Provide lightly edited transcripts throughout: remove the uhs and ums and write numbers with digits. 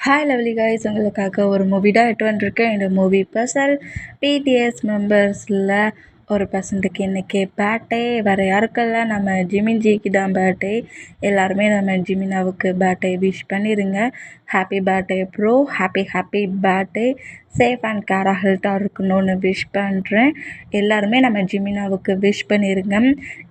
Hi lovely guys, உங்களுக்காக ஒரு movie தான் எட்டு வந்திருக்கேன். இந்த மூவி பர்சல் பிடிஎஸ் மெம்பர்ஸில் ஒரு பர்சன்ட்டுக்கு இன்றைக்கி பேர்த்டே. வேறு யாருக்கெல்லாம் நம்ம ஜிமின்ஜிக்கு தான் பேர்த்டே. எல்லாருமே நம்ம ஜிமினாவுக்கு பேர்த்டே விஷ் பண்ணிடுங்க. Happy birthday bro, happy birthday. Safe and கேராக ஹெல்த்தாக இருக்கணும்னு விஷ் பண்ணுறேன். எல்லாருமே நம்ம ஜிமினாவுக்கு விஷ் பண்ணிடுங்க.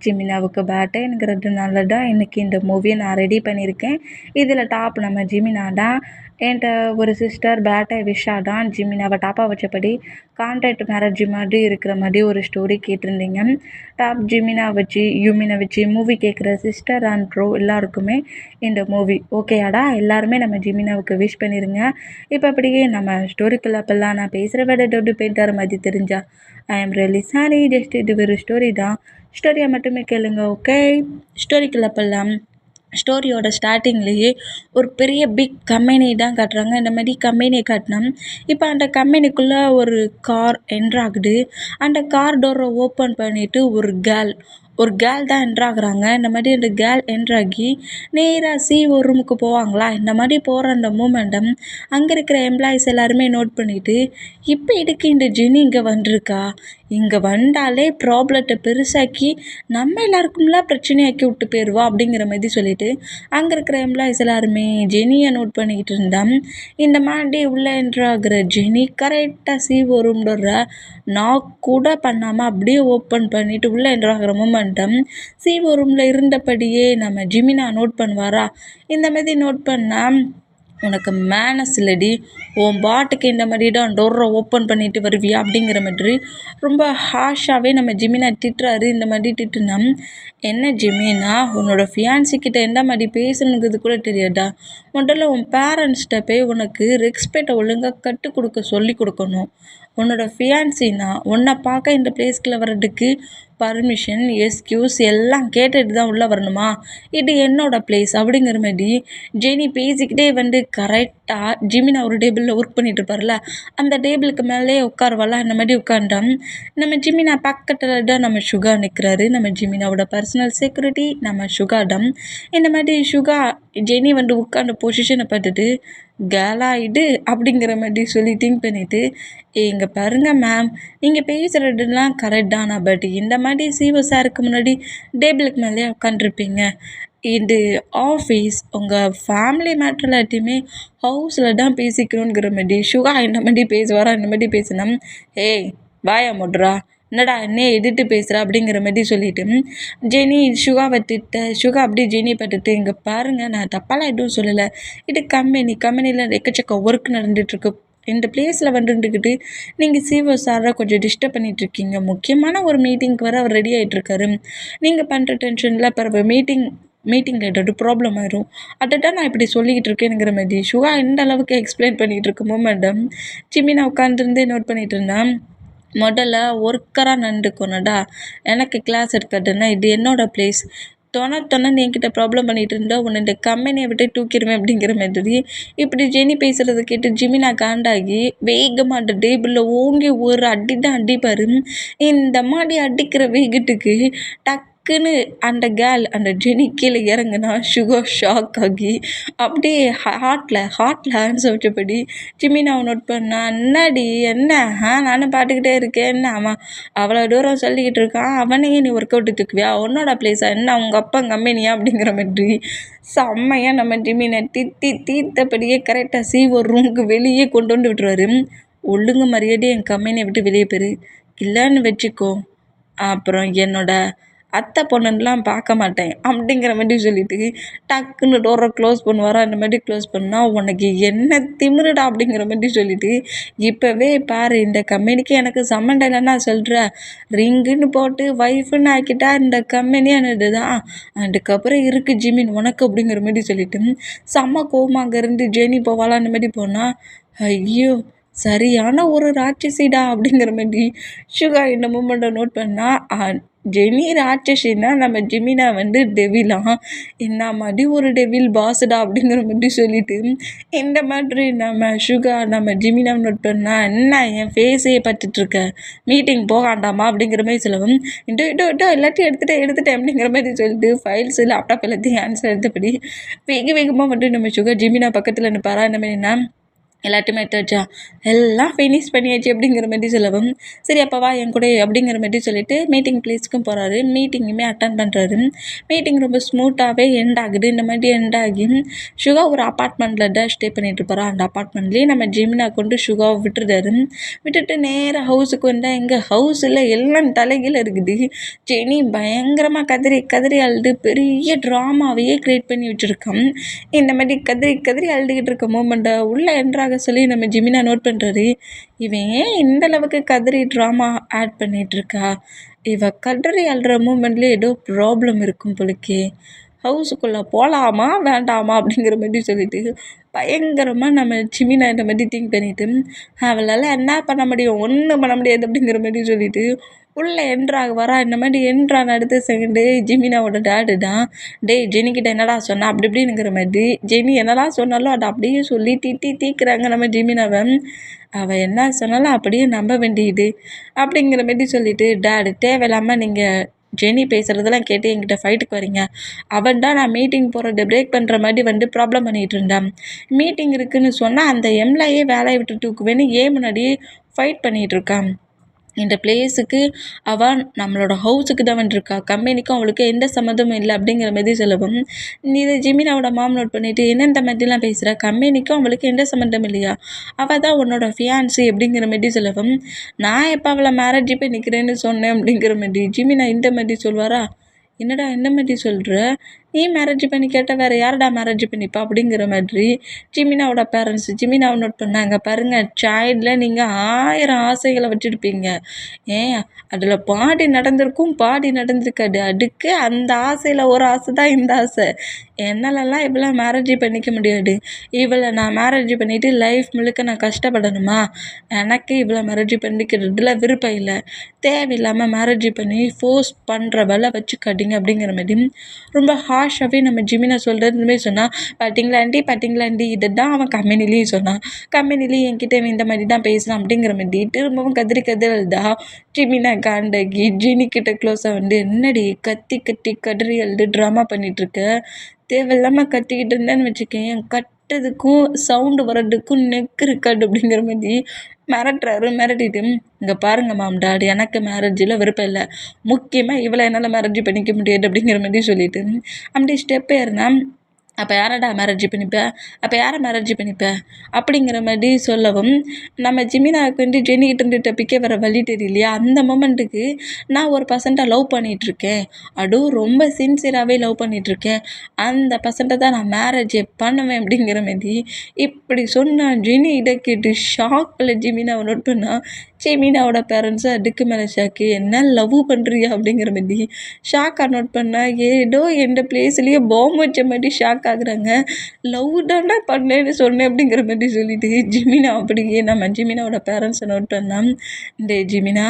ஜிமினாவுக்கு பேர்த்டேங்கிறதுனால தான் இன்றைக்கி இந்த மூவியை நான் ரெடி பண்ணியிருக்கேன். இதில் டாப் நம்ம ஜிமினா தான். என்கிட்ட ஒரு சிஸ்டர் பேர்த்டே விஷாக தான் ஜிமினாவை டாப்பாக வச்சபடி கான்ட்ராக்ட் மேரேஜ் மாதிரி இருக்கிற மாதிரி ஒரு ஸ்டோரி கேட்டிருந்தீங்க. டாப் ஜிமினா வச்சு யூமினை வச்சு மூவி கேட்குற சிஸ்டர் அண்ட் ப்ரோ எல்லாருக்குமே இந்த மூவி ஓகேயாடா. எல்லாருமே நம்ம ஜிமினாவுக்கு விஷ் பண்ணிடுங்க. இப்போ அப்படியே நம்ம ஸ்டோரிக்குள்ள அப்பெல்லாம் நான் பேசுகிற விட டொட்டு பெயிண்டர் மாதிரி தெரிஞ்சா ஐ ஆம் ரியலி சாரி. ஜஸ்ட் இது ஒரு ஸ்டோரி தான். ஸ்டோரியை மட்டுமே கேளுங்க ஓகே. ஸ்டோரிக்குள்ள அப்பெல்லாம் ஸ்டோரியோட ஸ்டார்டிங்லேயே ஒரு பெரிய பிக் கம்பெனி தான் காட்டுறாங்க. இந்த மாதிரி கம்பெனியை காட்டினா இப்போ அந்த கம்பெனிக்குள்ளே ஒரு கார் என்ட்ராகுது. அந்த கார் டோரை ஓப்பன் பண்ணிவிட்டு ஒரு கேர்ள் தான் என்ட்ராகிறாங்க. இந்த மாதிரி அந்த கேர்ள் என்ட்ராகி நேராக ஒரு ரூமுக்கு போவாங்களா. இந்த மாதிரி போகிற அந்த மூமெண்டம் அங்கே இருக்கிற எம்ப்ளாயிஸ் எல்லாருமே நோட் பண்ணிவிட்டு, இப்போ எதுக்கு இந்த ஜெனி இங்கே வந்திருக்கா, இங்கே வந்தாலே ப்ராப்ளத்தை பெருசாக்கி நம்ம எல்லாருக்கும்லாம் பிரச்சனையாக்கி விட்டு போயிடுவா அப்படிங்கிற மாதிரி சொல்லிட்டு அங்கே இருக்கிற எம்ப்ளாயிஸ் எல்லாருமே ஜெனியை நோட் பண்ணிக்கிட்டு இருந்தான். இந்த மாதிரி உள்ளே என்ட்ராகிற ஜெனி கரெக்டாக ஒரு ரூம்டோட நாக் கூட பண்ணாமல் அப்படியே ஓப்பன் பண்ணிவிட்டு உள்ளே என்ட்ராகிற மூமெண்டம் ஒரு ரூமில் இருந்தபடியே நம்ம ஜிமினா நோட் பண்ணுவாரா. இந்த மாதிரி நோட் பண்ணால் உனக்கு மேனஸ் இல்லடி, உன் பாட்டுக்கு இந்த மாதிரி தான் டோரை ஓப்பன் பண்ணிட்டு வருவியா அப்படிங்கிற மாதிரி ரொம்ப ஹாஷாகவே நம்ம ஜிமினா திட்டுறாரு. இந்த மாதிரி திட்டுனா என்ன ஜிமினா, உன்னோட ஃபியான்சிக்கிட்ட எந்த மாதிரி பேசணுங்கிறது கூட தெரியாதா. முதல்ல உன் பேரண்ட்ஸ்கிட்ட போய் உனக்கு ரெஸ்பெக்டை ஒழுங்காக கற்றுக் கொடுக்க சொல்லி கொடுக்கணும். உன்னோட ஃபியான்சினா உன்னை பார்க்க இந்த பிளேஸ்க்குள்ளே வர்றதுக்கு பர்மிஷன் எக்ஸ்கியூஸ் எல்லாம் கேட்டுட்டு தான் உள்ளே வரணுமா, இது என்னோடய பிளேஸ் அப்படிங்கிற மாதிரி ஜெனி பேசிக்கிட்டே கரெக்டாக ஜிமினா ஒரு டேபிளில் ஒர்க் பண்ணிட்டு இருப்பார்ல, அந்த டேபிளுக்கு மேலே உட்காருவாளா. இந்த மாதிரி உட்காண்டாம் நம்ம ஜிமினா பக்கத்தில் தான் நம்ம சுகா நிற்கிறாரு. நம்ம ஜிமினாவோட பர்சனல் செக்யூரிட்டி நம்ம சுகாடம். இந்த மாதிரி சுகா ஜெனி உட்காந்த பொசிஷனை பார்த்துட்டு கேலாயிடு அப்படிங்கிற மாதிரி சொல்லி திங்க் பண்ணிவிட்டு, இங்கே பாருங்கள் மேம், நீங்கள் பேசுகிறதுலாம் கரெக்ட் தானா, பட் இந்த மாதிரி சாருக்கு முன்னாடி டேபிளுக்கு மேலேயே உட்காந்துருப்பீங்க. இது ஆஃபீஸ், உங்கள் ஃபேமிலி மேட்டர் எல்லாத்தையுமே ஹவுஸில் தான் பேசிக்கணுங்கிற மாதிரி சுகா இந்த மாதிரி பேசுவாரா. இந்த மாதிரி பேசினா ஏய் வாயா முட்ரா, என்னடா என்ன எதிர்த்து பேசுகிற அப்படிங்கிற மாதிரி சொல்லிவிட்டு ஜெனி சுகாவை திட்ட, சுகா அப்படியே ஜெனி பார்த்துட்டு, இங்கே பாருங்கள் நான் தப்பாலாம் எதுவும் சொல்லலை, இது கம்பெனியில் எக்கச்சக்க ஒர்க் நடந்துகிட்ருக்கு, இந்த பிளேஸில் வந்துட்டுக்கிட்டு நீங்கள் சாரை கொஞ்சம் டிஸ்டர்ப் பண்ணிகிட்ருக்கீங்க. முக்கியமான ஒரு மீட்டிங்க்கு வர அவர் ரெடி ஆகிட்டுருக்காரு. நீங்கள் பண்ணுற டென்ஷனில் அப்புறம் மீட்டிங்கில் ஏதாவது ப்ராப்ளம் ஆயிரும். அதை தான் நான் இப்படி சொல்லிக்கிட்டு இருக்கேனுங்கிற மாதிரி சுகா எந்த அளவுக்கு எக்ஸ்பிளைன் பண்ணிகிட்டு இருக்குமோ மேடம் ஜிமினா உட்காந்துருந்து நோட் பண்ணிகிட்டு இருந்தேன். முதல்ல ஒர்க்கராக நடந்துக்கணும்டா. எனக்கு கிளாஸ் எடுக்கிறதுனா இது என்னோடய பிளேஸ். தொணன்னு என்கிட்ட ப்ராப்ளம் பண்ணிகிட்டு இருந்தால் உன்னை இந்த கம்பெனியை விட்டு தூக்கிடுவேன் அப்படிங்கிற மாதிரி இப்படி ஜெனி பேசுகிறத கேட்டு ஜிமினா காண்டாகி வேகமாக அந்த டேபிளில் ஓங்கி ஒரு அடி தான் அடிப்பார். இந்த மாதிரி அடிக்கிற வேகத்துக்கு டக்குன்னு அந்த அந்த ஜெனி கீழே இறங்குனா சுகா ஷாக் ஆகி அப்படியே ஹார்ட்டில் ஹேண்ட்ஸ் வச்சபடி ஜிமினாவை நோட் பண்ணா. என்னடி என்ன, நானும் பார்த்துக்கிட்டே இருக்கேன், என்ன அவன் அவ்வளோ தூரம் சொல்லிக்கிட்டு இருக்கான், அவனையே நீ ஒர்க் அவுட்டு தூக்குவியா, உன்னோட பிளேஸா என்ன, உங்கள் அப்பா கம்பெனியா அப்படிங்கிற மாதிரி செம்மையாக நம்ம ஜிமினை தீர்த்தபடியே கரெக்டாக ஒரு ரூமுக்கு வெளியே கொண்டு விட்டுருவாரு. ஒழுங்கு மரியாதையே என் கம்பெனியை விட்டு வெளியே போயிரு, இல்லைன்னு வச்சுக்கோ அப்புறம் என்னோட அத்தை பொண்ணுலாம் பார்க்க மாட்டேன் அப்படிங்கிற மாதிரி சொல்லிட்டு டக்குன்னு டோரை க்ளோஸ் பண்ணுவாரா. அந்த மாதிரி க்ளோஸ் பண்ணால் உனக்கு என்ன திமிருடா அப்படிங்கிற மாதிரி சொல்லிட்டு, இப்போவே பாரு இந்த கம்பெனிக்கு எனக்கு சம்மந்தம் இல்லைன்னா சொல்கிற, ரிங்குன்னு போட்டு ஒய்ஃபுன்னு ஆக்கிட்டா இந்த கம்பெனியானது தான், அதுக்கப்புறம் இருக்குது ஜிமின் உனக்கு அப்படிங்கிற மாதிரி சொல்லிட்டு செம்ம கோவமாக அங்கேருந்து ஜெனி போவாளா. அந்த மாதிரி போனால் ஐயோ சரியான ஒரு ராட்சசிடா அப்படிங்கிற மாதிரி சுகா இந்த மூமெண்ட்டை நோட் பண்ணால் ஜெனி ராட்சசின்னா நம்ம ஜிமினா வந்து டெவிலாம். என்ன மாதிரி ஒரு டெவில் பாஸுடா அப்படிங்கிற மாதிரி சொல்லிட்டு இந்த மாதிரி நம்ம சுகா நம்ம ஜிமினா நோட் பண்ணா என்ன என் ஃபேஸையே பார்த்துட்ருக்க மீட்டிங் போகாண்டாமா அப்படிங்கிற மாதிரி சொல்லவும் இதோ எல்லாத்தையும் எடுத்துட்டேன் அப்படிங்கிற மாதிரி சொல்லிட்டு ஃபைல்ஸ் லேப்டாப் எல்லாத்தையும் ஆன்சர் எடுத்தபடி வேகமாக மட்டும் நம்ம சுகா ஜிமினா பக்கத்தில் நிற்பாரா இந்த மாதிரினா எல்லாத்தையுமே எடுத்தாச்சா எல்லாம் ஃபினிஷ் பண்ணியாச்சு அப்படிங்கிற மாதிரி சொல்லவும் சரி அப்போ வா என் கூட அப்படிங்கிற மாதிரி சொல்லிட்டு மீட்டிங் ப்ளேஸ்க்கும் போகிறாரு. மீட்டிங்குமே அட்டன் பண்ணுறாரு. மீட்டிங் ரொம்ப ஸ்மூத்தாகவே எண்ட் ஆகுது. இந்த மாதிரி எண்ட் ஆகி சுகா ஒரு அப்பார்ட்மெண்ட்டில் தான் ஸ்டே பண்ணிட்டு இருப்பாரா. அந்த அப்பார்ட்மெண்ட்லேயே நம்ம ஜிமினா கொண்டு சுகாவை விட்டுட்டு நேராக ஹவுஸுக்கு வந்தால் எங்கள் ஹவுஸில் எல்லாம் தலைகீழ இருக்குது. ஜெனி பயங்கரமாக கதறி அழுது பெரிய ட்ராமாவையே க்ரியேட் பண்ணி வச்சுருக்கோம். இந்த மாதிரி கதறி அழுதுகிட்டு இருக்க மூமெண்ட்டை உள்ளே என்றாக சொல்லி நம்ம ஜிமினா நோட் பண்ணுறாரு. இவன் ஏன் இந்த அளவுக்கு கதறி ட்ராமா ஆட் பண்ணிகிட்ருக்கா? இவ கதறி அழுற மூமெண்ட்லேயே ஏதோ ப்ராப்ளம் இருக்கும் போலுக்கே. ஹவுஸுக்குள்ளே போகலாமா வேண்டாமா அப்படிங்கிற மாதிரி சொல்லிட்டு பயங்கரமாக நம்ம ஜிமினா இந்த மாதிரி திங்க் பண்ணிவிட்டு அவளால் என்ன பண்ண முடியும் ஒன்றும் பண்ண முடியாது அப்படிங்கிற மாதிரி சொல்லிட்டு உள்ளே என்ட்ராக வரா. இந்த மாதிரி என்ட்ரான அடுத்த செகண்டு ஜிமினாவோட டேடு தான் ஜெனிக்கிட்ட என்னடா சொன்னா அப்படி இப்படிங்கிற மாதிரி ஜெனி என்னடா சொன்னாலும் அதை அப்படியே சொல்லி தீக்கிறாங்க நம்ம ஜிமினாவை. அவள் என்ன சொன்னாலும் அப்படியே நம்ப வேண்டியது அப்படிங்கிற மாதிரி சொல்லிட்டு டேடு தேவையில்லாமல் நீங்கள் ஜெனி பேசுகிறதெல்லாம் கேட்டு என்கிட்ட ஃபைட்டுக்கு வரீங்க. அவன் தான் நான் மீட்டிங் போகிறத பிரேக் பண்ணுற மாதிரி வந்து ப்ராப்ளம் பண்ணிகிட்டு இருந்தான். மீட்டிங் இருக்குதுன்னு சொன்னால் அந்த எம்எல்ஏ வேலையை விட்டு தூக்குவேன்னு முன்னாடி ஃபைட் பண்ணிகிட்டு இருக்கான். இந்த பிளேஸுக்கு அவன் நம்மளோட ஹவுஸுக்கு தான் வந்துருக்கா. கம்பெனிக்கும் அவளுக்கு எந்த சம்மந்தமும் இல்லை அப்படிங்கிற மாதிரி சொல்லவும் இது ஜிமினாவோட மாம் நோட் பண்ணிவிட்டு என்ன இந்த மாதிரிலாம் பேசுகிற கம்பெனிக்கும் அவளுக்கு எந்த சம்மந்தம் இல்லையா அவள் தான் உன்னோட ஃபியான்ஸு அப்படிங்கிற மாதிரி சொல்லவும் நான் எப்போ அவளை மேரேஜ் போய் நிற்கிறேன்னு சொன்னேன் அப்படிங்கிற மாதிரி ஜிமினா இந்த மாதிரி சொல்வாரா. என்னடா என்ன மாதிரி சொல்கிற நீ மேரேஜ் பண்ணி கேட்டால் வேறு யாரடா மேரேஜ் பண்ணிப்பா அப்படிங்கிற மாதிரி ஜிமினாவோட பேரண்ட்ஸ் ஜிமினாவை நோட் பண்ணாங்க. பாருங்கள் சைல்டில் நீங்கள் 1000 ஆசைகளை வச்சுருப்பீங்க. ஏன் அதில் பாதி நடந்திருக்காது. அதுக்கு அந்த ஆசையில் ஒரு ஆசை தான் இந்த ஆசை. என்னாலலாம் இவளை மேரேஜ் பண்ணிக்க முடியாது. இவளை நான் மேரேஜ் பண்ணிவிட்டு லைஃப் முழுக்க நான் கஷ்டப்படணுமா? எனக்கு இவளை மேரேஜ் பண்ணிக்கிறதுல விருப்பம் இல்லை. தேவையில்லாமல் மேரேஜ் பண்ணி ஃபோர்ஸ் பண்ணுற வேலை வச்சு கட்டிங்க அப்படிங்கிற மாதிரி ரொம்ப ஹார்ஷாகவே நம்ம ஜிமினா சொல்கிறதுமே சொன்னால் பாட்டிங்களாண்டி இதை தான் அவன் கம்பெனிலையும் சொன்னான். கம்பெனிலையும் என்கிட்ட இந்த மாதிரி தான் பேசலாம் அப்படிங்கிற மாதிரி திரும்பவும் கதறி அழுதா ஜிமினா காண்டகி ஜினிக்கிட்ட க்ளோஸாக வந்து என்னடி கத்தி கதறி அழுது ட்ராமா பண்ணிகிட்ருக்க தேவையில்லாமல் கத்திக்கிட்டு இருந்தேன்னு வச்சுக்கேன் கட்டுறதுக்கும் சவுண்டு வர்றதுக்கும் நெக் இருக்காது அப்படிங்கிற மாதிரி மிரட்டிட்டு இங்கே பாருங்க மாம் டாடி எனக்கு மேரேஜில் விருப்பம் இல்லை. முக்கியமாக இவளை என்னால் மேரேஜ் பண்ணிக்க முடியாது அப்படிங்கிற மாதிரி சொல்லிட்டு அப்படி ஸ்டெப் ஏறினா அப்போ யாரை மேரேஜ் பண்ணிப்ப அப்படிங்கிற மாதிரி சொல்லவும் நம்ம ஜிமினாவுக்கு வந்து ஜெனிக்கிட்ட இருந்து தப்பிக்க வர வழி தெரியலையா. அந்த மொமெண்ட்டுக்கு நான் ஒரு பர்சன்ட்டை லவ் பண்ணிகிட்ருக்கேன். அதுவும் ரொம்ப சின்சியராகவே லவ் பண்ணிகிட்ருக்கேன். அந்த பர்சன்ட்டை தான் நான் மேரேஜே பண்ணுவேன் அப்படிங்கிற மாதிரி இப்படி சொன்னால் ஜெனி இதை கேட்டு ஷாக்கில் ஜிமினாவை நோட் பண்ணால் ஜிமினாவோட பேரண்ட்ஸு அதுக்கு மேலே ஷாக்கு. என்ன லவ் பண்ணுறியா அப்படிங்கிற மாதிரி ஷாக்காக நோட் பண்ணால் ஏதோ எந்த பிளேஸ்லேயே பாம்பு வச்ச மாதிரி ஷாக் ஆகுறாங்க. லவ் தானே பண்ணேன்னு சொன்னேன் அப்படிங்கிற மாதிரி சொல்லிட்டு ஜிமினா அப்படியே நம்ம ஜிமினாவோட பேரண்ட்ஸை நோட் பண்ணால் ஜிமினா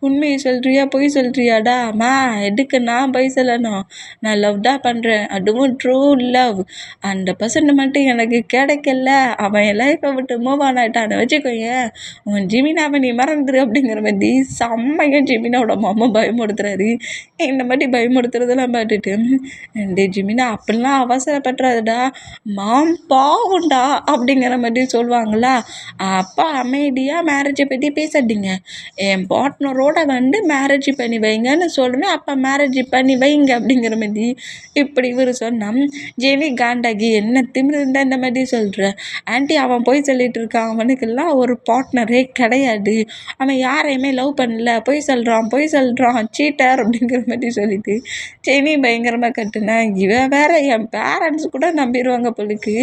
உண்மையை சொல்கிறியா பொய் சொல்கிறியாடா அம்மா எதுக்கு நான் பொய் சொல்லணும்? நான் லவ் தான் பண்ணுறேன். அதுவும் ட்ரூ லவ். அந்த பர்சன்ட் மட்டும் எனக்கு கிடைக்கல. அவன் என் லைஃப்பை விட்டு மூவ் ஆனாட்டான்னு வச்சுக்கோங்க உன் ஜிமினாவை நீ மறந்துடு அப்படிங்கிற மாதிரி செம்மையாக ஜிமினாவோட மாமா பயமுடுத்துறாரு. இந்த மாதிரி பயமுடுத்துறதெல்லாம் பார்த்துட்டு ஜிமினா அப்படிலாம் அவசரப்படுறாதுடா மாம் பாவுண்டா அப்படிங்கிற மாதிரி சொல்லுவாங்களா. அப்போ அமைதியாக மேரேஜை பற்றி பேசாதீங்க. என் பார்ட்னரோட வந்து மேரேஜ் பண்ணி வைங்கன்னு சொல்லுவேன். அப்போ மேரேஜ் பண்ணி வைங்க அப்படிங்கிற மாதிரி இப்படி இவர் சொன்னான். ஜெனி காண்டாகி என்ன திமிரு இருந்தால் இந்த மாதிரி சொல்கிற ஆண்டி அவன் போய் சொல்லிட்டு இருக்கான். அவனுக்கெல்லாம் ஒரு பார்ட்னரே கிடையாது. அவன் யாரையுமே லவ் பண்ணல. பொய் சொல்கிறான் சீட்டர் அப்படிங்கிற மாதிரி சொல்லிட்டு ஜெனி பயங்கரமாக கட்டுனேன். இவன் வேற என் பேரண்ட்ஸ் கூட நம்பிடுவாங்க பொழுக்கு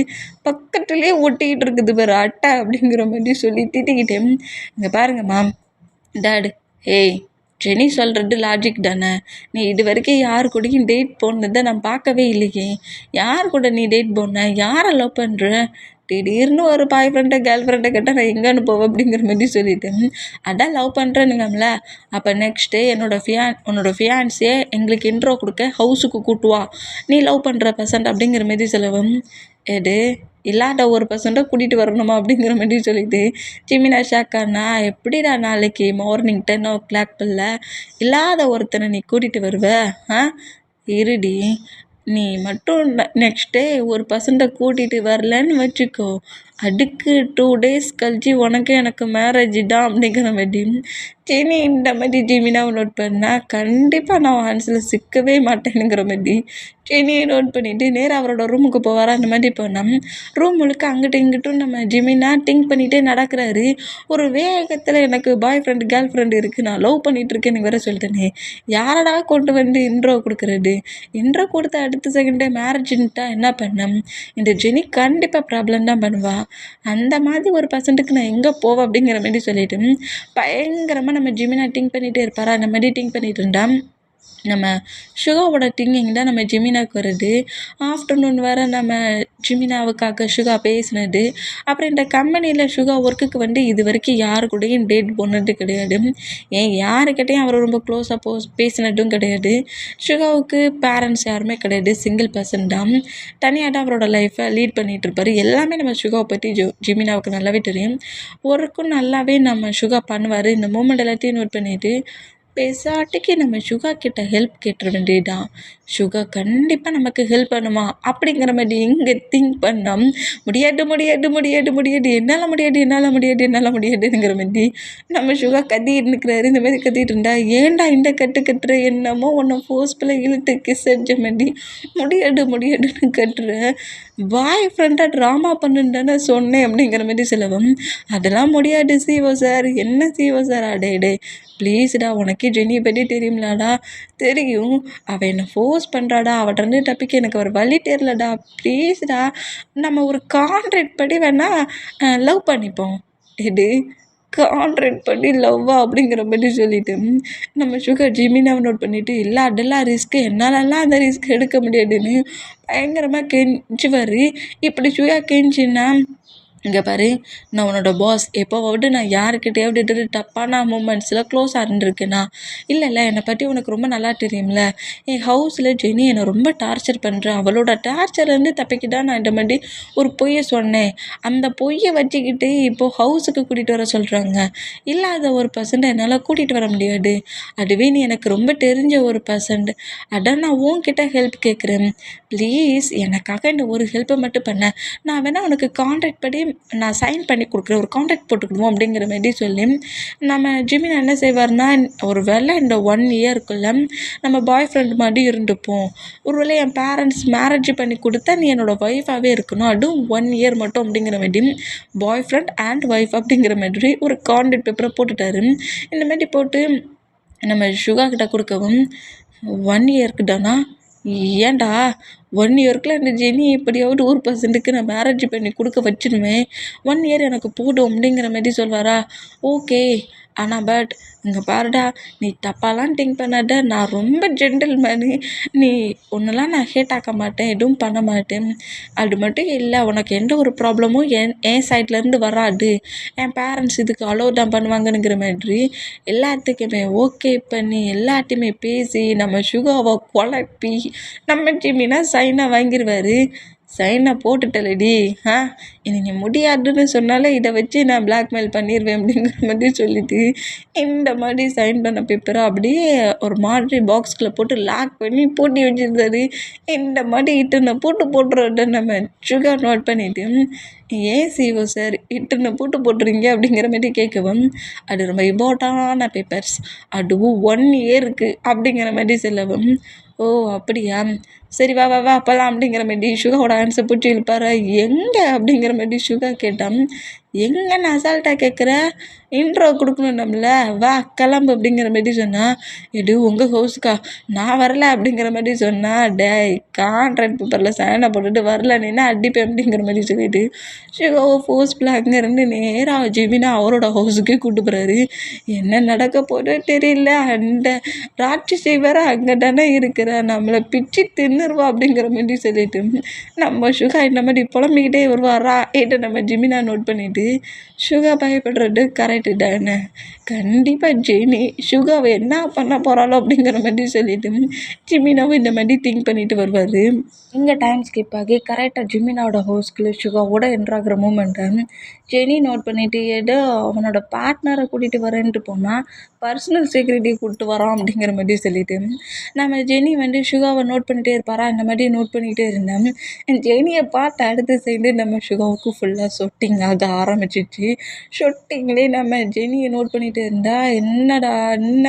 பக்கத்துலேயே ஒட்டிக்கிட்டு இருக்குது பாரு அட்டை அப்படிங்கிற மாதிரி சொல்லி திட்டிக்கிட்டேன். இங்கே பாருங்க மேம் டாடு ஏய் ஜெனி சொல்கிறது லாஜிக் தானே. நீ இது வரைக்கும் யார் கூடயும் டேட் போனதை நான் பார்க்கவே இல்லையே. யார் கூட நீ டேட் போன? யாரை லவ் பண்ணுற? திடீர்னு ஒரு பாய் ஃப்ரெண்டை கேர்ள் ஃப்ரெண்டை கேட்டால் நான் எங்கேன்னு போவேன் அப்படிங்கிற மாதிரி சொல்லிட்டேன். அதான் லவ் பண்ணுறேனுங்கம்ல. அப்போ நெக்ஸ்ட் டே உன்னோட ஃபியான்ஸே எங்களுக்கு இன்ட்ரோ கொடுக்க ஹவுஸுக்கு கூட்டுவா, நீ லவ் பண்ணுற பர்சன்ட் அப்படிங்கிற மாதிரி சொல்லவும், எடு இல்லாத ஒரு பர்சண்ட்டை கூட்டிகிட்டு வரணுமா அப்படிங்கிற மாதிரி சொல்லிட்டு ஜிமினா ஷாக்கானா, எப்படிடா நாளைக்கு மார்னிங் 10 o'clock இல்லாத ஒருத்தனை நீ கூட்டிகிட்டு வருவ? இருடி, நீ மட்டும் நெக்ஸ்ட் டே ஒரு பர்சண்ட்டை கூட்டிகிட்டு வரலன்னு வச்சுக்கோ, அதுக்கு 2 days கழிச்சு உனக்கு எனக்கு மேரேஜ் தான் அப்படிங்கிற மாதிரி ஜெனி இந்த மாதிரி ஜிமினாவை நோட் பண்ணால் கண்டிப்பாக நான் ஹான்ஸில் சிக்கவே மாட்டேனுங்கிற மாதிரி ஜெனியை நோட் பண்ணிவிட்டு நேராக அவரோட ரூமுக்கு போவாரா. அந்த மாதிரி போனால் ரூம் முழுக்க அங்கிட்டும் இங்கிட்டும் நம்ம ஜிமினா திங்க் பண்ணிகிட்டே நடக்கிறாரு. ஒரு வேகத்தில் எனக்கு பாய் ஃப்ரெண்டு கேர்ள் ஃப்ரெண்டு இருக்குது, நான் லவ் பண்ணிகிட்ருக்கேன்னு வேற சொல்லிட்டேனே, யாரடா கொண்டு வந்து இன்ட்ரோ கொடுக்குறது? இன்ட்ரோ கொடுத்த அடுத்த செகண்டே மேரேஜ்ன்ட்டா என்ன பண்ணேன்? இந்த ஜெனி கண்டிப்பாக ப்ராப்ளம் தான் பண்ணுவா. அந்த மாதிரி ஒரு பர்சன்ட்டுக்கு நான் எங்கே போவேன் அப்படிங்கிற மாதிரி சொல்லிட்டு பயங்கரமாக நம்ம ஜிமினா திங்க் பண்ணிகிட்டே இருப்பாரா. அந்த மாதிரி திங்க் பண்ணிகிட்டு இருந்தா நம்ம சுகாவோட திங்கிங் தான் நம்ம ஜிமினாவுக்கு வருது. ஆஃப்டர்நூன் வர நம்ம ஜிமினாவுக்காக சுகா பேசினது, அப்புறம் இந்த கம்பெனியில் சுகா ஒர்க்குக்கு வந்து இது வரைக்கும் யாரு கூடயும் டேட் போனது கிடையாது. ஏன் யாருக்கிட்டையும் அவர் ரொம்ப க்ளோஸாக பேசினதும் கிடையாது. சுகாவுக்கு பேரண்ட்ஸ் யாருமே கிடையாது, சிங்கிள் பர்சன் தான். தனியாக தான் அவரோட லைஃப்பை லீட் பண்ணிகிட்டு இருப்பார். எல்லாமே நம்ம சுகாவை பற்றி ஜிமினாவுக்கு நல்லாவே தெரியும். ஒர்க்கும் நல்லாவே நம்ம சுகா பண்ணுவார். இந்த மூமெண்ட் எல்லாத்தையும் நோட் பண்ணிவிட்டு பேசாட்டிக்கு நம்ம சுகா கிட்ட ஹெல்ப் கேட்டுற வேண்டியதுதான். சுகா கண்டிப்பாக நமக்கு ஹெல்ப் பண்ணுமா அப்படிங்கிற மாதிரி இங்கே திங்க் பண்ணோம். முடியாது முடியாது முடியாது முடியாது என்னால் முடியாது என்னால் முடியாது என்னால் முடியாதுங்கிற மாதிரி நம்ம சுகா கத்திட்டு இருக்கிறாரு. இந்த மாதிரி கத்திட்டு இருந்தா, ஏன்டா இந்த கட்டுற, என்னமோ ஒன்று ஃபோர்ஸ்ஃபுல்லாக இழுத்து கிஸ் அடிச்ச மாதிரி முடியாது முடியாதுன்னு கட்டுற, பாய் ஃப்ரெண்டாக ட்ராமா பண்ணுன்னு தானே சொன்னேன் அப்படிங்கிற மாதிரி சொல்லவும், அதெல்லாம் முடியாது சிஓ சார். என்ன சிஓ சார்? அடே ப்ளீஸ்டா, உனக்கே ஜெனியை பற்றி தெரியும்லாடா? தெரியும். அவள் என்னை ஃபோர்ஸ் பண்ணுறாடா, அவட்டருந்து தப்பிக்க எனக்கு ஒரு வழி தெரியலடா. ப்ளீஸ்டா, நம்ம ஒரு கான்ட்ராக்ட் படி வேணால் லவ் பண்ணிப்போம். இது கான்ட்ராக்ட் பண்ணி லவ்வா அப்படிங்கிற மாதிரி சொல்லிவிட்டு நம்ம சுகர் ஜிமினாவை நோட் பண்ணிவிட்டு, இல்லை அதெல்லாம் ரிஸ்க்கு, என்னாலலாம் அந்த ரிஸ்க் எடுக்க முடியாதுன்னு பயங்கரமாக கெஞ்சுவார். இப்படி சுயா கெஞ்சின்னா, இங்கே பாரு, நான் உன்னோட பாஸ், எப்போவாவது நான் யாருக்கிட்டையாவது தப்பான மூமெண்ட்ஸில் க்ளோஸாக இருந்திருக்கேனா? இல்லை என்னை பற்றி உனக்கு ரொம்ப நல்லா தெரியும்ல. என் ஹவுஸில் ஜெனி என்னை ரொம்ப டார்ச்சர் பண்ணுறேன். அவளோட டார்ச்சர்லேருந்து தப்பிக்க தான் நான் இந்த மாதிரி ஒரு பொய்யை சொன்னேன். அந்த பொய்யை வச்சுக்கிட்டு இப்போது ஹவுஸுக்கு கூட்டிகிட்டு வர சொல்கிறாங்க. இல்லாத ஒரு பர்சன்ட் என்னால் கூட்டிகிட்டு வர முடியாது. அதுவே நீ எனக்கு ரொம்ப தெரிஞ்ச ஒரு பர்சன்ட். அதான் நான் உன்கிட்ட ஹெல்ப் கேட்குறேன். ப்ளீஸ் எனக்காக இந்த ஒரு ஹெல்ப்பை மட்டும் பண்ண. நான் வேணால் உனக்கு கான்ட்ராக்ட் படி நான் சைன் பண்ணி கொடுக்குறேன், ஒரு கான்ட்ராக்ட் போட்டுக்கிடுவோம் அப்படிங்கிற மாதிரி சொல்லி நம்ம ஜிமின் என்ன செய்வார்னா, ஒரு வேளை இந்த 1 yearக்குள்ளே நம்ம பாய் ஃப்ரெண்ட் மாதிரி இருந்துப்போம். ஒரு வேளை என் பேரண்ட்ஸ் மேரேஜ் பண்ணி கொடுத்தா நீ என்னோடய ஒய்ஃபாகவே இருக்கணும், அதுவும் 1 year மட்டும் அப்படிங்கிற மாதிரி பாய் ஃப்ரெண்ட் அண்ட் ஒய்ஃப் அப்படிங்கிற மாதிரி ஒரு கான்ட்ராக்ட் பேப்பரை போட்டுட்டாரு. இந்த மாதிரி போட்டு நம்ம சுகா கிட்ட கொடுக்கவும், 1 yearக்கு தானா? ஏன்டா 1 yearக்குள்ள இந்த ஜெனி எப்படியாவது ஒரு பர்சன்ட்டுக்கு நான் மேரேஜ் பண்ணி கொடுக்க வச்சிடுவேன், 1 year எனக்கு போடும் அப்படிங்கிற மாதிரி சொல்வாரா. ஓகே, ஆனால் பட் இங்கே பாருடா, நீ தப்பாலாம் திங்க் பண்ணாத, நான் ரொம்ப ஜென்டில்மேனு, நீ ஒன்றெல்லாம் நான் ஹேட் ஆக்க மாட்டேன், எதுவும் பண்ண மாட்டேன். அது மட்டும் இல்லை, உனக்கு எந்த ஒரு ப்ராப்ளமும் என் சைட்லேருந்து வராது, என் பேரண்ட்ஸ் இதுக்கு அலோவ் தான் பண்ணுவாங்கங்கிற மாதிரி எல்லாத்துக்குமே ஓகே பண்ணி எல்லாத்தையுமே பேசி நம்ம சுகாவை குழப்பி நம்ம ஜிமினா சைனை வாங்கிடுவார். சைனை போட்டுட்டலடி, நீங்கள் முடியாதுன்னு சொன்னாலே இதை வச்சு நான் பிளாக்மெயில் பண்ணிடுவேன் அப்படிங்கிற மாதிரி சொல்லிவிட்டு இந்த மாதிரி சைன் பண்ண பேப்பரை அப்படியே ஒரு மாதிரி பாக்ஸ்குள்ளே போட்டு லாக் பண்ணி பூட்டி வச்சுருந்தாரு. இந்த மாதிரி இட்டுன்னு போட்டுறத நம்ம சுகர் நோட் பண்ணிவிட்டு, ஏன் சிஓ சார் இட்டுன்னு போட்டுறீங்க அப்படிங்கிற மாதிரி கேட்கவும், அது ரொம்ப இம்பார்ட்டண்டான பேப்பர்ஸ், அதுவும் 1 yearக்கு அப்படிங்கிற மாதிரி சொல்லவும், ஓ அப்படியா, சரி வா வா வா அப்போல்லாம் அப்படிங்கிற மாதிரி சுகாவோட ஆன்சர் பிடிச்சி இழுப்பார். எங்கே அப்படிங்கிற மாதிரி சுகா கேட்டான். எங்கன்னு அசால்ட்டாக கேட்குற, இன்ட்ரோ கொடுக்கணும்ல, வா கிளம்பு அப்படிங்கிற மாதிரி சொன்னான். இது உங்கள் ஹவுஸ்க்கா, நான் வரல அப்படிங்கிற மாதிரி சொன்னா. டேய் கான்ட்ராக்ட் பேப்பரில் சைனை போட்டுட்டு வரலன்னா அடிப்பேன் அப்படிங்கிற மாதிரி சொல்லிட்டு சிவாவை ஃபோர்ஸ்ஃபுல்லாக அங்கேருந்து நேராக ஜெமினா அவரோட ஹவுஸுக்கே கூப்பிட்டு போகிறாரு. என்ன நடக்க போதோ தெரியல, அந்த ராட்சசி வேற அங்கே தானே இருக்கிற, நம்மளை பிச்சு தின்னுருவா அப்படிங்கிற மாதிரி சொல்லிட்டு நம்ம சுகா இந்த மாதிரி புலம்பிக்கிட்டே வருவாரா. இதை நம்ம ஜெமினா நோட் பண்ணிவிட்டு சுகா பயப்படுறது கரெக்டு தானே, கண்டிப்பாக ஜெனி சுகாவை என்ன பண்ண போகிறாளோ அப்படிங்கிற மாதிரி சொல்லிட்டு ஜெமினாவும் இந்த மாதிரி திங்க் பண்ணிட்டு வருவார். இங்கே டைம் ஸ்கிப் ஆகி கரெக்டாக ஜெமினாவோட ஹவுஸ்க்குள்ளே சுகாவோட என்ட்ராகிற மூமெண்ட்டை ஜெனி நோட் பண்ணிவிட்டு ஏதோ அவனோட பார்ட்னரை கூட்டிகிட்டு வரேன்ட்டு போனால் பர்சனல் செக்யூரிட்டி கூப்பிட்டு வரோம் அப்படிங்கிற மாதிரி சொல்லிட்டு நம்ம ஜெனி வந்து சுகாவை நோட் பண்ணிகிட்டே இருப்பாரா. இந்த மாதிரி நோட் பண்ணிக்கிட்டே இருந்தேன். ஜெனியை பார்த்து அடுத்த சைடு நம்ம சுகாவுக்கு ஃபுல்லாக சொட்டிங் ஆக ஆரம்பிச்சிச்சு. சொட்டிங்லேயே நம்ம ஜெனியை நோட் பண்ணிகிட்டே இருந்தால் என்னடா என்ன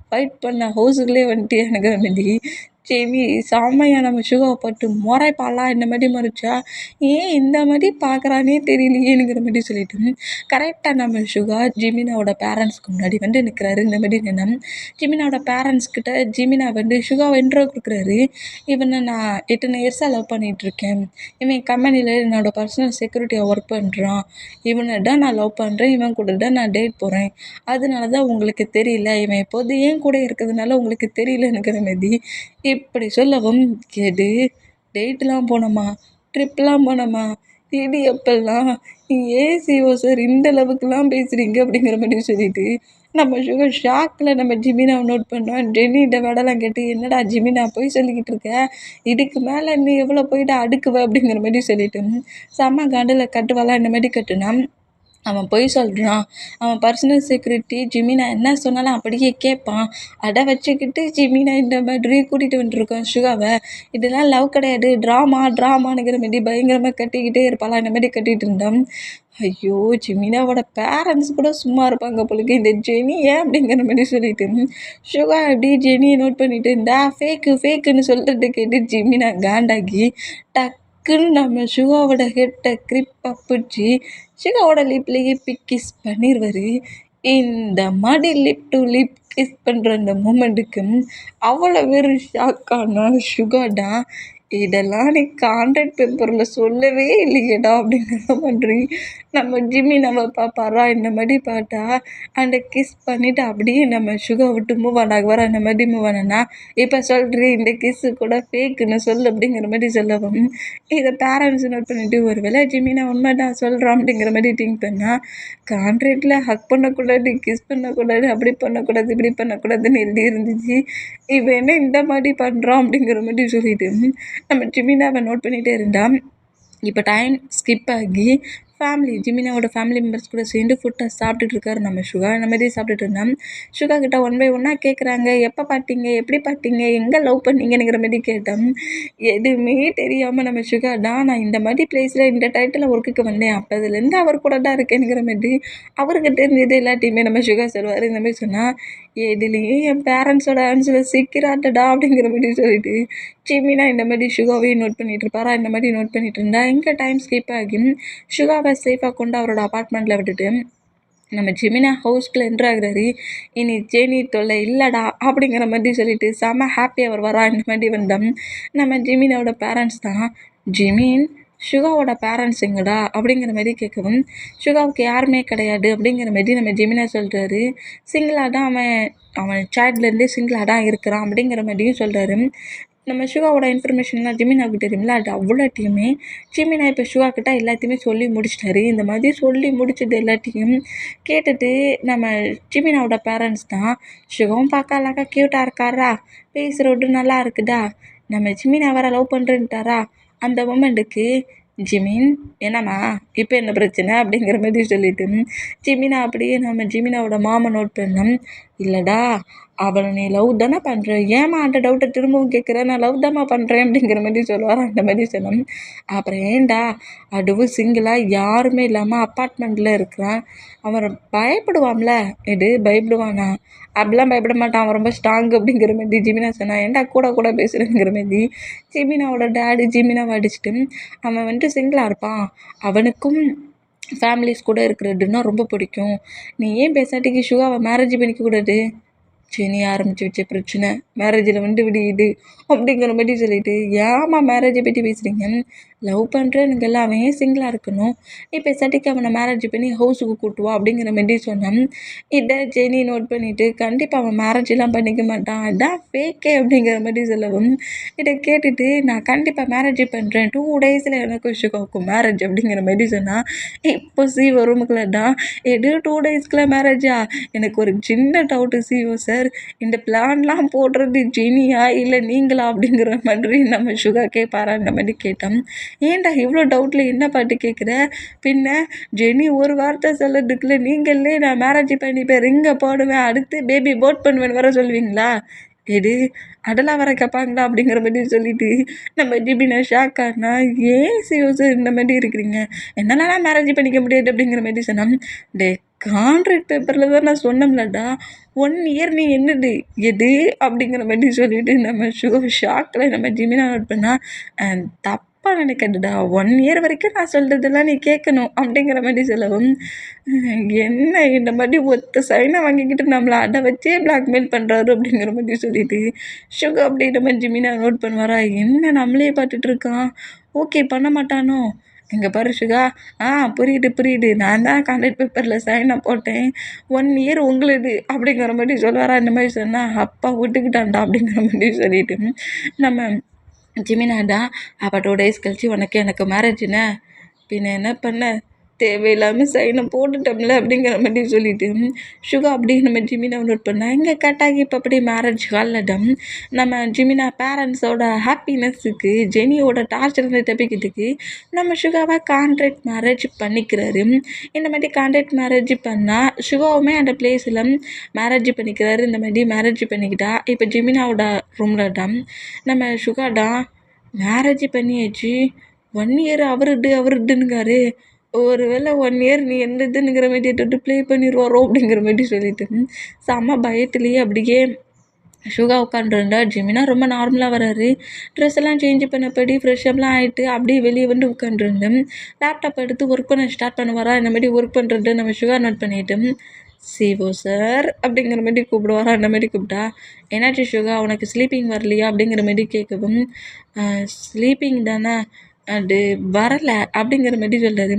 ஃபைட் பண்ண ஹவுஸுக்குள்ளே வந்துட்டு எனக்கு மாதிரி ஜெனி செம்மையாக நம்ம சுகாவை பார்த்து முறைப்பாளா இந்த மாதிரி மறைச்சா, ஏன் இந்த மாதிரி பார்க்குறானே தெரியலையேங்கிற மாதிரி சொல்லிட்டு கரெக்டாக நம்ம சுகா ஜிமினாவோட பேரண்ட்ஸ்க்கு முன்னாடி வந்து நிற்கிறாரு. இந்த மாதிரி நின்னா ஜிமினாவோட பேரண்ட்ஸ்கிட்ட ஜிமினா வந்து சுகாவை இன்ட்ரோ கொடுக்குறாரு. இவனை நான் 8 இயர்ஸாக லவ் பண்ணிகிட்ருக்கேன், இவன் கம்பெனியில் என்னோடய பர்சனல் செக்யூரிட்டியாக ஒர்க் பண்ணுறான், இவனை தான் நான் லவ் பண்ணுறேன், இவன் கூட தான் நான் டேட் போகிறேன், அதனால தான் உங்களுக்கு தெரியல, இவன் எப்போது ஏன் கூட இருக்கிறதுனால உங்களுக்கு தெரியலங்கிற மாதிரி இப்படி சொல்லவும் கேடு. டேட்லாம் போனோமா, ட்ரிப்லாம் போனோமா, இது எப்பெல்லாம் ஏசிஓ சார் இந்த அளவுக்குலாம் பேசுகிறீங்க அப்படிங்கிற மாதிரி சொல்லிட்டு நம்ம சுகர் ஷாக்கில் நம்ம ஜிமினாவை நோட் பண்ணோம். ஜெனிகிட்ட வேடெல்லாம் கேட்டு என்னடா ஜிமினா போய் சொல்லிக்கிட்டு இருக்க, இதுக்கு மேலே நீ எவ்வளோ போயிட்டு அடுக்குவ அப்படிங்கிற மாதிரி சொல்லிட்டு செம்ம காண்டில் கட்டுவாலாம் இந்த மாதிரி கட்டுனா. அவன் பொய் சொல்கிறான், அவன் பர்சனல் செக்யூரிட்டி ஜிமினா என்ன சொன்னாலும் அப்படியே கேட்பான், அதை வச்சுக்கிட்டு ஜிமினா இந்த மாதிரி கூட்டிகிட்டு வந்துருக்கோம் சுகாவை, இதெல்லாம் லவ் கிடையாது, ட்ராமானுங்கிற மாதிரி பயங்கரமாக கட்டிக்கிட்டே இருப்பாளா. இந்த மாதிரி கட்டிகிட்டு இருந்தான். ஐயோ ஜிமினாவோட பேரண்ட்ஸ் கூட சும்மா இருப்பாங்க பொழுது, இந்த ஜெனி ஏன் அப்படிங்கிற மாதிரி சொல்லிட்டு சுகா அப்படியே ஜெனியை நோட் பண்ணிட்டு இருந்தா. ஃபேக்குன்னு சொல்கிறது கேட்டு ஜிமினா காண்டாகி டக்குன்னு நம்ம சுகாவோட ஹெட்டை கிரிப்பாக பிடிச்சி சுகாவோட லிப்லேயே கிஸ் பண்ணிடுவார். இந்த மாதிரி லிப் டு லிப் கிஸ் பண்ணுற அந்த மூமெண்ட்டுக்கு அவ்வளோ வெறும் ஷாக்கான சுகாடா, இதெல்லாம் நீ கான்ட்ராக்ட் பேப்பரில் சொல்லவே இல்லையேடா அப்படிங்கிற மாதிரி நம்ம ஜிமினாவை பார்ப்பாரா. இந்த மாதிரி பார்த்தா அந்த கிஸ் பண்ணிவிட்டு அப்படியே நம்ம சுகா விட்டு மூவ் ஆனாகுவார். அந்த மாதிரி மூவ் ஆனா இப்போ சொல்கிறேன் இந்த கிஸ்ஸு கூட ஃபேக்குன்னு சொல்லு அப்படிங்கிற மாதிரி சொல்லவும் இதை பேரண்ட்ஸ் நோட் பண்ணிவிட்டு ஒரு வேளை ஜிமினா உண்மை தான் சொல்கிறான் அப்படிங்கிற மாதிரி திங்க் பண்ணால் கான்ட்ராக்டில் ஹக் பண்ணக்கூடாது, கிஸ் பண்ணக்கூடாது, அப்படி பண்ணக்கூடாது, இப்படி பண்ணக்கூடாதுன்னு எழுதி இருந்துச்சு. இப்போ என்ன இந்த மாதிரி பண்ணுறான் அப்படிங்கிற மாதிரி சொல்லிட்டு நம்ம ஜிமினாவை நோட் பண்ணிகிட்டே இருந்தான். இப்போ டைம் ஸ்கிப் ஆகி ஜிமினாவோட ஃபேமிலி மெம்பர்ஸ் கூட சேர்ந்து ஃபுட்டை சாப்பிட்டுட்டு இருக்காரு நம்ம சுகா. இந்த மாதிரி சாப்பிட்டுட்டு இருந்தேன். சுகா கிட்ட 1 by 1 கேட்குறாங்க, எப்போ பார்த்தீங்க, எப்படி பார்த்தீங்க, எங்கே லவ் பண்ணீங்கங்கிற மாதிரி கேட்டேன். எதுவுமே தெரியாமல் நம்ம சுகா தான் நான் இந்த மாதிரி பிளேஸில் இந்த டைட்டில் ஒர்க்குக்கு வந்தேன், அப்போ அதுலேருந்து அவர் கூட தான் இருக்கேனுங்கிற மாதிரி அவருக்கு தெரிஞ்சது எல்லாத்தையுமே நம்ம சுகா சொல்லுவார். இந்த மாதிரி சொன்னால் எதுலேயும் என் பேரண்ட்ஸோட ஆன்சரை சீக்கிராட்டடா அப்படிங்கிற மாதிரி சொல்லிட்டு ஜிமினா இந்த மாதிரி சுகாவையும் நோட் பண்ணிகிட்டு இருப்பாரா. இந்த மாதிரி நோட் பண்ணிகிட்டு இருந்தா இங்கே டைம் ஸ்கிப் ஆகி சுகாவை சேஃபாக கொண்டு அவரோட அப்பார்ட்மெண்ட்டில் விட்டுட்டு நம்ம ஜிமினா ஹவுஸ்க்குள்ளே என்ட்ராகிறாரு. இனி ஜெனி தொல்லை இல்லைடா அப்படிங்கிற மாதிரி சொல்லிட்டு செம்ம ஹாப்பியாக அவர் வரா. இந்த மாதிரி வந்தோம். நம்ம ஜிமினாவோட பேரண்ட்ஸ் தான். ஜிமின் சுகாவோட பேரண்ட்ஸ் எங்கடா அப்படிங்கிற மாதிரி கேட்கவும் சுகாவுக்கு யாருமே கிடையாது அப்படிங்கிற மாதிரி நம்ம ஜிமினா சொல்கிறாரு. சிங்கிளாக தான் அவன் சேட்லேருந்தே சிங்கிளாக தான் இருக்கிறான் அப்படிங்கிற மாதிரியும் சொல்கிறாரு. நம்ம சுகாவோட இன்ஃபர்மேஷன்லாம் ஜிமினாவுக்கு தெரியுமில்ல, அது அவ்வளோத்தையுமே ஜிமினா இப்போ சுகாக்கிட்ட எல்லாத்தையுமே சொல்லி முடிச்சிட்டாரு. இந்த மாதிரி சொல்லி முடிச்சது எல்லாத்தையும் கேட்டுட்டு நம்ம ஜிமினாவோட பேரண்ட்ஸ் தான். சுகாவும் பார்க்க அழகாக க்யூட்டாக இருக்காரா, பேசுகிறோடு நல்லா இருக்குதா, நம்ம ஜிமினா வேறு லவ் பண்ணுறேன்ட்டாரா. அந்த மொமெண்ட்டுக்கு ஜிமின் என்னம்மா இப்போ என்ன பிரச்சனை அப்படிங்கிற மாதிரி சொல்லிட்டு ஜிமினா அப்படியே நம்ம ஜிமினாவோட மாமா நோட் பண்ணோம். இல்லைடா அவளை நீ லவ் தானே பண்ணுற, ஏமா அந்த டவுட்டை திரும்பவும் கேட்குற, நான் லவ் தாம்மா பண்ணுறேன் அப்படிங்கிற மாதிரி சொல்லுவார். அந்த மாதிரி சொன்னோம். அப்புறம் ஏன்டா அதுவும் சிங்கிளாக யாருமே இல்லாமல் அப்பார்ட்மெண்ட்டில் இருக்கிறான், அவன் பயப்படுவான்ல, இது பயப்படுவானா, அப்படிலாம் பயப்பட மாட்டான், அவன் ரொம்ப ஸ்ட்ராங் அப்படிங்கிற மாதிரி ஜிமினா சொன்னான். ஏன்டா கூட பேசுகிறேங்கிற மாதிரி ஜிமினாவோட டேடி ஜிமினாவை அடிச்சுட்டு அவன் வந்துட்டு சிங்கிளாக இருப்பான், அவனுக்கும் ஃபேமிலிஸ் கூட இருக்கிறதுன்னா ரொம்ப பிடிக்கும். நீ ஏன் பேசாட்டிக்கு ஷுகாவை மேரேஜ் பண்ணிக்க கூடாது? ஜெனி ஆரம்பிச்சு வச்ச பிரச்சனை மேரேஜில் விடியுது அப்படிங்கிற மாதிரி சொல்லிட்டு, ஏமா மேரேஜை பற்றி பேசுகிறீங்க? லவ் பண்ணுறேனுங்கெல்லாம் அவன் ஏன் சிங்கிளாக இருக்கணும்? இப்போ சட்டிக்கு அவனை மேரேஜ் பண்ணி ஹவுஸுக்கு கூட்டுவா அப்படிங்கிற மாதிரி சொன்னான். இதை ஜெனி நோட் பண்ணிவிட்டு, கண்டிப்பாக அவன் மேரேஜெலாம் பண்ணிக்க மாட்டான், அதான் ஃபேக்கே அப்படிங்கிற மாதிரி சொல்லவும், இதை கேட்டுட்டு நான் கண்டிப்பாக மேரேஜ் பண்ணுறேன், 2 டேஸில் எனக்கு ஷுகாவுக்கும் மேரேஜ் அப்படிங்கிற மாதிரி சொன்னான். இப்போ சிஓ ரூமுக்குள்ள தான், எடு 2 டேஸ்க்குள்ள மேரேஜா? எனக்கு ஒரு சின்ன டவுட்டு சிஓ சார், இந்த பிளான்லாம் போடுறது ஜெனியா இல்லை நீங்களா அப்படிங்கிற மாதிரி நம்ம ஷுகா கேட்பாரான்ற மாதிரி கேட்டோம். ஏன்டா இவ்வளோ டவுட்டில் என்ன பாட்டு கேட்குற? பின்ன ஜெனி ஒரு வார்த்தை சொல்லதுக்குள்ள நீங்களே நான் மேரேஜ் பண்ணிப்பேன், ரிங்கை போடுவேன், அடுத்து பேபி போட் பண்ணுவேன்னு வர சொல்லுவீங்களா? எது அதெல்லாம் வர கேட்பாங்களா அப்படிங்கிற மாதிரி சொல்லிட்டு நம்ம ஜிபினா ஷாக் ஆனா, ஏன் சியோஸ் இந்த மாதிரி இருக்கிறீங்க, என்னாலலாம் மேரேஜ் பண்ணிக்க முடியாது அப்படிங்கிற மாதிரி சொன்னோம். டே கான்ட்ராக்ட் பேப்பரில் தான் நான் சொன்னோம்லடா, 1 இயர் நீ என்னது எது அப்படிங்கிற மாதிரி சொல்லிட்டு நம்ம ஷாக்கில் நம்ம ஜிமினா நோட் பண்ணால், தப்பாக நினைக்காதுடா, 1 இயர் வரைக்கும் நான் சொல்கிறதெல்லாம் நீ கேட்கணும் அப்படிங்கிற மாதிரி சொல்லவும், என்ன இந்த மாதிரி ஒத்த சைனை வாங்கிக்கிட்டு நம்மளை அடை வச்சே பிளாக்மெயில் பண்ணுறாரு அப்படிங்கிற மாதிரி சொல்லிட்டு ஷுகா அப்படின்ற மாதிரி ஜிமினா நோட் பண்ணுவாரா, என்ன நம்மளே பார்த்துட்டு இருக்கான், ஓகே பண்ண மாட்டானோ? இங்கே பாரு ஷுகா, புரியுது, நான் தான் கான்ட்ராக்ட் பேப்பரில் சைனை போட்டேன், 1 இயர் உங்களுது அப்படிங்கிற மாதிரி சொல்லுவாரா. இந்த மாதிரி சொன்னால் அப்பா விட்டுக்கிட்டான்டா அப்படிங்கிற மாதிரி சொல்லிட்டு நம்ம ஜிமினாடா, அப்போ 2 டேஸ் கழிச்சு உனக்கு எனக்கு மேரேஜுன்னு, பின்ன என்ன பண்ண, தேவையில்லாமல் சைனை போட்டுட்டோம்ல அப்படிங்கிற மாதிரி சொல்லிட்டு ஷுகா அப்படி நம்ம ஜிமினா நோட் பண்ணால், இங்கே கட்டாகி இப்போ அப்படி மேரேஜ் ஹாலிடம் நம்ம ஜிமினா பேரண்ட்ஸோட ஹாப்பினஸுக்கு ஜெனியோட டார்ச்சர் தப்பிக்கிறதுக்கு நம்ம ஷுகாவை கான்ட்ராக்ட் மேரேஜ் பண்ணிக்கிறாரு. இந்த மாதிரி கான்ட்ராக்ட் மேரேஜ் பண்ணால் ஷுகாவுமே அந்த பிளேஸில் மேரேஜ் பண்ணிக்கிறாரு. இந்த மாதிரி மேரேஜ் பண்ணிக்கிட்டா இப்போ ஜிமினாவோட ரூமில் தான் நம்ம ஷுகாடா மேரேஜ் பண்ணியாச்சு, 1 இயர் அவருதுங்காரு, ஒரு வேளை 1 இயர் நீ என்னதுங்கிற மாதிரி தொட்டு ப்ளே பண்ணிடுவாரோ அப்படிங்கிற மாதிரி சொல்லிட்டு செம்ம பயத்துலேயே அப்படியே ஷுகா உட்காந்துருந்தா. ஜிமினா ரொம்ப நார்மலாக வராரு, ட்ரெஸ் எல்லாம் சேஞ்ச் பண்ணப்படி ஃப்ரெஷ்அப்லாம் ஆகிட்டு அப்படியே வெளியே வந்து உட்காந்துருந்தேன். லேப்டாப் எடுத்து ஒர்க் பண்ண ஸ்டார்ட் பண்ணுவாரா, இந்த மாதிரி ஒர்க் பண்ணுறது நம்ம ஷுகா நோட் பண்ணிவிட்டு, சிஓ சார் அப்படிங்கிற மாதிரி கூப்பிடுவாரா. அந்த மாதிரி கூப்பிட்டா, என்னாச்சு ஷுகா உனக்கு ஸ்லீப்பிங் வரலையா அப்படிங்கிற மாதிரி கேட்கவும், ஸ்லீப்பிங் தானே அது வரலை அப்படிங்கிற மாதிரி சொல்கிறாரு.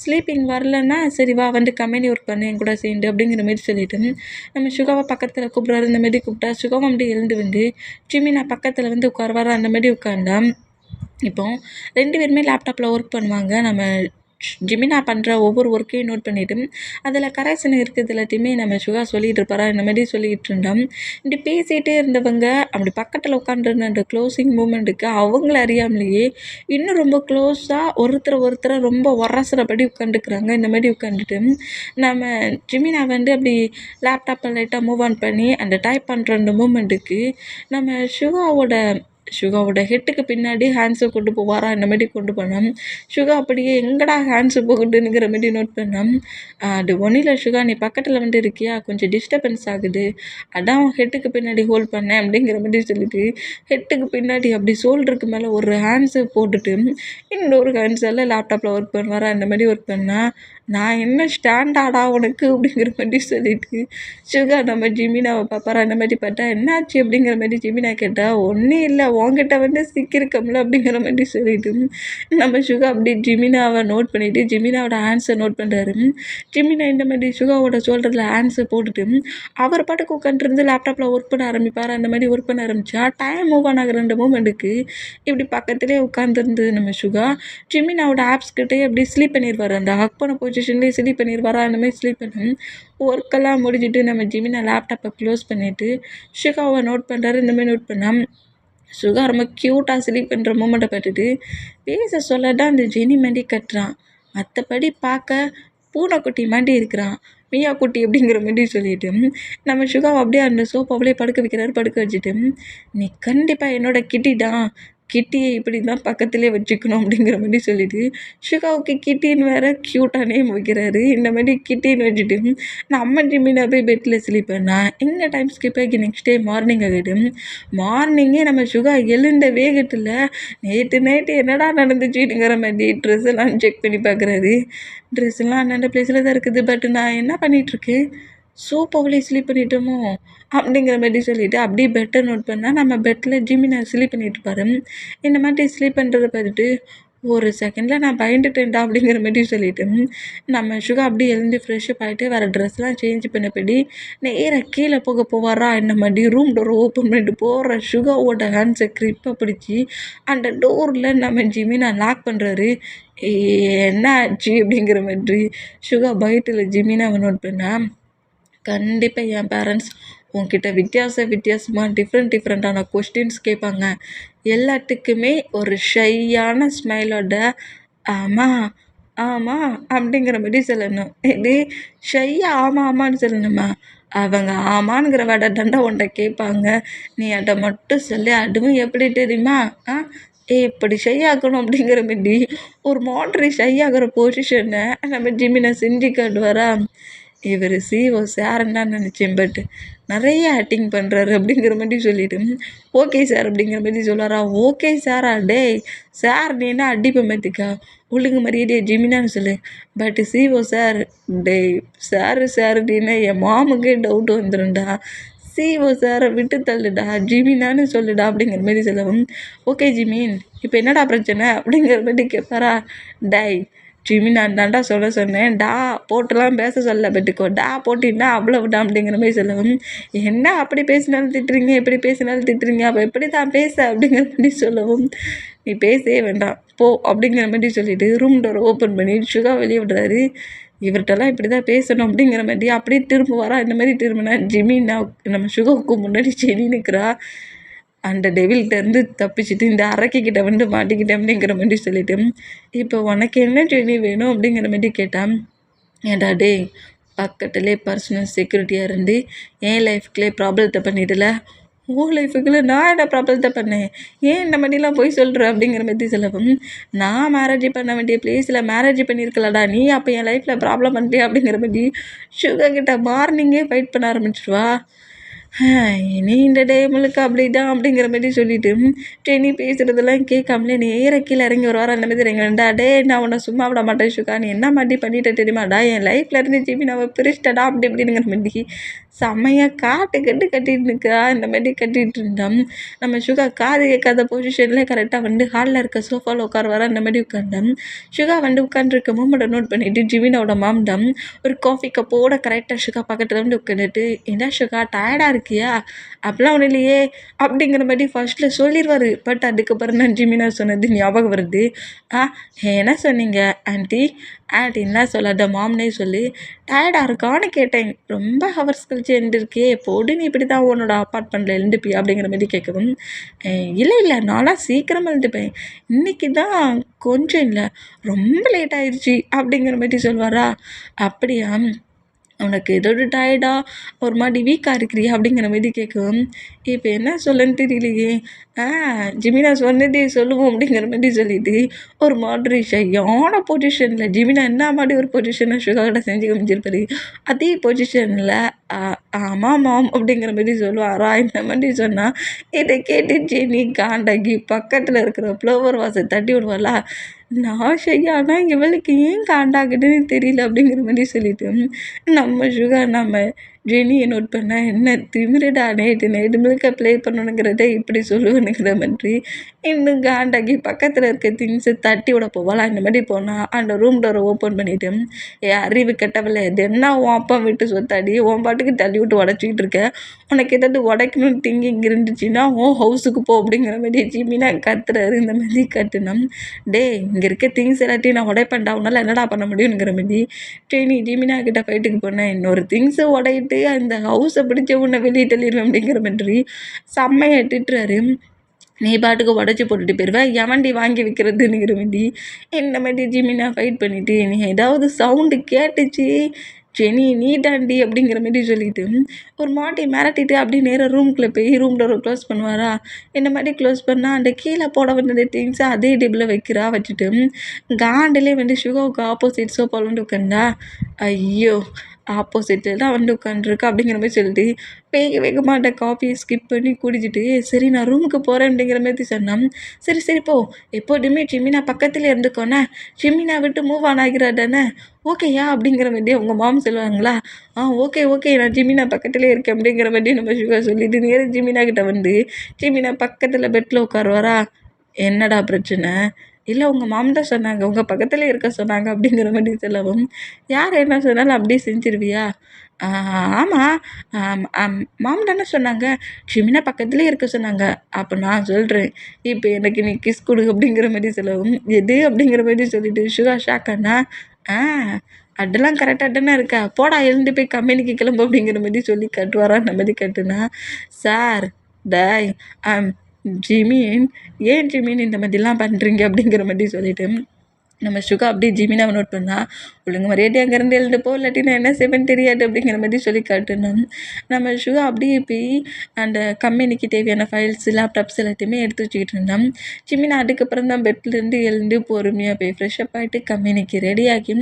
ஸ்லீப்பிங் வரலன்னா சரி வா வந்து கம்பெனி ஒர்க் பண்ணு என் கூட சேர்ந்து அப்படிங்கிற மாதிரி சொல்லிட்டு நம்ம ஷுகாவை பக்கத்தில் கூப்பிட்றாரு. இந்த மாதிரி கூப்பிட்டா ஷுகாவை அப்படி எழுந்து வந்து ஜிமினா பக்கத்தில் வந்து உட்காருவாரா. அந்த மாதிரி உட்காந்தா இப்போ 2 பேருமே லேப்டாப்பில் ஒர்க் பண்ணுவாங்க. நம்ம ஜிமினா பண்ணுற ஒவ்வொரு ஒர்க்கையும் நோட் பண்ணிவிட்டு அதில் கரெக்ஷன் இருக்கிறது எல்லாத்தையுமே நம்ம ஷுகா சொல்லிகிட்டு இருப்பாரா. இந்த மாதிரி சொல்லிகிட்டு இருந்தோம். இப்படி பேசிகிட்டே இருந்தவங்க அப்படி பக்கத்தில் உட்காந்துருந்த அந்த க்ளோசிங் மூமெண்ட்டுக்கு அவங்கள அறியாமலேயே இன்னும் ரொம்ப க்ளோஸாக ஒருத்தரை ரொம்ப உரசுறபடி உட்காந்துக்கிறாங்க. இந்த மாதிரி உட்காந்துட்டு நம்ம ஜிமினா வந்து அப்படி லேப்டாப்பை லைட்டாக மூவ் ஆன் பண்ணி அந்த டைப் பண்ணுற அந்த மூமெண்ட்டுக்கு நம்ம ஷுகாவோட ஹெட்டுக்கு பின்னாடி ஹேண்ட்ஸை கொண்டு போவாரா. இந்த மாதிரி கொண்டு போனோம். ஷுகா அப்படியே எங்கடா ஹேண்ட்ஸு போகுதுங்கிற மாதிரி நோட் பண்ணோம். அது ஒன்றில் ஷுகா நீ பக்கத்தில் வந்து இருக்கியா, கொஞ்சம் டிஸ்டர்பன்ஸ் ஆகுது, அதான் ஹெட்டுக்கு பின்னாடி ஹோல்ட் பண்ணேன் அப்படிங்கிற மாதிரி சொல்லிட்டு ஹெட்டுக்கு பின்னாடி அப்படி ஷோல்டருக்கு மேலே ஒரு ஹேண்ட்ஸை போட்டுட்டு இன்னொரு ஹேண்ட்ஸால் லேப்டாப்பில் ஒர்க் பண்ணுவாரா. அந்த மாதிரி ஒர்க் பண்ணால், நான் என்ன ஸ்டாண்டாடா உனக்கு அப்படிங்கிற மாதிரி சொல்லிட்டு ஷுகா நம்ம ஜிமினாவை பார்ப்பாரா. அந்த மாதிரி பார்த்தா என்னாச்சு அப்படிங்கிற மாதிரி ஜிமினா கேட்டால், ஒன்றும் இல்லை உங்ககிட்ட வந்து சிக்கியிருக்கோம்ல அப்படிங்கிற மாதிரி சொல்லிட்டு நம்ம ஷுகா அப்படி ஜிமினாவை நோட் பண்ணிவிட்டு ஜிமினாவோட ஆன்சரை நோட் பண்ணுறாரு. ஜிமினா இந்த மாதிரி ஷுகாவோட ஷோல்டரில் ஆன்சர் போட்டுட்டு அவர் பாட்டுக்கு உட்காந்துருந்து லேப்டாப்பில் ஒர்க் பண்ண ஆரம்பிப்பார். அந்த மாதிரி ஒர்க் பண்ண ஆரம்பித்தா டைம் மூவ் ஆன் ஆகிற 2 மூமெண்ட்டுக்கு இப்படி பக்கத்துலேயே உட்காந்துருந்து நம்ம ஷுகா ஜிமினாவோட ஆப்ஸ் கிட்டே அப்படி ஸ்லீப் பண்ணிடுவார். அந்த ஹக் பண்ண பொசிஷன்லேயே ஸ்லீப் பண்ணிடுவாரா. அந்த மாதிரி ஸ்லீப் பண்ணி ஒர்க்கெல்லாம் முடிச்சுட்டு நம்ம ஜிமினா லேப்டாப்பை க்ளோஸ் பண்ணிவிட்டு ஷுகாவை நோட் பண்ணுறாரு. இந்த மாதிரி நோட் பண்ணால் ஷுகா ரொம்ப க்யூட்டாக ஸ்லீப் பண்ணுற மூமெண்ட்டை பார்த்துட்டு பேச சொல்ல தான் அந்த ஜெனி மாண்டி கட்டுறான், மற்றபடி பார்க்க பூனைக்குட்டி மாண்டி இருக்கிறான், மியா குட்டி அப்படிங்கிற மாதிரி சொல்லிட்டு நம்ம ஷுகாவை அப்படியே அந்த சோஃபாவிலே படுக்க வைக்கிறாரு. படுக்க வச்சுட்டு, நீ கண்டிப்பாக என்னோட கிட்டி தான், கிட்டியை இப்படி தான் பக்கத்துலேயே வச்சுக்கணும் அப்படிங்கிற மாதிரி சொல்லிட்டு ஷுகாவுக்கு கிட்டின்னு வேறு க்யூட்டாக நேம் வைக்கிறாரு. இந்த மாதிரி கிட்டின்னு வச்சுட்டு நம்ம ஜிமினா போய் பெட்டில் ஸ்லீப் பண்ணா இந்த டைம் ஸ்கிப் ஆகி நெக்ஸ்ட் டே மார்னிங் ஆகிடும். மார்னிங்கே நம்ம ஷுகா எழுந்த வேகத்தில் நேற்று நைட்டு என்னடா நடந்துச்சுங்கிற மாதிரி ட்ரெஸ் எல்லாம் செக் பண்ணி பார்க்குறாரு. ட்ரெஸ் எல்லாம் அந்தந்த பிளேஸில் தான் இருக்குது. பட் நான் என்ன பண்ணிகிட்ருக்கேன், சோஃபாவிலே ஸ்லீப் பண்ணிட்டோமோ அப்படிங்கிற மாதிரி சொல்லிவிட்டு அப்படியே பெட்டை நோட் பண்ணால் நம்ம பெட்டில் ஜிமினா ஸ்லீப் பண்ணிட்டு இருப்பாரு. இந்த மாதிரி ஸ்லீப் பண்ணுறதை பார்த்துட்டு ஒரு செகண்டில் நான் பயந்துட்டேன்டா அப்படிங்கிற மாதிரி சொல்லிவிட்டு நம்ம ஷுகா அப்படியே எழுந்து ஃப்ரெஷ்ஷப் ஆகிட்டு வேறு ட்ரெஸ்லாம் சேஞ்ச் பண்ணபடி நேராக கீழே போவாரா. இந்த மாதிரி ரூம் டோரை ஓப்பன் பண்ணிட்டு போகிற ஷுகாவோட ஹேண்ட்ஸை க்ரிப்பை பிடிச்சி அந்த டோரில் நம்ம ஜிமினா லாக் பண்ணுறாரு. என்ன ஆச்சு அப்படிங்கிற மாதிரி ஷுகா பயத்தில் ஜிமினாவை நோட் பண்ணால் கண்டிப்பாக என் பேரண்ட்ஸ் உன்கிட்ட வித்தியாசமாக டிஃப்ரெண்ட்டான கொஸ்டின்ஸ் கேட்பாங்க. எல்லாத்துக்குமே ஒரு ஷையான ஸ்மைலோட ஆமாம் ஆமாம் அப்படிங்கிற மாதிரி சொல்லணும். இது ஷையாக ஆமான்னு சொல்லணுமா? அவங்க ஆமாங்கிற வேட தண்டை உன்ட்ட கேட்பாங்க. நீ அதை மட்டும் சொல்லி அதுவும் எப்படி தெரியுமா? எப்படி ஷை ஆக்கணும் அப்படிங்கிற மாதிரி ஒரு மாடரி ஷை ஆகிற பொசிஷனை நம்ம ஜிமினை செஞ்சு காட்டுவாரா. இவர் சிஓ சாருன்னு தான் நினச்சேன். பட் நிறைய ஆக்டிங் பண்ணுறாரு அப்படிங்கிற மாதிரி சொல்லிவிட்டு ஓகே சார் அப்படிங்கிற மாதிரி சொல்லுவாரா. ஓகே சாரா? டேய் சார் நீ என்ன அடிப்பேன் பார்த்துக்கா, ஒழுங்கு மரியாதையே ஜிமினான்னு சொல்லு. பட் சிஓ சார், டேய் சாருன்னு என் மாமுக்கே டவுட் வந்துடும்டா. சிஓ சாரை விட்டு தள்ளுடா, ஜிமினான்னு சொல்லுடா அப்படிங்கிற மாதிரி சொல்லவும் ஓகே ஜிமின் இப்போ என்னடா பிரச்சனை அப்படிங்கிற மாதிரி கேட்பாரா. டேய் ஜிமினான் தான்டா சொல்ல சொன்னேன், டா போட்டுலாம் பேச சொல்ல பெட்டுக்கோ, டா போட்டின்னா அவ்வளவுடா அப்படிங்கிற மாதிரி சொல்லவும் என்ன அப்படி பேசினாலும் திட்டுறீங்க, எப்படி பேசினாலும் திட்டுறீங்க, அப்போ எப்படி தான் பேச அப்படிங்கிற மாதிரி சொல்லவும் நீ பேசவே வேண்டாம் போ அப்படிங்கிற மாதிரி சொல்லிவிட்டு ரூம் டோரை ஓப்பன் பண்ணி ஷுகா வெளியே விடுறாரு. இவர்கிட்டலாம் இப்படி தான் பேசணும் அப்படிங்கிற மாதிரி அப்படியே திரும்ப வரா. இந்த மாதிரி திரும்பினா ஜிமினா நம்ம ஷுகாவுக்கு முன்னாடி செடி நிற்கிறா. அந்த டெவில்கிட்டேருந்து தப்பிச்சுட்டு இந்த அரக்கிக்கிட்ட வந்து மாட்டிக்கிட்டேன் அப்படிங்கிற மாதிரி சொல்லிவிட்டு இப்போ உனக்கு என்ன செடி வேணும் அப்படிங்கிற மாதிரி கேட்டான். ஏன்டா டே பக்கத்துலேயே பர்சனல் செக்யூரிட்டியாக இருந்து என் லைஃப்குள்ளே ப்ராப்ளத்தை பண்ணிடல, உன் லைஃபுக்குள்ளே நான் என்ன ப்ராப்ளத்தை பண்ணேன், ஏன் இந்த மாதிரிலாம் போய் சொல்கிறேன் அப்படிங்கிற மாதிரி சொல்லவும் நான் மேரேஜ் பண்ண வேண்டிய பிளேஸில் மேரேஜ் பண்ணியிருக்கலடா, நீ அப்போ என் லைஃப்பில் ப்ராப்ளம் பண்ணிட்டே அப்படிங்கிற மாதிரி ஷுகர் கிட்ட மார்னிங்கே ஃபைட் பண்ண ஆரம்பிச்சிடுவா. இனி இந்த டே முழுக்க அப்படி தான் அப்படிங்கிற மாதிரி சொல்லிவிட்டு ட்ரெயினி பேசுகிறதெல்லாம் கேட்காமலே நேராக கீழே இறங்கி வருவார். அந்த மாதிரி இறங்கி வேண்டா. டே நான் உன்னை சும்மா விட மாட்டேன் ஷுகா, நீ என்ன மாதிரி பண்ணிட்ட தெரியுமாடா, என் லைஃப்பில் இருந்து ஜிபி நான் பிரிச்சிட்டடா அப்படி இப்படிங்கிற மாதிரி செம்மையாக கட்டிட்டு இருக்கா. இந்த மாதிரி கட்டிகிட்டு இருந்தோம். நம்ம ஷுகா காது கேட்காத பொசிஷனில் கரெக்டாக வந்து ஹாலில் இருக்க சோஃபாவில் உட்கார அந்த மாதிரி உட்காந்தோம். ஷுகா வந்து உட்காந்துருக்க மூமெண்ட்டை நோட் பண்ணிவிட்டு ஜிவினோட மாம்டம் ஒரு காஃபி கப்போட கரெக்டாக ஷுகா பக்கத்தில் வந்து உட்காந்துட்டு என்ன ஷுகா டயர்டாக இருக்கியா, அப்படிலாம் ஒன்றும் இல்லையே அப்படிங்கிற மாதிரி ஃபர்ஸ்ட்டில் சொல்லிடுவார். பட் அதுக்கப்புறம் தான் ஜிமினா சொன்னது ஞாபகம் வருது. என்ன சொன்னீங்க ஆண்டி? ஆண்டின்னா சொல்லாத மாம்னே சொல்லி டயர்டாக இருக்கான்னு கேட்டேன். ரொம்ப ஹவர்ஸ் கழிச்சு எழுந்திருக்கே, போடு நீ இப்படி தான் உன்னோட அப்பார்ட்மெண்ட்டில் எழுந்துப்பியா அப்படிங்கிற மாதிரி கேட்கவும் இல்லை நான்லாம் சீக்கிரமாக எழுந்துப்பேன், இன்றைக்கி தான் கொஞ்சம் இல்லை ரொம்ப லேட் ஆயிடுச்சு அப்படிங்கிற மாதிரி சொல்வாரா. அப்படியா, உனக்கு ஏதோடு டயர்டா ஒரு மாதிரி வீக்காக இருக்கிறியா அப்படிங்கிற மாதிரி கேட்கவும் இப்போ என்ன சொல்லன்னு தெரியலையே, ஜிமினா சொன்னதே சொல்லுவோம் அப்படிங்கிற மாதிரி சொல்லிட்டு ஒரு மாதிரி ஷையான பொசிஷனில் ஜிமினா என்ன மாதிரி ஒரு பொசிஷனை ஷுகார்கிட்ட செஞ்சு காமிச்சிருப்பாரு. அதே பொசிஷனில் ஆமாம் மாம் அப்படிங்கிற மாதிரி சொல்லுவாரா. இந்த மாதிரி சொன்னால் இதை கேட்டு ஜெனி காண்டாகி பக்கத்தில் இருக்கிற ஃப்ளவர் வாசை தட்டி விடுவாளா. நான் ஷையானா இவளுக்கு ஏன் காண்டாகுதுன்னு தெரியல அப்படிங்கிற மாதிரி சொல்லிட்டு நம்ம ஷுகர் நம்ம ஜெனியை நோட் பண்ண என்ன திமிருடா நைட்டு முழுக்க ப்ளே பண்ணணுங்கிறத இப்படி சொல்லுவேனுங்கிற மாதிரி இன்னும் காண்டாகி பக்கத்தில் இருக்க திங்ஸை தட்டி விட போவாளா. இந்த மாதிரி போனால் அந்த ரூம் டோரை ஓப்பன் பண்ணிவிட்டு அறிவு கெட்டவளை இது என்ன உன் அப்பா விட்டு சொத்தாடி உன் பாட்டுக்கு தள்ளி விட்டு உடச்சிக்கிட்டு இருக்க, உனக்கு ஏதாவது உடைக்கணும்னு திங்கிங் இருந்துச்சுன்னா உன் ஹவுஸுக்கு போ அப்படிங்கிற மாதிரி ஜிமினா கத்துறாரு. இந்த மாதிரி கட்டுனோம். டே இங்கே இருக்க திங்ஸ் எல்லாத்தையும் நான் உடைப்பேன்டா, உன்னால் என்னடா பண்ண முடியுங்கிற மாதிரி ட்ரெயினி ஜிமினா கிட்ட ஃபைட்டுக்கு போனேன். இன்னொரு திங்ஸை உடையிட்டு அந்த ஹவுஸை பிடிச்ச உன்னை வெளியே தள்ளிடுவேன் அப்படிங்கிற மாதிரி செம்மையை திட்டுறாரு. நீ பாட்டுக்கு உடச்சி போட்டுட்டு போயிடுவேன், எவண்டி வாங்கி வைக்கிறதுங்கிற மாதிரி இந்த மாதிரி ஜிமினா ஃபைட் பண்ணிவிட்டு நீ ஏதாவது சவுண்டு கேட்டுச்சு ஜெனி நீ தாண்டி அப்படிங்கிற மாரி சொல்லிட்டு ஒரு மாட்டி மிரட்டிட்டு அப்படியே நேராக ரூம்குள்ளே போய் ரூம் டோரை க்ளோஸ் பண்ணுவாரா. இந்த மாதிரி க்ளோஸ் பண்ணால் அந்த கீழே போட வேண்டிய திங்ஸை அதே டேபிளில் வச்சுட்டு காண்டிலே வந்து சுகாவுக்கு ஆப்போசிட் சோஃபாவில் வந்து உட்காந்தா. ஐயோ ஆப்போசிட்டில் தான் வந்து உட்காந்துருக்கு அப்படிங்கிற மாதிரி சொல்லிட்டு வேகமாக அந்த காஃபியை ஸ்கிப் பண்ணி குடிச்சிட்டு சரி நான் ரூமுக்கு போகிறேன் அப்படிங்கிற மாதிரி சொன்னான். சரி சரி போ, எப்போதுமே ஜிமினா பக்கத்தில் இருந்துக்கோண்ணே, ஜிமினா விட்டு மூவ் ஆன் ஆகிறாதானே, ஓகேயா அப்படிங்கிற மாதிரி அவங்க மாம் சொல்லுவாங்களா. ஓகே ஓகே நான் ஜிமினா பக்கத்துலேயே இருக்கேன் அப்படிங்கிற மாதிரி நம்ம சுகா சொல்லிட்டு நேரம் ஜிமினா கிட்ட வந்து ஜிமினா பக்கத்தில் பெட்டில் உட்காருவாரா. என்னடா பிரச்சனை, இல்லை உங்கள் மாம் தான் சொன்னாங்க, உங்கள் பக்கத்தில் இருக்க சொன்னாங்க அப்படிங்கிற மாதிரி சொல்லவும், யார் என்ன சொன்னாலும் அப்படியே செஞ்சிருவியா. ஆமாம் மாம் தானே சொன்னாங்க, ஜிமினா பக்கத்துலேயே இருக்க சொன்னாங்க, அப்போ நான் சொல்கிறேன் இப்போ எனக்கு நீ கிஸ் கொடு அப்படிங்கிற மாதிரி சொல்லவும், எது அப்படிங்கிற மாதிரி சொல்லிட்டு சுகா ஷாக்கானா. அதெல்லாம் கரெக்டாக தானே இருக்கா, போடா எழுந்து போய் கம்பெனிக்கு கிளம்பு அப்படிங்கிற மாதிரி சொல்லி கட்டுவாரா. அந்த மாதிரி கட்டுனா சார் டாய் ஜிமின் ஏன் ஜிமின் இந்த மாதிரிலாம் பண்ணுறீங்க அப்படிங்கிற மாதிரி சொல்லிட்டு நம்ம சுகா அப்படியே ஜிமினாவை நோட் பண்ணால் ஒழுங்கு மரியாதை அங்கேருந்து எழுந்து போ, இல்லாட்டி நான் என்ன செய்வேன்னு தெரியாது அப்படிங்கிற மாதிரி சொல்லி காட்டணும். நம்ம சுகா அப்படியே போய் அந்த கம்பெனிக்கு தேவையான ஃபைல்ஸ் லேப்டாப்ஸ் எல்லாத்தையுமே எடுத்து வச்சுக்கிட்டு இருந்தோம். ஜிமினா அதுக்கப்புறம் தான் பெட்லேருந்து எழுந்து பொறுமையாக போய் ஃப்ரெஷ்அப் ஆகிட்டு கம்பெனிக்கு ரெடியாகி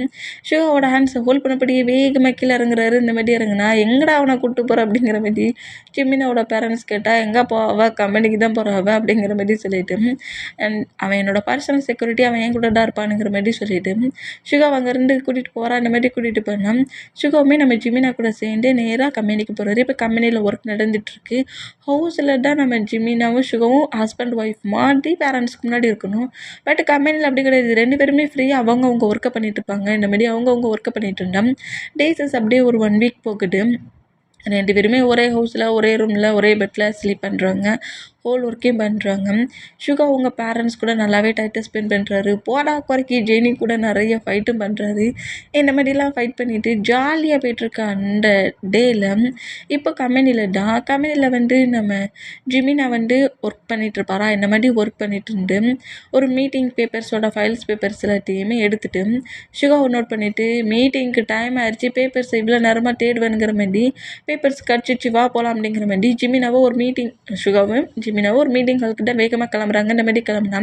சுகாவோட ஹேண்ட்ஸை ஹோல்ட் பண்ணபடியே வேகமாக கீழே இறங்குறாரு. இந்த மாதிரி இறங்குனா எங்கடா அவனை கூப்பிட்டு போகிற அப்படிங்கிற மாதிரி ஜிமினாவோட பேரண்ட்ஸ் கேட்டால் எங்கே போவா, கம்பெனிக்கு தான் போகிறாவ அப்படிங்கிற மாதிரி சொல்லிட்டு அவன் என்னோட பர்சனல் செக்யூரிட்டி, அவன் என் கூட தான் இருப்பானுங்கிற மாதிரி சொல்லிட்டு சுகா அங்கேருந்து கூட்டிகிட்டு போகிறான். அந்த மாதிரி கூட்டிகிட்டு போனால் சுகாவுமே நம்ம ஜிமினா கூட சேர்ந்து நேராக கம்பெனிக்கு போகிறாரு. இப்போ கம்பெனியில் ஒர்க் நடந்துகிட்ருக்கு. ஹவுஸில் தான் நம்ம ஜிமினாவும் சுகாவும் ஹஸ்பண்ட் ஒய்ஃப் மாதிரி பேரண்ட்ஸ்க்கு முன்னாடி இருக்கணும். பட் கம்பெனியில் அப்படி கிடையாது, 2 பேருமே ஃப்ரீயாக அவங்க ஒர்க்கை பண்ணிட்டு இருப்பாங்க. இந்த மாதிரி அவங்க ஒர்க்கை பண்ணிட்டு இருந்தோம். டேஸஸ் அப்படியே ஒரு 1 வீக் போகுது. 2 பேருமே ஒரே ஹவுஸில் ஒரே ரூமில் ஒரே பெட்டில் ஸ்லீப் பண்ணுறாங்க, ஹோல் ஒர்க்கையும் பண்ணுறாங்க. சுகா அவங்க பேரண்ட்ஸ் கூட நல்லாவே டைத்தை ஸ்பெண்ட் பண்ணுறாரு. போடா குறைக்கி ஜெனி கூட நிறைய ஃபைட்டும் பண்ணுறாரு. இந்த மாதிரிலாம் ஃபைட் பண்ணிவிட்டு ஜாலியாக போய்ட்டுருக்க அந்த டேயில் இப்போ கம்பெனியில் வந்து நம்ம ஜிமினா வந்து ஒர்க் பண்ணிகிட்ருப்பாரா. இந்த மாதிரி ஒர்க் பண்ணிகிட்டு இருந்து ஒரு மீட்டிங் பேப்பர்ஸோட பேப்பர்ஸ் எல்லாத்தையுமே எடுத்துகிட்டு சுகாவை நோட் பண்ணிவிட்டு மீட்டிங்க்கு டைம் ஆயிடுச்சு, பேப்பர்ஸ் இவ்வளோ நேரமாக தேடுவேனுங்கிற மாதிரி பேப்பர்ஸ் கிடச்சிச்சு வா போகலாம் அப்படிங்கிற மாதிரி ஜிமினாவோ ஒரு மீட்டிங் ஒரு மீட்டிங் ஹால்கிட்ட வேகமாக கிளம்புறாங்க. இந்த மாதிரி கிளம்புனா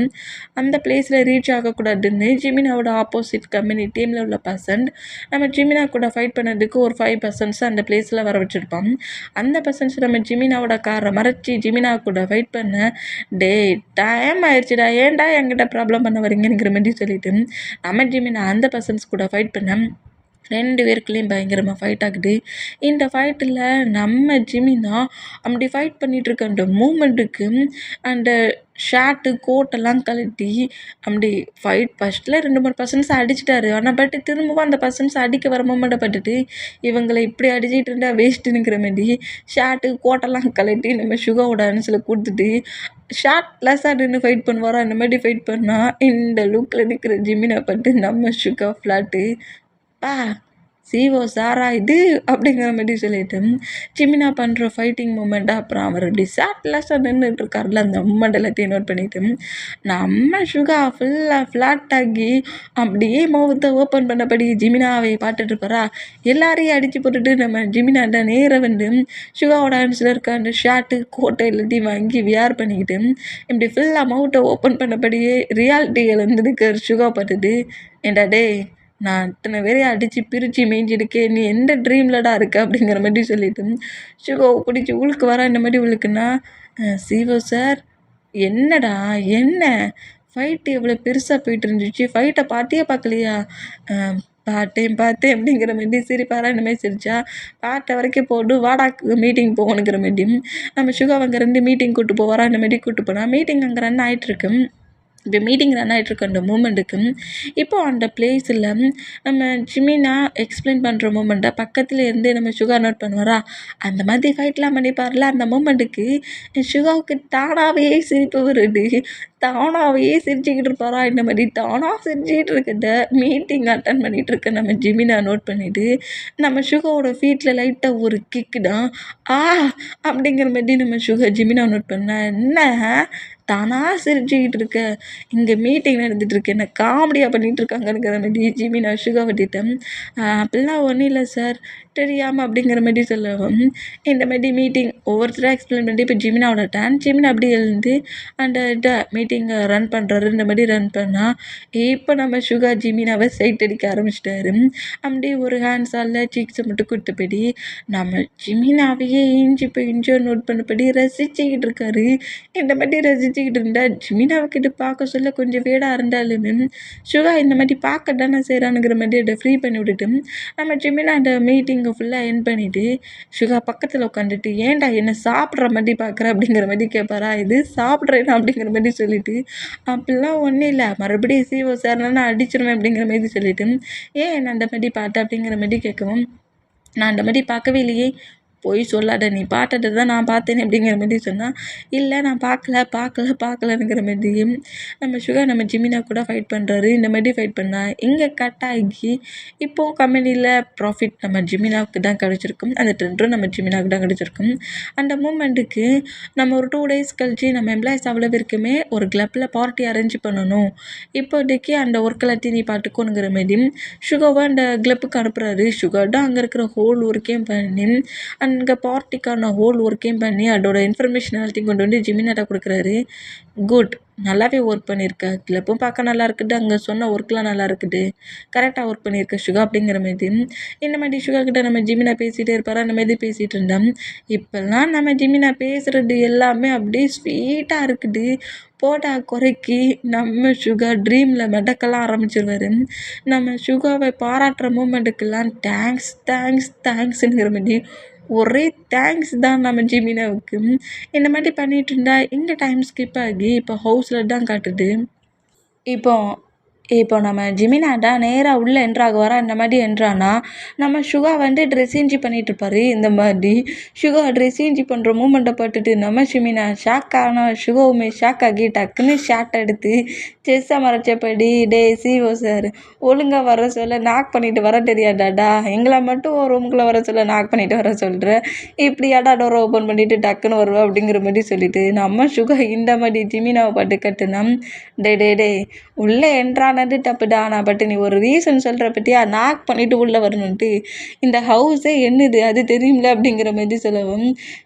அந்த பிளேஸில் ரீச் ஆகக்கூடாதுன்னு ஜிமினாவோட ஆப்போசிட் கம்பெனி டீமில் உள்ள பர்சன்ட் நம்ம ஜிமினா கூட ஃபைட் பண்ணதுக்கு ஒரு 5 பர்சன்ட்ஸ் அந்த பிளேஸில் வர வச்சுருப்போம். அந்த பர்சன்ட்ஸ் நம்ம ஜிமினாவோட காரை மறைச்சி ஜிமினா கூட ஃபைட் பண்ண டைம் ஆயிடுச்சுடா, ஏன்டா என்கிட்ட ப்ராப்ளம் பண்ண வரீங்கிற மாதிரி சொல்லிட்டு நம்ம ஜிமினா அந்த பர்சன்ஸ் கூட ஃபைட் பண்ண 2 பேருக்குள்ளேயும் பயங்கரமாக ஃபைட் ஆகுது. இந்த ஃபைட்டில் நம்ம ஜிமினா அப்படி ஃபைட் பண்ணிகிட்ருக்க அந்த மூமெண்ட்டுக்கு அந்த ஷர்ட்டு கோட்டெல்லாம் கழட்டி அப்படி ஃபைட் ஃபஸ்ட்டில் 2-3 பர்சன்ஸ் அடிச்சிட்டாரு. ஆனால் பட் திரும்பவும் அந்த பர்சன்ஸ் அடிக்க வர மூமெண்ட்டை பட்டுட்டு இவங்களை இப்படி அடிச்சிட்டு இருந்தால் வேஸ்ட்டுங்கிற மாதிரி ஷர்ட்டு கோட்டெல்லாம் கழட்டி நம்ம சுகாவோட அனுசில் கொடுத்துட்டு ஷார்ட்லெஸ்ஸாக நின்று ஃபைட் பண்ணுவாரோ. அந்த மாதிரி ஃபைட் பண்ணால் இந்த லுக்கில் நிற்கிற ஜிமினா பட்டு நம்ம சுகா ஃப்ளாட்டு சிஓ சாரா இது அப்படிங்கிற மாதிரி சொல்லிட்டு ஜிமினா பண்ணுற ஃபைட்டிங் மூமெண்ட்டாக அப்புறம் அவர் அப்படி ஷார்ட்லெஸ்ஸாக நின்றுட்டுருக்காருல அந்த மூமெண்ட் எல்லாத்தையும் நோட் பண்ணிவிட்டு நம்ம சுகா ஃபுல்லாக ஃப்ளாட் ஆகி அப்படியே முகத்தை ஓப்பன் பண்ணபடி ஜிமினாவை பார்த்துட்ருப்பாரா. எல்லாரையும் அடித்து போட்டுட்டு நம்ம ஜிமினாட்ட நேராக வந்து சுகாவோட ஹேண்ட்ஸில் இருக்க அந்த ஷர்ட்டு கோட்டை எல்லாத்தையும் வாங்கி வியர் பண்ணிக்கிட்டு இப்படி ஃபுல்லாக மவுத்தை ஓப்பன் பண்ணபடியே ரியாலிட்டிகள் வந்து இருக்க சுகா பார்த்துட்டு ஏண்டா டே நான் இத்தனை பேரையும் அடித்து பிரித்து மேய்ஞ்சிருக்கேன், நீ எந்த ட்ரீம்லடா இருக்க அப்படிங்கிற மாதிரி சொல்லிட்டு சுகாவை பிடிச்சி உழுக்கு வர. இந்த மாதிரி உழுக்குன்னா சிஓ சார் என்னடா என்ன ஃபைட்டு எவ்வளோ பெருசாக போயிட்டு இருந்துச்சு, ஃபைட்டை பார்க்கலையா. பார்த்தேன் அப்படிங்கிற மாதிரி சிரிப்பாரா. இந்த மாதிரி சிரிச்சா பார்த்த வரைக்கும் போட்டு வாடா மீட்டிங் போகணுங்கிற மாதிரி நம்ம சுகா அங்கே 2 மீட்டிங் கூப்பிட்டு போவாரா. இந்த மாதிரி கூப்பிட்டு போனால் மீட்டிங் அங்கே ரன் ஆகிட்டுருக்கு. இப்போ மீட்டிங் ரன் ஆகிட்ருக்க அந்த மூமெண்ட்டுக்கு இப்போது அந்த பிளேஸில் நம்ம ஜிமினா எக்ஸ்பிளைன் பண்ணுற மூமெண்ட்டை பக்கத்தில் இருந்து நம்ம சுகா நோட் பண்ணுவாரா. அந்த மாதிரி ஃபைட்லாம் பண்ணிப்பார்ல. அந்த மூமெண்ட்டுக்கு சுகாவுக்கு தானாகவே சிரிப்பு வருது. தானாகவே சிரிச்சுக்கிட்டு இருப்பாரா. இந்த மாதிரி தானாக சிரிச்சுக்கிட்டு இருக்கிறத மீட்டிங் அட்டன் பண்ணிகிட்டு இருக்க நம்ம ஜிமினா நோட் பண்ணிவிட்டு நம்ம சுகாவோட ஃபீட்டில் லைட்டாக ஒரு கிக்கு தான். அப்படிங்கிற மாதிரி நம்ம ஜிமினா நோட் பண்ண, என்ன தானாக சிரிச்சுக்கிட்டு இருக்க, இங்கே மீட்டிங் நடந்துகிட்டு இருக்கு, என்ன காமெடியாக பண்ணிகிட்டு இருக்காங்கிற மாதிரி ஜிமினா சுகாவட்டிட்டேன். அப்படிலாம் ஒன்றும் இல்லை சார், தெரியாமல் அப்படிங்கிற மாதிரி சொல்லவும், இந்த மாதிரி மீட்டிங் ஒவ்வொருத்தராக எக்ஸ்பிளைன் பண்ணிட்டு இப்போ ஜிமினாவோட டேன். ஜிமினா அப்படி எழுந்து அந்த மீட்டிங்கை ரன் பண்ணுறாரு. இந்த மாதிரி ரன் பண்ணால் இப்போ நம்ம ஜிமினாவை சைட் அடிக்க ஆரம்பிச்சிட்டாரு. அப்படியே ஒரு ஹேண்ட்ஸால் சீக்ஸை மட்டும் கொடுத்தபடி நம்ம ஜிமினாவையே இஞ்சோ நோட் பண்ணபடி ரசிச்சுக்கிட்டு இருக்காரு. இந்த மாதிரி ரசிச்சுக்கிட்டு இருந்தால் ஜிமினாவுக்கிட்ட பார்க்க சொல்ல கொஞ்சம் வேடாக இருந்தாலுமே இந்த மாதிரி பார்க்க தானே செய்கிறானுங்கிற மாதிரி அதை ஃப்ரீ பண்ணி விட்டுட்டு நம்ம ஜிமினா அந்த மீட்டிங்கை ஃபுல்லாக என் பண்ணிவிட்டு பக்கத்தில் உட்காந்துட்டு, ஏன்டா என்ன சாப்பிட்ற மாதிரி பார்க்குற அப்படிங்கிற மாதிரி கேட்பாரா. இது சாப்பிட்றேன்னா அப்படிங்கிற மாதிரி சொல்லிவிட்டு, அப்படிலாம் ஒன்றும் இல்லை, மறுபடியும் சிஓ சார் நான் அடிச்சிருவேன் அப்படிங்கிற மாதிரி சொல்லிவிட்டு, ஏன் என்ன அந்த மாதிரி பார்த்தேன் அப்படிங்கிற மாதிரி கேட்கவும், நான் அந்த மாதிரி பார்க்கவே இல்லையே, போய் சொல்லாத, நீ பார்த்ததை தான் நான் பார்த்தேன் அப்படிங்கிற மாதிரி சொன்னால், இல்லை நான் பார்க்கலங்கிற மாதிரியும் நம்ம ஜிமினா கூட ஃபைட் பண்ணுறாரு. இந்த மாதிரி ஃபைட் பண்ணால் இங்கே கட் ஆகி இப்போது கம்பெனியில் ப்ராஃபிட் நம்ம ஜிமினாவுக்கு தான் கிடச்சிருக்கும். அந்த ட்ரெண்டும் நம்ம ஜிமினாவுக்கு தான் கிடச்சிருக்கும். அந்த மூமெண்ட்டுக்கு நம்ம ஒரு 2 days கழிச்சு நம்ம எம்ப்ளாயிஸ் அவ்வளோ இருக்குமே ஒரு கிளப்பில் பார்ட்டி அரேஞ்ச் பண்ணணும், இப்போதைக்கு அந்த ஒர்க்கெல்லாம் நீ பார்த்துக்கோனுங்கிற மாதிரி சுகாவை அந்த கிளப்புக்கு அனுப்புகிறாரு. சுகா தான் அங்கே இருக்கிற ஹோல் ஒர்க்கையும் பண்ணி அங்கே பார்ட்டிக்கான ஹோல் ஒர்க்கையும் பண்ணி அதோட இன்ஃபர்மேஷன் எல்லாத்தையும் கொண்டு வந்து ஜிமினாட்ட கொடுக்குறாரு. குட், நல்லாவே ஒர்க் பண்ணியிருக்க, கிளப்பும் பார்க்க நல்லா இருக்குது, அங்கே சொன்ன ஒர்க்லாம் நல்லா இருக்குது, கரெக்டாக ஒர்க் பண்ணியிருக்க சுகா அப்படிங்கிற மாதிரி இந்த மாதிரி சுகா கிட்ட நம்ம ஜிமினா பேசிகிட்டே இருப்பார். அந்த மாதிரி பேசிகிட்டு இருந்தோம். இப்போல்லாம் நம்ம ஜிமினா பேசுகிறது எல்லாமே அப்படியே ஸ்வீட்டாக இருக்குது. போட்டா குறைக்கி நம்ம ட்ரீமில் மெடக்கெல்லாம் ஆரம்பிச்சிருவார். நம்ம சுகாவை பாராட்டுற மூமெண்ட்டுக்கெல்லாம் தேங்க்ஸுங்கிற மாதிரி ஒரே தேங்க்ஸ் தான் நம்ம ஜிமினாவுக்கு. இந்த மாதிரி பண்ணிகிட்டு இருந்தா இந்த டைம் ஸ்கிப் ஆகி இப்போ ஹவுஸில் தான் காட்டுது. இப்போ நம்ம ஜிமினாட்டா நேராக உள்ளே என்ட்ராகுவாரா. இந்த மாதிரி என்ட்ரானா நம்ம ட்ரெஸ் சேஞ்ச் பண்ணிகிட்டு இருப்பார். இந்த மாதிரி ட்ரெஸ் சேஞ்ச் பண்ணுற மூமெண்ட்டை பார்த்துட்டு நம்ம ஜிமினா ஷாக் ஆனால் சுகாவுமே ஷாக் ஆகி டக்குன்னு ஷாட் எடுத்து செஸ்ஸை மறைச்சபடி, டே சிஓ சார், ஒழுங்காக வர சொல்ல நாக் பண்ணிட்டு வர தெரியாதாடா, எங்களை மட்டும் ஒரு ரூமுக்குள்ளே வர சொல்ல நாக் பண்ணிட்டு வர சொல்கிறேன், இப்படியாடா டோரை ஓப்பன் பண்ணிவிட்டு டக்குன்னு வருவேன் அப்படிங்கிற மாதிரி சொல்லிவிட்டு நம்ம இந்த மாதிரி ஜிமினாவை பாட்டு கட்டுனா, டே உள்ளே என்ட்ரானது தப்புடா, நான் பட்டு நீ ஒரு ரீசன் சொல்கிற பற்றியா, நாக் பண்ணிவிட்டு உள்ளே வரணுன்ட்டு, இந்த ஹவுஸே என்னது அது தெரியும்ல அப்படிங்கிற மாதிரி சொல்லவும்,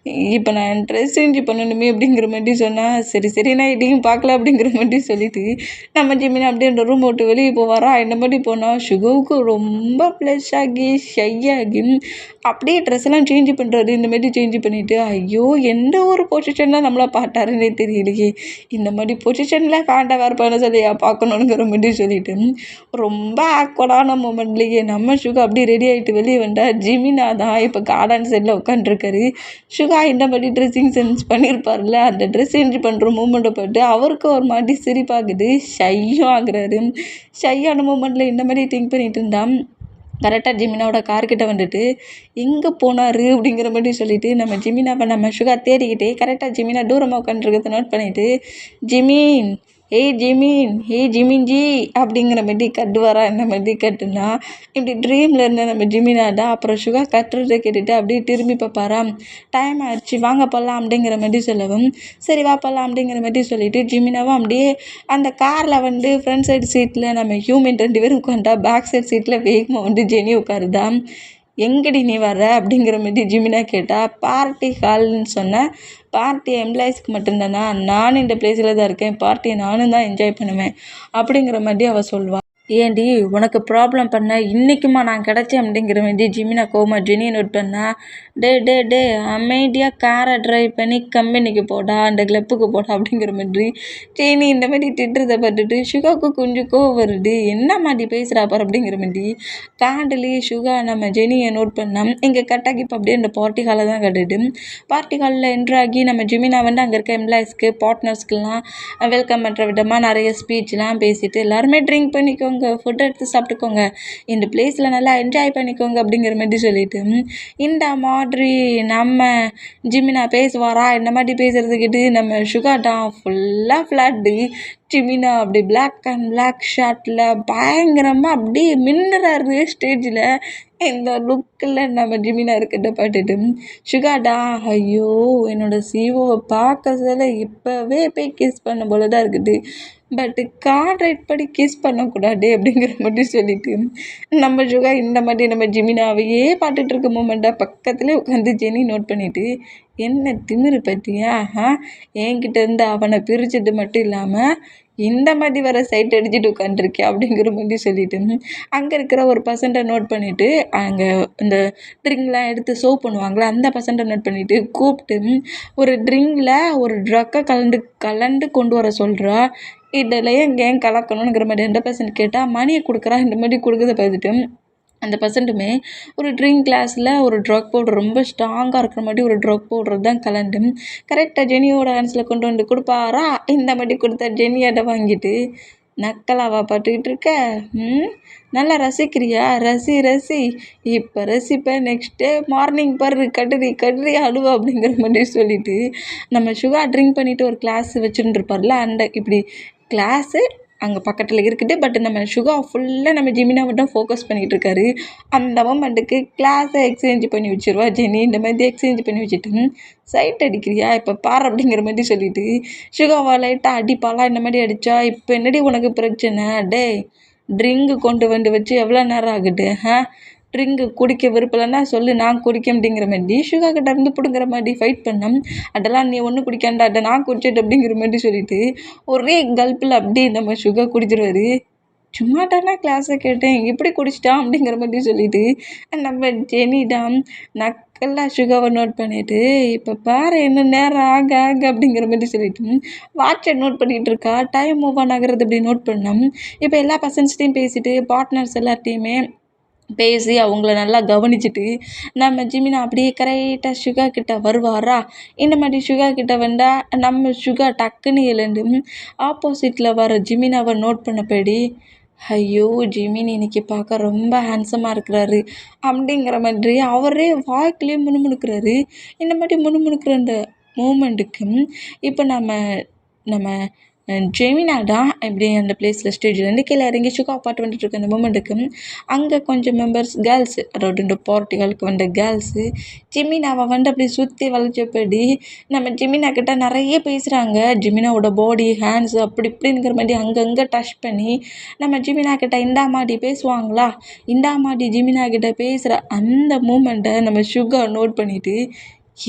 இப்போ நான் ட்ரெஸ் சேஞ்ச் பண்ணணுமே அப்படிங்கிற மாதிரி சொன்னால், சரி நான் இதையும் பார்க்கல அப்படிங்கிற மாதிரி சொல்லிவிட்டு நம்ம ஜிமினா அப்படியே அந்த ரூம் விட்டு வெளியே போவாரா. இந்த மாதிரி போனால் சுகாவுக்கு ரொம்ப ப்ளஷ் ஆகி ஷை ஆகி அப்படியே ட்ரெஸ் எல்லாம் சேஞ்ச் பண்ணுறாரு. இந்த மாதிரி சேஞ்ச் பண்ணிவிட்டு, ஐயோ எந்த ஒரு பொசிஷனில் நம்மளை பார்த்தாருன்னே தெரியலையே, இந்த மாதிரி பொசிஷனில் ஃபேண்டை வேறு பண்ண சொல்லியா பார்க்கணுங்கிற மாதிரி சொல்லிவிட்டு ரொம்ப ஆக்வர்டான மூமெண்ட்லேயே நம்ம அப்படியே ரெடி ஆகிட்டு வெளியே வந்தால் ஜிமினா தான் இப்போ கார்டன் சைடில் உட்காந்துருக்காரு. இந்த மாதிரி ட்ரெஸ்ஸிங் சென்ஸ் பண்ணியிருப்பார்ல, அந்த ட்ரெஸ் சேஞ்ச் பண்ணுற மூமெண்ட்டை பார்த்து அவருக்கு ஒரு மாதிரி சிரிப்பாகுது, ஷையும் ஆகுறாரு. ஷையான மூமெண்ட்டில் இந்த மாதிரி திங்க் பண்ணிட்டு இருந்தான். கரெக்டாக ஜிமினாவோட கார்கிட்ட வந்துட்டு எங்கே போனார் அப்படிங்கிற மாதிரி சொல்லிவிட்டு நம்ம ஜிமினாவை நம்ம தேடிக்கிட்டே கரெக்டாக ஜிமினா தூரமாக உட்காந்துருக்கிறத நோட் பண்ணிவிட்டு, ஜிமின் ஜிமின்ஜி அப்படிங்கிற மாதிரி கட்டுவாரா. இந்த மாதிரி கட்டுனா இப்படி ட்ரீமில் இருந்த நம்ம ஜிமினாடா அப்புறம் கட்டுறதை கேட்டுட்டு அப்படியே திரும்பி பார்ப்பாரா. டைம் ஆயிடுச்சு வாங்க போகலாம் அப்படிங்கிற மாதிரி சொல்லவும், சரி வா போகலாம் அப்படிங்கிற மாதிரி சொல்லிவிட்டு ஜிமினாவும் அப்படியே அந்த காரில் ஃப்ரண்ட் சைடு சீட்டில் நம்ம ஹியூமன் 2 பேரும் உட்காந்தா, பேக் சைடு சீட்டில் வேகமாக ஜெனி உட்காருதா. எங்கடி நீ வர அப்படிங்கிற மாதிரி ஜிமினா கேட்டால், பார்ட்டி ஹால்னு சொன்னேன், பார்ட்டி எம்ப்ளாயிஸ்க்கு மட்டும்தானா, நானும் இந்த பிளேஸில் தான் இருக்கேன், பார்ட்டியை நானும் தான் என்ஜாய் பண்ணுவேன் அப்படிங்கிற மாதிரி அவள் சொல்வாள். ஏண்டி உனக்கு ப்ராப்ளம் பண்ண இன்றைக்குமா நான் கிடச்சேன் அப்படிங்கிற மாதிரி ஜிமினா கோமா ஜெனியை நோட் பண்ணா, டே அமைதியாக காரை ட்ரைவ் பண்ணி கம்பெனிக்கு போடா, அந்த கிளப்புக்கு போடா அப்படிங்கிற மாதிரி ஜெனி இந்த மாதிரி திட்டுறதை பார்த்துட்டு சுகாவுக்கு கொஞ்சம் கோவம் வருது. என்ன மாதிரி பேசுகிறா பாரு அப்படிங்கிற மாதிரி காண்டிலேயே நம்ம ஜெனியை நோட் பண்ணால் இங்கே கட்டாக்கி இப்போ அப்படியே அந்த பார்ட்டி ஹாலில் தான் கட்டுது. பார்ட்டி ஹாலில் என்ட்ராகி நம்ம ஜிமினா அங்கே இருக்க எம்ப்ளாயிஸ்க்கு பார்ட்னர்ஸ்க்கெலாம் வெல்கம் பண்ணுற விதமாக நிறைய ஸ்பீச்லாம் பேசிட்டு எல்லாருமே ட்ரிங்க் பண்ணிக்கோங்க வாங்க ஃபுட் எடுத்து சாப்பிட்டுக்கோங்க, இந்த பிளேஸில் நல்லா என்ஜாய் பண்ணிக்கோங்க அப்படிங்கிற மாதிரி சொல்லிட்டு இந்த மாதிரி நம்ம ஜிமினா பேசுவாரா. இந்த மாதிரி பேசுகிறது கேட்டு நம்ம சுகாட்டான் ஃபுல்லாக ஃப்ளாட்டு. ஜிமினா அப்படி பிளாக் அண்ட் பிளாக் ஷர்ட்டில் பயங்கரமாக அப்படியே மின்னுறாரு ஸ்டேஜில். இந்த லுக்கில் நம்ம ஜிமினா இருக்கிறத பார்த்துட்டு சுகாடா, ஐயோ என்னோடய சிஓவை பார்க்க சொல்ல இப்போவே போய் கிஸ் பண்ண போல தான் இருக்குது, பட்டு கான்ட்ராக்ட் படி கிஸ் பண்ணக்கூடாது அப்படிங்கிற மாதிரி சொல்லிட்டு நம்ம சுகா இந்த மாதிரி நம்ம ஜிமினாவையே பார்த்துட்டு இருக்க மூமெண்ட்டாக பக்கத்துலேயே உட்காந்து ஜெனி நோட் பண்ணிவிட்டு, என்ன திமிரு பற்றியா, என்கிட்ட இருந்து அவனை பிரிச்சது மட்டும் இல்லாமல் இந்த மாதிரி வர சைட் அடிச்சுட்டு உட்காந்துருக்கேன் அப்படிங்கிற மாதிரி சொல்லிட்டு அங்கே இருக்கிற ஒரு பர்சன்ட்டை நோட் பண்ணிவிட்டு, அங்கே இந்த ட்ரிங்க்லாம் எடுத்து சர்வ் பண்ணுவாங்களே அந்த பர்சன்ட்டை நோட் பண்ணிவிட்டு கூப்பிட்டு ஒரு ட்ரிங்கில் ஒரு ட்ரக்கை கலந்து கொண்டு வர சொல்கிறா. இதில் ஏன் கலக்கணுங்கிற மாதிரி அந்த பர்சன்ட் கேட்டால் மணியை கொடுக்குறா. இந்த மாதிரி கொடுக்குறத பார்த்துட்டு அந்த பர்சன்ட்டுமே ஒரு ட்ரிங்க் கிளாஸில் ஒரு ட்ரக் பவுடர் ரொம்ப ஸ்ட்ராங்காக இருக்கிற மாதிரி ஒரு ட்ரக் பவுடர் தான் கலந்து கரெக்டாக ஜெனியோட ஹேண்ட்ஸில் கொண்டு வந்து கொடுப்பாரா. இந்த மாதிரி கொடுத்தா ஜெனியாட்ட வாங்கிட்டு நக்கலாவா பார்த்துக்கிட்டு இருக்க, நல்லா ரசிக்கிறியா, ரசி இப்போ ரசிப்பேன், நெக்ஸ்ட் டே மார்னிங் பாரு கட்டுறி அழுவா அப்படிங்கிற மாதிரி சொல்லிவிட்டு நம்ம சுகர் ட்ரிங்க் பண்ணிவிட்டு ஒரு கிளாஸ் வச்சுருந்துருப்பார்ல அந்த இப்படி கிளாஸு அங்கே பக்கத்தில் இருக்குது. பட் நம்ம சுகா ஃபுல்லாக நம்ம ஜிமினா மட்டும் ஃபோக்கஸ் பண்ணிகிட்டு இருக்காரு. அந்த மொமெண்ட்டுக்கு கிளாஸை எக்ஸ்சேஞ்ச் பண்ணி வச்சுருவா ஜெனி. இந்த மாதிரி எக்ஸ்சேஞ்ச் பண்ணி வச்சுட்டு சைட் அடிக்கிறியா இப்போ பார் அப்படிங்கிற மாதிரி சொல்லிவிட்டு சுகாவா லைட்டாக அடிப்பாளா. இந்த மாதிரி அடித்தா இப்போ என்னடி உனக்கு பிரச்சனை, டே ட்ரிங்கு கொண்டு வந்து வச்சு எவ்வளோ நேரம் ஆகுது, ட்ரிங்கு குடிக்க விருப்பலைன்னா சொல்லு நான் குடிக்க அப்படிங்கிற மாதிரி சுகா கிட்ட இருந்து பிடுங்குற மாதிரி ஃபைட் பண்ணோம். அதெல்லாம் நீ ஒன்றும் குடிக்காண்டா, அதை நான் குடிச்சிட்டு அப்படிங்கிற மாதிரி சொல்லிட்டு ஒரே கல்ப்பில் அப்படியே நம்ம சுகா குடிச்சிருவாரு. சும்மா தானே கிளாஸை கேட்டேன் எப்படி குடிச்சிட்டான் அப்படிங்கிற மாதிரி சொல்லிட்டு நம்ம ஜெனிடாம் நக்கெல்லாம் சுகாவை நோட் பண்ணிவிட்டு இப்போ பாரு என்ன நேரம் ஆக அப்படிங்கிற மாதிரி சொல்லிட்டு வாட்சை நோட் பண்ணிகிட்டு இருக்கா. டைம் மூவ் ஆன் ஆகிறது அப்படி நோட் பண்ணோம். இப்போ எல்லா பர்சன்ஸ்டையும் பேசிட்டு பார்ட்னர்ஸ் எல்லாத்தையுமே பேசி அவங்கள நல்லா கவனிச்சுட்டு நம்ம ஜிமினா அப்படியே கரெக்டாக சுகா கிட்ட வருவாரா. இந்த மாதிரி சுகா கிட்ட வந்தால் நம்ம சுகா டக்குன்னு எழுந்து ஆப்போசிட்டில் வர ஜிமினாவை நோட் பண்ணபடி, ஐயோ ஜிமின் இன்னைக்கு பார்க்க ரொம்ப ஹேண்ட்ஸமாக இருக்கிறாரு அப்படிங்கிற மாதிரி அவரே வாய்க்குள்ளேயே முணுமுணுக்கிறாரு. இந்த மாதிரி முணுமுணுக்கிற அந்த மூமெண்ட்டுக்கு இப்போ நம்ம ஜெமினா தான் இப்படி அந்த பிளேஸில் ஸ்டேஜ்லேருந்து கீழே இறங்கி சுகா பாட்டு வந்துட்டு இருக்க அந்த மூமெண்ட்டுக்கு அங்கே கொஞ்சம் மெம்பர்ஸ் கேர்ள்ஸு, அதாவது இந்த பார்ட்டிகளுக்கு வந்த கேர்ள்ஸு ஜிமினாவை வந்து அப்படி சுற்றி வளைச்சபடி நம்ம ஜிமினா கிட்ட நிறைய பேசுகிறாங்க. ஜிமினாவோட பாடி ஹேண்ட்ஸ் அப்படி இப்படிங்கிற மாதிரி அங்கங்கே டச் பண்ணி நம்ம ஜிமினா கிட்ட இந்தா மாதிரி பேசுவாங்களா, இந்தா மாதிரி ஜிமினா கிட்ட பேசுகிற அந்த மூமெண்ட்டை நம்ம சுகா நோட் பண்ணிவிட்டு,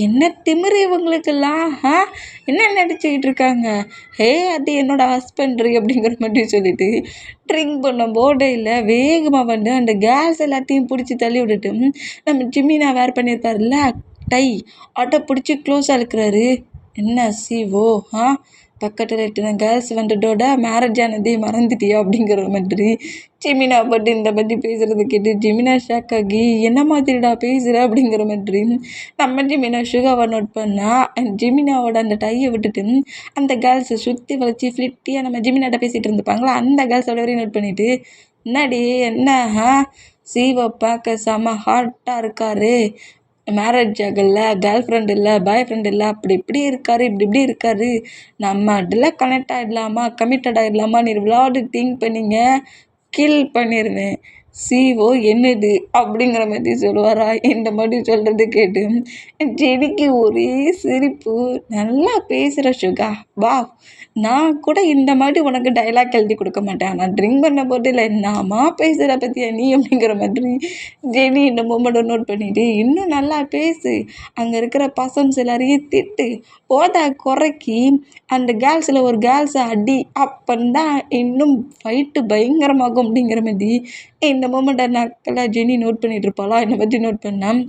என்ன திமிரு இவங்களுக்கெல்லாம், என்ன நடிச்சுக்கிட்டு இருக்காங்க, அது என்னோட ஹஸ்பண்ட்ரி அப்படிங்கிற மாதிரி சொல்லிட்டு ட்ரிங்க் பண்ண போர்டையில் வேகமாக வந்து அந்த கேஸ் எல்லாத்தையும் பிடிச்சி தள்ளி விட்டுட்டு நம்ம ஜிமினா வேர் பண்ணியிருப்பார்ல டை அதை பிடிச்சி க்ளோஸாக இருக்கிறாரு. என்ன சிவோ, பக்கத்தில் எட்டின கேர்ள்ஸ் வந்துட்டோட மேரேஜ் ஆனதே மறந்துட்டியா அப்படிங்கிற மாதிரி ஜிமினா பட்டு இந்த மாதிரி பேசுகிறது கேட்டு ஜிமினா ஷாக் ஆகி என்ன மாதிரிடா பேசுகிற அப்படிங்கிற மாதிரி நம்ம ஜிமினா சுகாவை நோட் பண்ணால் ஜிமினாவோட அந்த டையை விட்டுட்டு அந்த கேர்ள்ஸை சுற்றி வளைச்சி ஃப்ளிட்டியாக நம்ம ஜிமினாட்ட பேசிகிட்டு இருந்துப்பாங்களா அந்த கேர்ள்ஸோட வரையும் நோட் பண்ணிவிட்டு, என்னடி என்ன சீவை பார்க்க செம ஹாட்டாக இருக்காரு, மேரேஜ் ஆகலை, கேர்ள் ஃப்ரெண்ட் இல்லை, பாய் ஃப்ரெண்ட் இல்லை, அப்படி இப்படி இருக்காரு, இப்படி இருக்காரு, நம்ம அதில் கனெக்ட் ஆகிடலாமா கமிட்டட் ஆகிடலாமா நீ விளையாடு திங்க் பண்ணிங்க கில் பண்ணிடுவேன், சிஓ என்னது அப்படிங்கிற மாதிரி சொல்லுவாரா. இந்த மாதிரி சொல்கிறது கேட்டு ஜெனிக்கு ஒரே சிரிப்பு. நல்லா பேசுகிற சுகா, வா நான் கூட இந்த மாதிரி உனக்கு டைலாக் எழுதி கொடுக்க மாட்டேன், நான் ட்ரிங்க் பண்ண போது இல்லை நாமா பேசுகிற பற்றியா நீ அப்படிங்கிற மாதிரி ஜெனி இந்த மூமெண்ட்டை நோட் பண்ணிவிட்டு இன்னும் நல்லா பேசு, அங்கே இருக்கிற பசன்ஸ் எல்லாரையும் திட்டு, போதா குறைக்கி அந்த கேர்ள்ஸில் ஒரு கேர்ள்ஸை அடி, அப்பந்தான் இன்னும் ஃபைட்டு பயங்கரமாகும் அப்படிங்கிற மாதிரி இந்த மூமெண்ட்டை நக்கலாக ஜெனி நோட் பண்ணிகிட்டு இருப்பாளா. இந்த மாதிரி நோட் பண்ணால்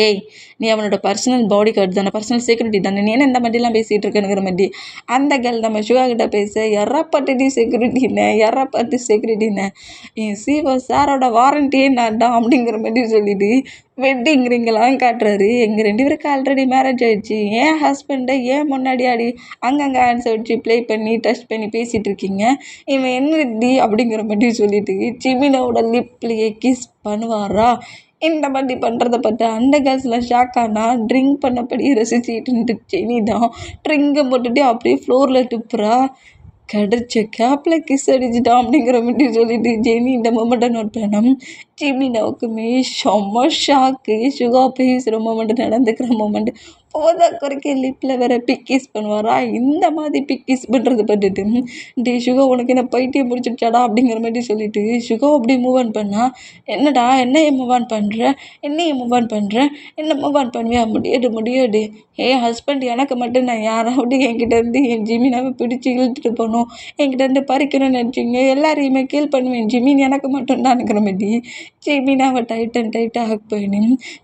ஏய், நீ அவனோட பர்சனல் பாடி கார்டு தானே, பர்சனல் செக்யூரிட்டி தானே, நீ என்ன இந்த மாதிரிலாம் பேசிகிட்டு இருக்கேனுங்கிற மாதிரி அந்த கேர்ள் நம்ம சிவா கிட்ட பேச, எறப்பாட்டு செக்யூரிட்டின்னு, எறப்பாட்டு செக்யூரிட்டின்னு, என் சிவா சாரோட வாரண்டியே நான் தான் அப்படிங்கிற மாதிரி சொல்லிட்டு வெட்டிங் ரிங்கெல்லாம் காட்டுறாரு. எங்கள் 2 பேருக்கு ஆல்ரெடி மேரேஜ் ஆகிடுச்சு, ஏன் ஹஸ்பண்டை ஏன் முன்னாடி ஆடி அங்கங்கே ஆன்சர் வச்சு ப்ளே பண்ணி டச் பண்ணி பேசிகிட்டு இருக்கீங்க, இவன் என்னடி அப்படிங்கிற மாதிரி சொல்லிட்டு ஜிமினாவோட லிப்லேயே கிஸ் பண்ணுவாரா. இந்த மாதிரி பண்ணுறத பார்த்து அந்த கேர்ள்ஸ்லாம் ஷாக் ஆனா ட்ரிங்க் பண்ணபடி ரசிச்சுட்டு இருந்துச்சு. நீ தான் ட்ரிங்கை போட்டுட்டு அப்படியே ஃப்ளோரில் துப்புறா. கிடைச்ச கேப்பில் கிஸ் அடிச்சிட்டான் அப்படிங்கிற மாதிரி சொல்லிட்டு ஜெனி இந்த மொமெண்ட்டை நோட் பண்ணோம். ஜெமினாவுக்குமே செம்ம ஷாக்கு. சுகா பேசுகிற மொமெண்ட், நடந்துக்கிற மொமெண்ட், போதா குறைக்க லிப்பில் வேற பிக்கிஸ் பண்ணுவாரா. இந்த மாதிரி பிக்கிஸ் பண்ணுறது பார்த்துட்டு டே சுகா உனக்கு என்ன பைத்தியம் முடிச்சிடுச்சாடா அப்படிங்கிற மாதிரி சொல்லிட்டு சுகா அப்படியே மூவ் ஆன் பண்ணா. என்னடா என்னைய மூவ் ஆன் பண்ணுற, என்னைய மூவ் ஆன் பண்ணுற, என்ன மூவ் ஆன் பண்ணுவியா, முடியாது. என் ஹஸ்பண்ட் எனக்கு மட்டும் நான் யாராவது என்கிட்டேருந்து என் ஜிமினாவை பிடிச்சி இழுத்துட்டு போகணும், என்கிட்டேருந்து பறிக்கணும்னு நினச்சிங்க எல்லாரையுமே கீழ் பண்ணுவேன், ஜிமின் எனக்கு மட்டும் தான்ங்கிற மாதிரி ஜிமினாவை டைட்டாக ஹக் பண்ணி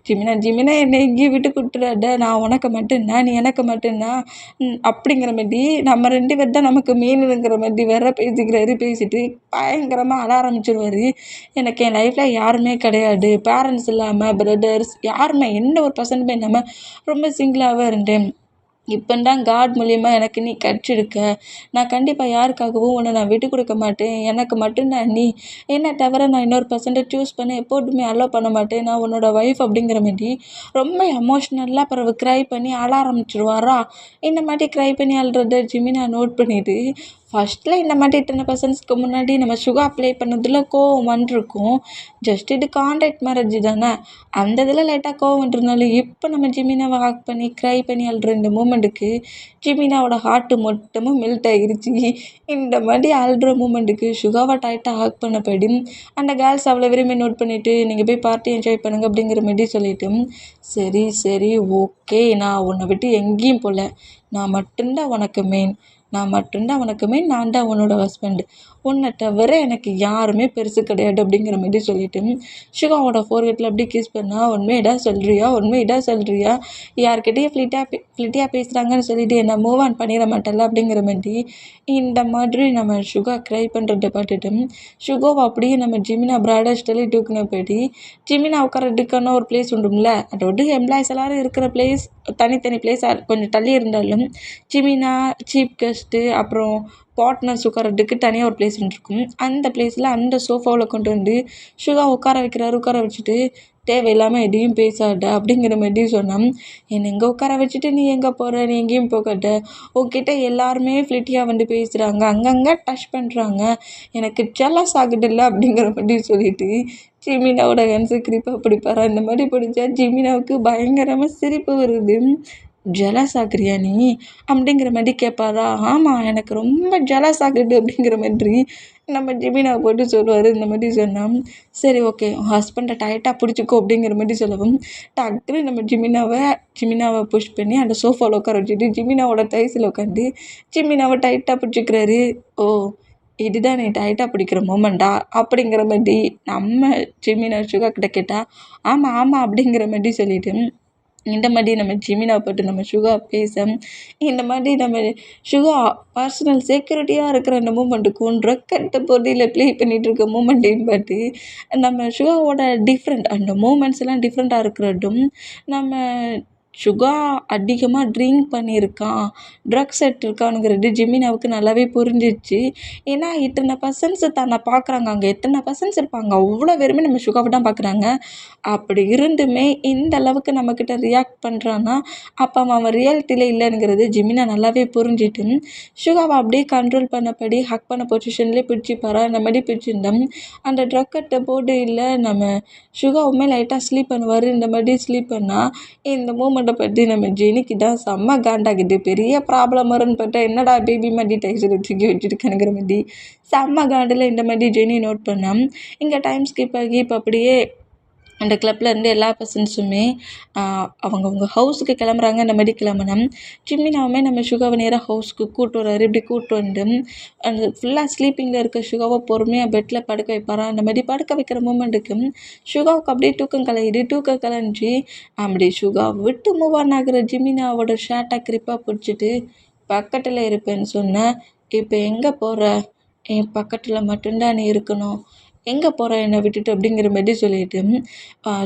ஜிமினா என்னை எங்கேயும் விட்டு கொடுத்துடாத, நான் உனக்கு மட்டும்தான், நீ எனக்கு மட்டும்தான் அப்படிங்கிற மாதிரி நம்ம 2 பேர் தான் நமக்கு மீனுங்கிற மாதிரி வேற பேசிட்டு பயங்கரமாக அழ ஆரம்பிச்சிருவார். எனக்கு என் லைஃப்பில் யாருமே கிடையாது, பேரண்ட்ஸ் இல்லாமல் பிரதர்ஸ் யாருமே எந்த ஒரு பர்சனுமே இல்லாமல் ரொம்ப சிங்கிளாகவே இருந்தேன். இப்போ தான் காட் மூலியமா எனக்கு நீ கிடச்சிருக்க, நான் கண்டிப்பாக யாருக்காகவும் உன்னை நான் விட்டு கொடுக்க மாட்டேன், எனக்கு மட்டும்தான் நீ, என்னை தவிர நான் இன்னொரு பர்சன்ட்டை சூஸ் பண்ண எப்போதுமே அலோவ் பண்ண மாட்டேன், நான் உன்னோட ஒய்ஃப் அப்படிங்கிற மாதிரி ரொம்ப எமோஷ்னலாக பிறகு க்ரை பண்ணி அழ ஆரம்பிச்சிருவாரா. இந்த மாதிரி க்ரை பண்ணி அழுறத ஜிமினா நோட் பண்ணிவிட்டு ஃபஸ்ட்டில் இந்த மாதிரி இத்தனை பர்சன்ஸ்க்கு முன்னாடி நம்ம சுகா ப்ளே பண்ணதில் கோவம் வந்துருக்கும். ஜஸ்ட் இது கான்ட்ராக்ட் மேரேஜ் தானே, அந்த இதில் லைட்டாக கோவம் வந்துருந்தாலும் இப்போ நம்ம ஜிமினாவை ஹாக் பண்ணி க்ரை பண்ணி அழுற இந்த மூமெண்ட்டுக்கு ஜிமினாவோட ஹார்ட்டு மொத்தமும் மெல்ட் ஆகிருச்சு. இந்த மாதிரி அழுற மூமெண்ட்டுக்கு சுகாவை டைட்டாக ஹாக் பண்ணபடி அந்த கேர்ள்ஸ் அவ்வளோ விரும்பி நோட் பண்ணிவிட்டு நீங்கள் போய் பார்ட்டி என்ஜாய் பண்ணுங்கள் அப்படிங்கிற மாதிரி சொல்லிவிட்டு சரி ஓகே, நான் உன்னை விட்டு எங்கேயும் போகல, நான் மட்டும்தான் உனக்கு மெயின், நான் தான் உன்னோட ஹஸ்பண்டு, உன்னை தவிர எனக்கு யாருமே பெருசு கிடையாது அப்படிங்கிற மாதிரி சொல்லிட்டு சிவாவோட ஃபோர்ஹெட்டில் அப்படியே கிஸ் பண்ணால் உண்மையிடா சொல்கிறியா, யார்கிட்டையும் ஃப்ளிட்டியாக பேசுகிறாங்கன்னு சொல்லிட்டு என்னை மூவ் ஆன் பண்ணிட மாட்டேன்ல அப்படிங்கிற மாதிரி இந்த மாதிரி நம்ம சுகா க்ரை பண்ணுறத பார்த்துட்டு சுகாவை அப்படியே நம்ம ஜிமினா ப்ராடஸ்ட் தள்ளி தூக்கின போயிட்டு ஜிமினா உட்காரதுக்கான ஒரு பிளேஸ் உண்டும்ல, அதோட எம்ப்ளாயிஸ் எல்லோரும் இருக்கிற பிளேஸ் தனித்தனி பிளேஸாக கொஞ்சம் தள்ளி இருந்தாலும் ஜிமினா சீஃப் கெஸ்ட்டு அப்புறம் பார்ட்னர்ஸ் உட்காரதுக்கு தனியாக ஒரு பிளேஸ் இருக்கும். அந்த பிளேஸில் அந்த சோஃபாவில் கொண்டு வந்து சுகா உட்கார வச்சுட்டு தேவையில்லாமல் எதையும் பேசாத அப்படிங்கிற மாதிரி சொன்னான். என்னை எங்கே உட்கார வச்சுட்டு நீ எங்கே போகிற, நீ எங்கேயும் போகாத, உன்கிட்ட எல்லாருமே ஃப்ளிட்டியாக வந்து பேசுகிறாங்க, அங்கங்கே டச் பண்ணுறாங்க, எனக்கு ஜெலஸ் ஆகுதில்ல அப்படிங்கிற மாதிரி சொல்லிட்டு ஜிமினாவோட ஹேண்ட்ஸை கிரிப்பாக பிடிப்பாரா. இந்த மாதிரி பிடிச்சா ஜிமினாவுக்கு பயங்கரமாக சிரிப்பு வருது. ஜெலஸ் ஆகுறியா நீ அப்படிங்கிற மாதிரி கேட்பாரா. ஆமாம், எனக்கு ரொம்ப ஜெலஸ் ஆகுது அப்படிங்கிற மாதிரி நம்ம ஜிமினாவை போட்டு சொல்லுவார். இந்த மாதிரி சொன்னால் சரி ஓகே, உன் ஹஸ்பண்டை டைட்டாக பிடிச்சிக்கோ அப்படிங்கிற மாதிரி சொல்லவும் டக்குன்னு நம்ம ஜிமினாவை புஷ் பண்ணி அந்த சோஃபாவில் உட்கார வச்சுட்டு ஜிமினாவோட தைசில் உட்காந்து ஜிமினாவை டைட்டாக பிடிச்சிக்கிறாரு. ஓ, இதுதான் நீ டைட்டாக பிடிக்கிற மொமெண்டா அப்படிங்கிற மாதிரி நம்ம ஜிமினா சுகா கிட்ட கேட்டால் ஆமாம் அப்படிங்கிற மாதிரி சொல்லிவிட்டு இந்த மாதிரி நம்ம ஜிமினா போட்டு நம்ம சுகா பேச இந்த மாதிரி நம்ம சுகா பர்சனல் செக்யூரிட்டியாக இருக்கிற அந்த மூமெண்ட்டுக்கும் ட்ரக்கெட்டு போட்டியில் ப்ளே பண்ணிகிட்டு இருக்க மூமெண்ட்டையும் பார்த்து நம்ம சுகாவோட டிஃப்ரெண்ட் அந்த மூமெண்ட்ஸ் எல்லாம் டிஃப்ரெண்ட்டாக இருக்கிறதும் நம்ம சுகா அதிகமாக ட்ரிங்க் பண்ணியிருக்கான், ட்ரக்ஸ் எடுத்திருக்கானுங்கிறது ஜிமினாவுக்கு நல்லாவே புரிஞ்சிச்சு. ஏன்னா இத்தனை பர்சன்ஸ் தன்னை பார்க்குறாங்க, அங்கே எத்தனை பர்சன்ஸ் இருப்பாங்க, அவ்வளோ பேருமே நம்ம சுகாவை தான் பார்க்குறாங்க. அப்படி இருந்துமே இந்த அளவுக்கு நம்மக்கிட்ட ரியாக்ட் பண்ணுறான்னா அப்போ அவன் ரியாலிட்டியில் இல்லைங்கிறது ஜிமினா நல்லாவே புரிஞ்சிட்டு சுகாவை அப்படியே கண்ட்ரோல் பண்ணபடி ஹக் பண்ண பொசிஷன்லேயே பிடிச்சிப்பாரா. இந்த மாதிரி பிடிச்சிருந்தோம் அந்த ட்ரக்கெட்டை போட்டு இல்லை நம்ம சுகாவுமே லைட்டாக ஸ்லீப் பண்ணுவார். இந்த மாதிரி ஸ்லீப் பண்ணால் இந்த மூமெண்ட்டை பற்றி நம்ம ஜெனிக்கு தான் செம்ம காண்டாகிட்டு பெரிய ப்ராப்ளம் வரும்னு பார்த்தா என்னடா பேபி மாதிரி டைஸில் தூக்கி வச்சுருக்கேனுங்கிற மாதிரி செம்ம காண்டில் இந்த மாதிரி ஜெனி நோட் பண்ணால் இங்கே டைம் ஸ்கிப் ஆகி இப்போ அப்படியே அந்த கிளப்பில் இருந்து எல்லா பர்சன்ஸுமே அவங்கவுங்க ஹவுஸுக்கு கிளம்புறாங்க. இந்த மாதிரி கிளம்புனோம். ஜிமினாவுமே நம்ம சுகாவை நேராக ஹவுஸ்க்கு கூப்பிட்டு வர்றாரு. இப்படி கூப்பிட்டு வந்து அந்த ஃபுல்லாக ஸ்லீப்பிங்கில் இருக்க சுகாவை பொறுமையாக பெட்டில் படுக்க வைப்பாராம். அந்த மாதிரி படுக்க வைக்கிற மூமெண்ட்டுக்கு சுகாவுக்கு அப்படியே தூக்கம் கலையுது. தூக்கம் கலைஞ்சி அப்படி சுகா விட்டு மூவ் ஆன் ஆகிற ஜிமினாவோட ஷர்ட்டை கிரிப்பாக பிடிச்சிட்டு பக்கத்தில் இருப்பேன்னு சொன்னேன். இப்போ எங்கே போகிற? என் பக்கத்தில் மட்டும்தான் நீ இருக்கணும். எங்கே போகிற என்னை விட்டுட்டு அப்படிங்கிற மாதிரி சொல்லிட்டு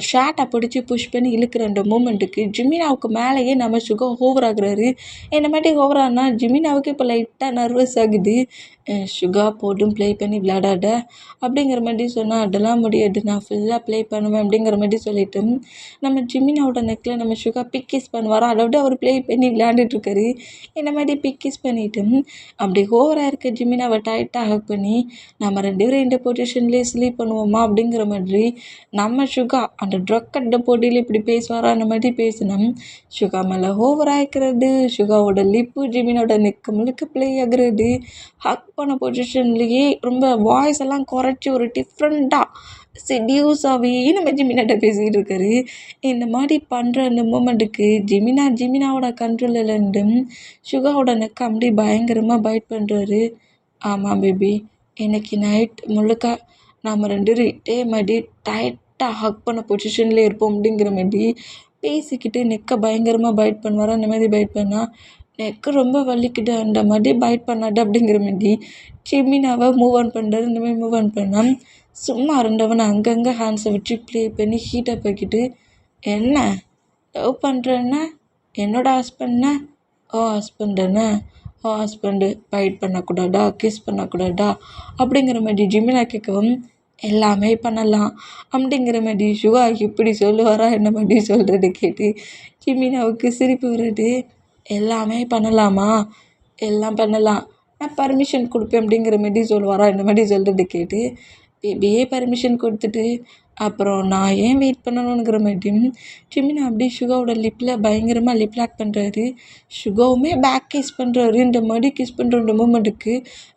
ஷர்ட்டை பிடிச்சி புஷ் பண்ணி இழுக்கிற அந்த மூமெண்ட்டுக்கு ஜிமினாவுக்கு மேலேயே நம்ம சுகா ஓவர் ஆகுறாரு. என்ன மாதிரி ஓவர் ஆனா ஜிமினாவுக்கு இப்போ லைட்டாக நர்வஸ் ஆகுது. சுகா போட்டும் ப்ளே பண்ணி விளையாடாத அப்படிங்கிற மாதிரி சொன்னால் அதெல்லாம் முடியாது, நான் ஃபுல்லாக ப்ளே பண்ணுவேன் அப்படிங்கிற மாதிரி சொல்லிட்டு நம்ம ஜிமினாவோட நெக்கில் நம்ம சுகா பிக்கிஸ் பண்ணுவாரா. அதாவது அவர் ப்ளே பண்ணி விளையாண்டுட்ருக்காரு. இந்த மாதிரி பிக்கிஸ் பண்ணிவிட்டு அப்படி ஓவராக இருக்க ஜிமினாவை டைட்டாக ஹக் பண்ணி நம்ம 2 பேரும் இந்த பொசிஷன்லேயே ஸ்லீப் பண்ணுவோமா அப்படிங்கிற மாதிரி நம்ம சுகா அந்த ட்ரக் கட்ட போட்டியில் இப்படி பேசுவாரா அந்த மாதிரி பேசினோம். சுகா மேலே ஓவர் ஆகிக்கிறது, சுகாவோட லிப்பு ஜிமினோட நெக்கு முழுக்க ப்ளே ஆகுறது, ஹக் பண்ண பொசிஷன்லேயே ரொம்ப வாய்ஸ் எல்லாம் குறைச்சி ஒரு டிஃப்ரெண்ட்டாக செடியூஸாகவே நம்ம ஜிமினாட்ட பேசிக்கிட்டு இருக்காரு. இந்த மாதிரி பண்ணுற அந்த மூமெண்ட்டுக்கு ஜிமினாவோட கண்ட்ரோல்லேருந்து சுகாவோட நெக்கை அப்படி பயங்கரமாக பைட் பண்ணுறாரு. ஆமாம் பேபி, இன்னைக்கு நைட் முழுக்க நாம் 2 பேரும் இதே மாதிரி டைட்டாக ஹக் பண்ண பொசிஷன்லேயே இருப்போம் அப்படிங்கிற மாதிரி பேசிக்கிட்டு நெக்கை பயங்கரமாக பைட் பண்ணுவார். அந்த மாதிரி பைட் பண்ணால் நெக்கு ரொம்ப வலிக்குது, அந்த மாதிரி பைட் பண்ணாது அப்படிங்கிற மாதிரி ஜிமினாவை மூவ் ஆன் பண்ணுறாரு. இந்த மாதிரி மூவ் ஆன் பண்ணால் சும்மா இருந்தவனை அங்கங்கே ஹேண்ட்ஸை வச்சு ப்ளே பண்ணி ஹீட்டை போய்க்கிட்டு, என்ன லவ் பண்ணுறேன்னா என்னோட ஹஸ்பண்ட்னா ஓ ஹஸ்பண்டுன்னு ஓ ஹஸ்பண்டு பைட் பண்ணக்கூடாதா, கிஸ் பண்ணக்கூடாதா அப்படிங்கிற மாதிரி ஜிமினா கேட்கவும் எல்லாமே பண்ணலாம் அப்படிங்கிற மாதிரி சுகா இப்படி சொல்லுவாரா என்ன மாதிரி சொல்கிறது கேட்டு ஜிமினாவுக்கு சிரிப்பு வருது. எல்லாமே பண்ணலாமா? எல்லாம் பண்ணலாம், நான் பர்மிஷன் கொடுப்பேன் அப்படிங்கிற மாதிரி சொல்லுவாரா இந்த மாதிரி சொல்கிறது கேட்டு பேபியே பர்மிஷன் கொடுத்துட்டு அப்புறம் நான் ஏன் வெயிட் பண்ணணுங்கிற மாதிரியும் ஜிமினா அப்படியே சுகாவோட லிப்பில் பயங்கரமாக லிப் லாக் பண்ணுறாரு. சுகாவுமே பேக் கிஸ் பண்ணுறாரு. இந்த மாதிரி கிஸ் பண்ணுற இந்த மூமெண்ட்டுக்கு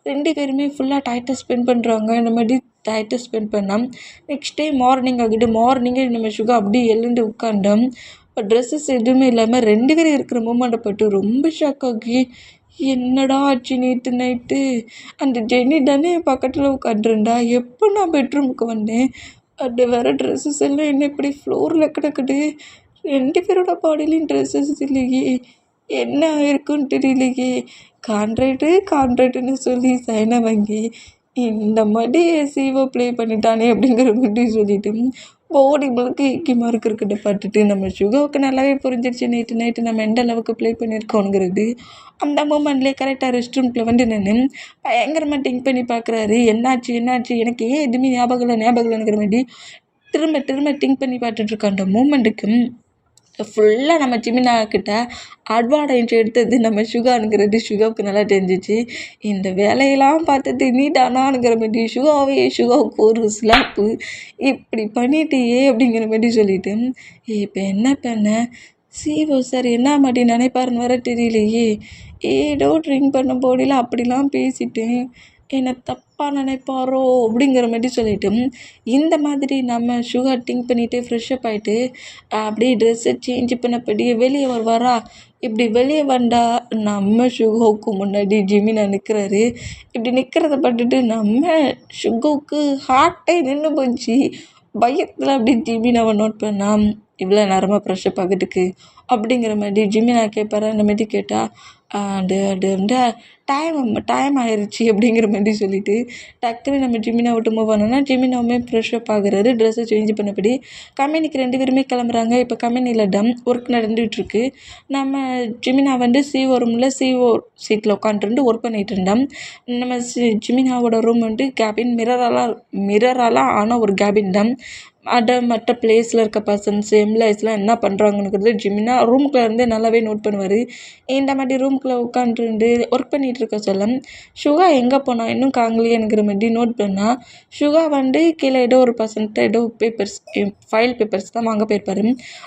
2 பேருமே ஃபுல்லாக டைட்டாக ஸ்பெண்ட் பண்ணுறாங்க. இந்த மாதிரி டைட்டாக ஸ்பெண்ட் பண்ணால் நெக்ஸ்ட் டே மார்னிங் ஆகிட்டு மார்னிங்கே நம்ம சுகா அப்படியே எழுந்து உட்காந்தோம். இப்போ ட்ரெஸ்ஸஸ் எதுவுமே இல்லாமல் 2 பேரும் இருக்கிற மூமெண்ட்டை பட்டு ரொம்ப ஷாக் ஆகி, என்னடா ஆச்சு நேற்று நைட்டு அந்த ஜெனி தானே பக்கத்தில் உட்காந்துருந்தா, எப்போ நான் பெட்ரூமுக்கு வந்தேன், அது வேறு ட்ரெஸ்ஸஸ் எல்லாம் என்ன இப்படி ஃப்ளோரில் கிடக்குது, 2 பேரோட பாடியிலையும் ட்ரெஸ்ஸஸ் இல்லையே, என்ன இருக்குன்னு தெரியலையே, கான்ட்ராக்டுன்னு சொல்லி சைனை வாங்கி இந்த மாதிரி சிஓ ப்ளே பண்ணிட்டானே அப்படிங்கிற மாதிரி சொல்லிட்டு பாடி முழுக்க இக்கி மார்க் இருக்கிறத பார்த்துட்டு நம்ம சுகாவுக்கு நல்லாவே புரிஞ்சிருச்சு நேற்று நைட்டு நம்ம எந்த அளவுக்கு ப்ளே பண்ணியிருக்கோங்கிறது. அந்த மூமெண்ட்லேயே கரெக்டாக ரெஸ்ட் ரூம்குள்ளே வந்து நின்று பயங்கரமாக திங்க் பண்ணி பார்க்குறாரு. என்னாச்சு எனக்கு ஏன் எதுவுமே ஞாபகம் இல்லைங்கிற மாதிரி திரும்ப திங்க் பண்ணி பார்த்துட்ருக்க அந்த மூமெண்ட்டுக்கு ஃபுல்லாக நம்ம ஜிமினா கிட்ட அட்வான்டேஜ் எடுத்தது நம்ம சுகானுங்கிறது சுகாவுக்கு நல்லா தெரிஞ்சிச்சு. இந்த வேலையெல்லாம் பார்த்தது நீ தானாங்கிற மாதிரி சுகாவுக்கு ஒரு ஸ்லாப்பு இப்படி பண்ணிட்டியே அப்படிங்கிற மாதிரி சொல்லிட்டு இப்போ என்ன பண்ண சிஓ சார் என்ன மாதிரி நினைப்பாருன்னு வர தெரியலையே, ஏதோ ட்ரிங்க் பண்ண போடியில் அப்படிலாம் பேசிட்டேன், என்னை தப்பாக நினைப்பாரோ அப்படிங்கிற மாதிரி சொல்லிட்டு இந்த மாதிரி நம்ம சுகர் திங்க் பண்ணிவிட்டு ஃப்ரெஷ்ஷப் ஆகிட்டு அப்படியே ட்ரெஸ்ஸை சேஞ்ச் பண்ணப்படியே வெளியே வருவாரா. இப்படி வெளியே வந்தால் நம்ம சுகாவுக்கு முன்னாடி ஜிமினா நிற்கிறாரு. இப்படி நிற்கிறத பார்த்துட்டு நம்ம சுகாவுக்கு ஹார்ட்டே நின்று போச்சு. பயத்தில் அப்படி ஜிமினாவை நோட் பண்ணால் இவ்வளோ நேரமாக ஃப்ரெஷ்ஷப் ஆகிறதுக்கு அப்படிங்கிற மாதிரி ஜிமினா கேட்பாரு. அந்த மாதிரி கேட்டால் அது வந்து டைம் ஆயிடுச்சு அப்படிங்கிற மாதிரி சொல்லிவிட்டு டக்குன்னு நம்ம ஜிமினா விட்டு மூவ் பண்ணோன்னா ஜிமினாவுமே ஃப்ரெஷ்ஷப் ஆகுறாரு. ட்ரெஸ்ஸை சேஞ்ச் பண்ணபடி கம்பெனிக்கு 2 பேருமே கிளம்புறாங்க. இப்போ கம்பெனியில் ஒர்க் நடந்துகிட்ருக்கு. நம்ம ஜிமினா வந்து சிஓ ரூமில் சிஓ சீட்டில் உட்காந்துருந்து ஒர்க் பண்ணிகிட்டு இருந்தோம். நம்ம ஜிமினாவோட ரூம் வந்து கேபின் மிரரால் ஆன ஒரு கேபின் தான். மற்ற பிளேஸில் இருக்க பர்சன்ஸ் எம்ப்ளாயிஸ்லாம் என்ன பண்ணுறாங்கங்கிறது ஜிமினா ரூமுக்குள்ளே இருந்து நல்லாவே நோட் பண்ணுவார். இந்த மாதிரி ரூமுக்குள்ளே உட்காந்துருந்து ஒர்க் பண்ணிகிட்டு இருக்க சொல்ல சுகா எங்கே போனா இன்னும் காங்கலையேங்கிற மாதிரி நோட் பண்ணால் சுகா கீழே ஏதோ ஒரு பர்சன்ட்டு ஏதோ பேப்பர்ஸ் ஃபைல் பேப்பர்ஸ் தான் வாங்க போயிருப்பார்.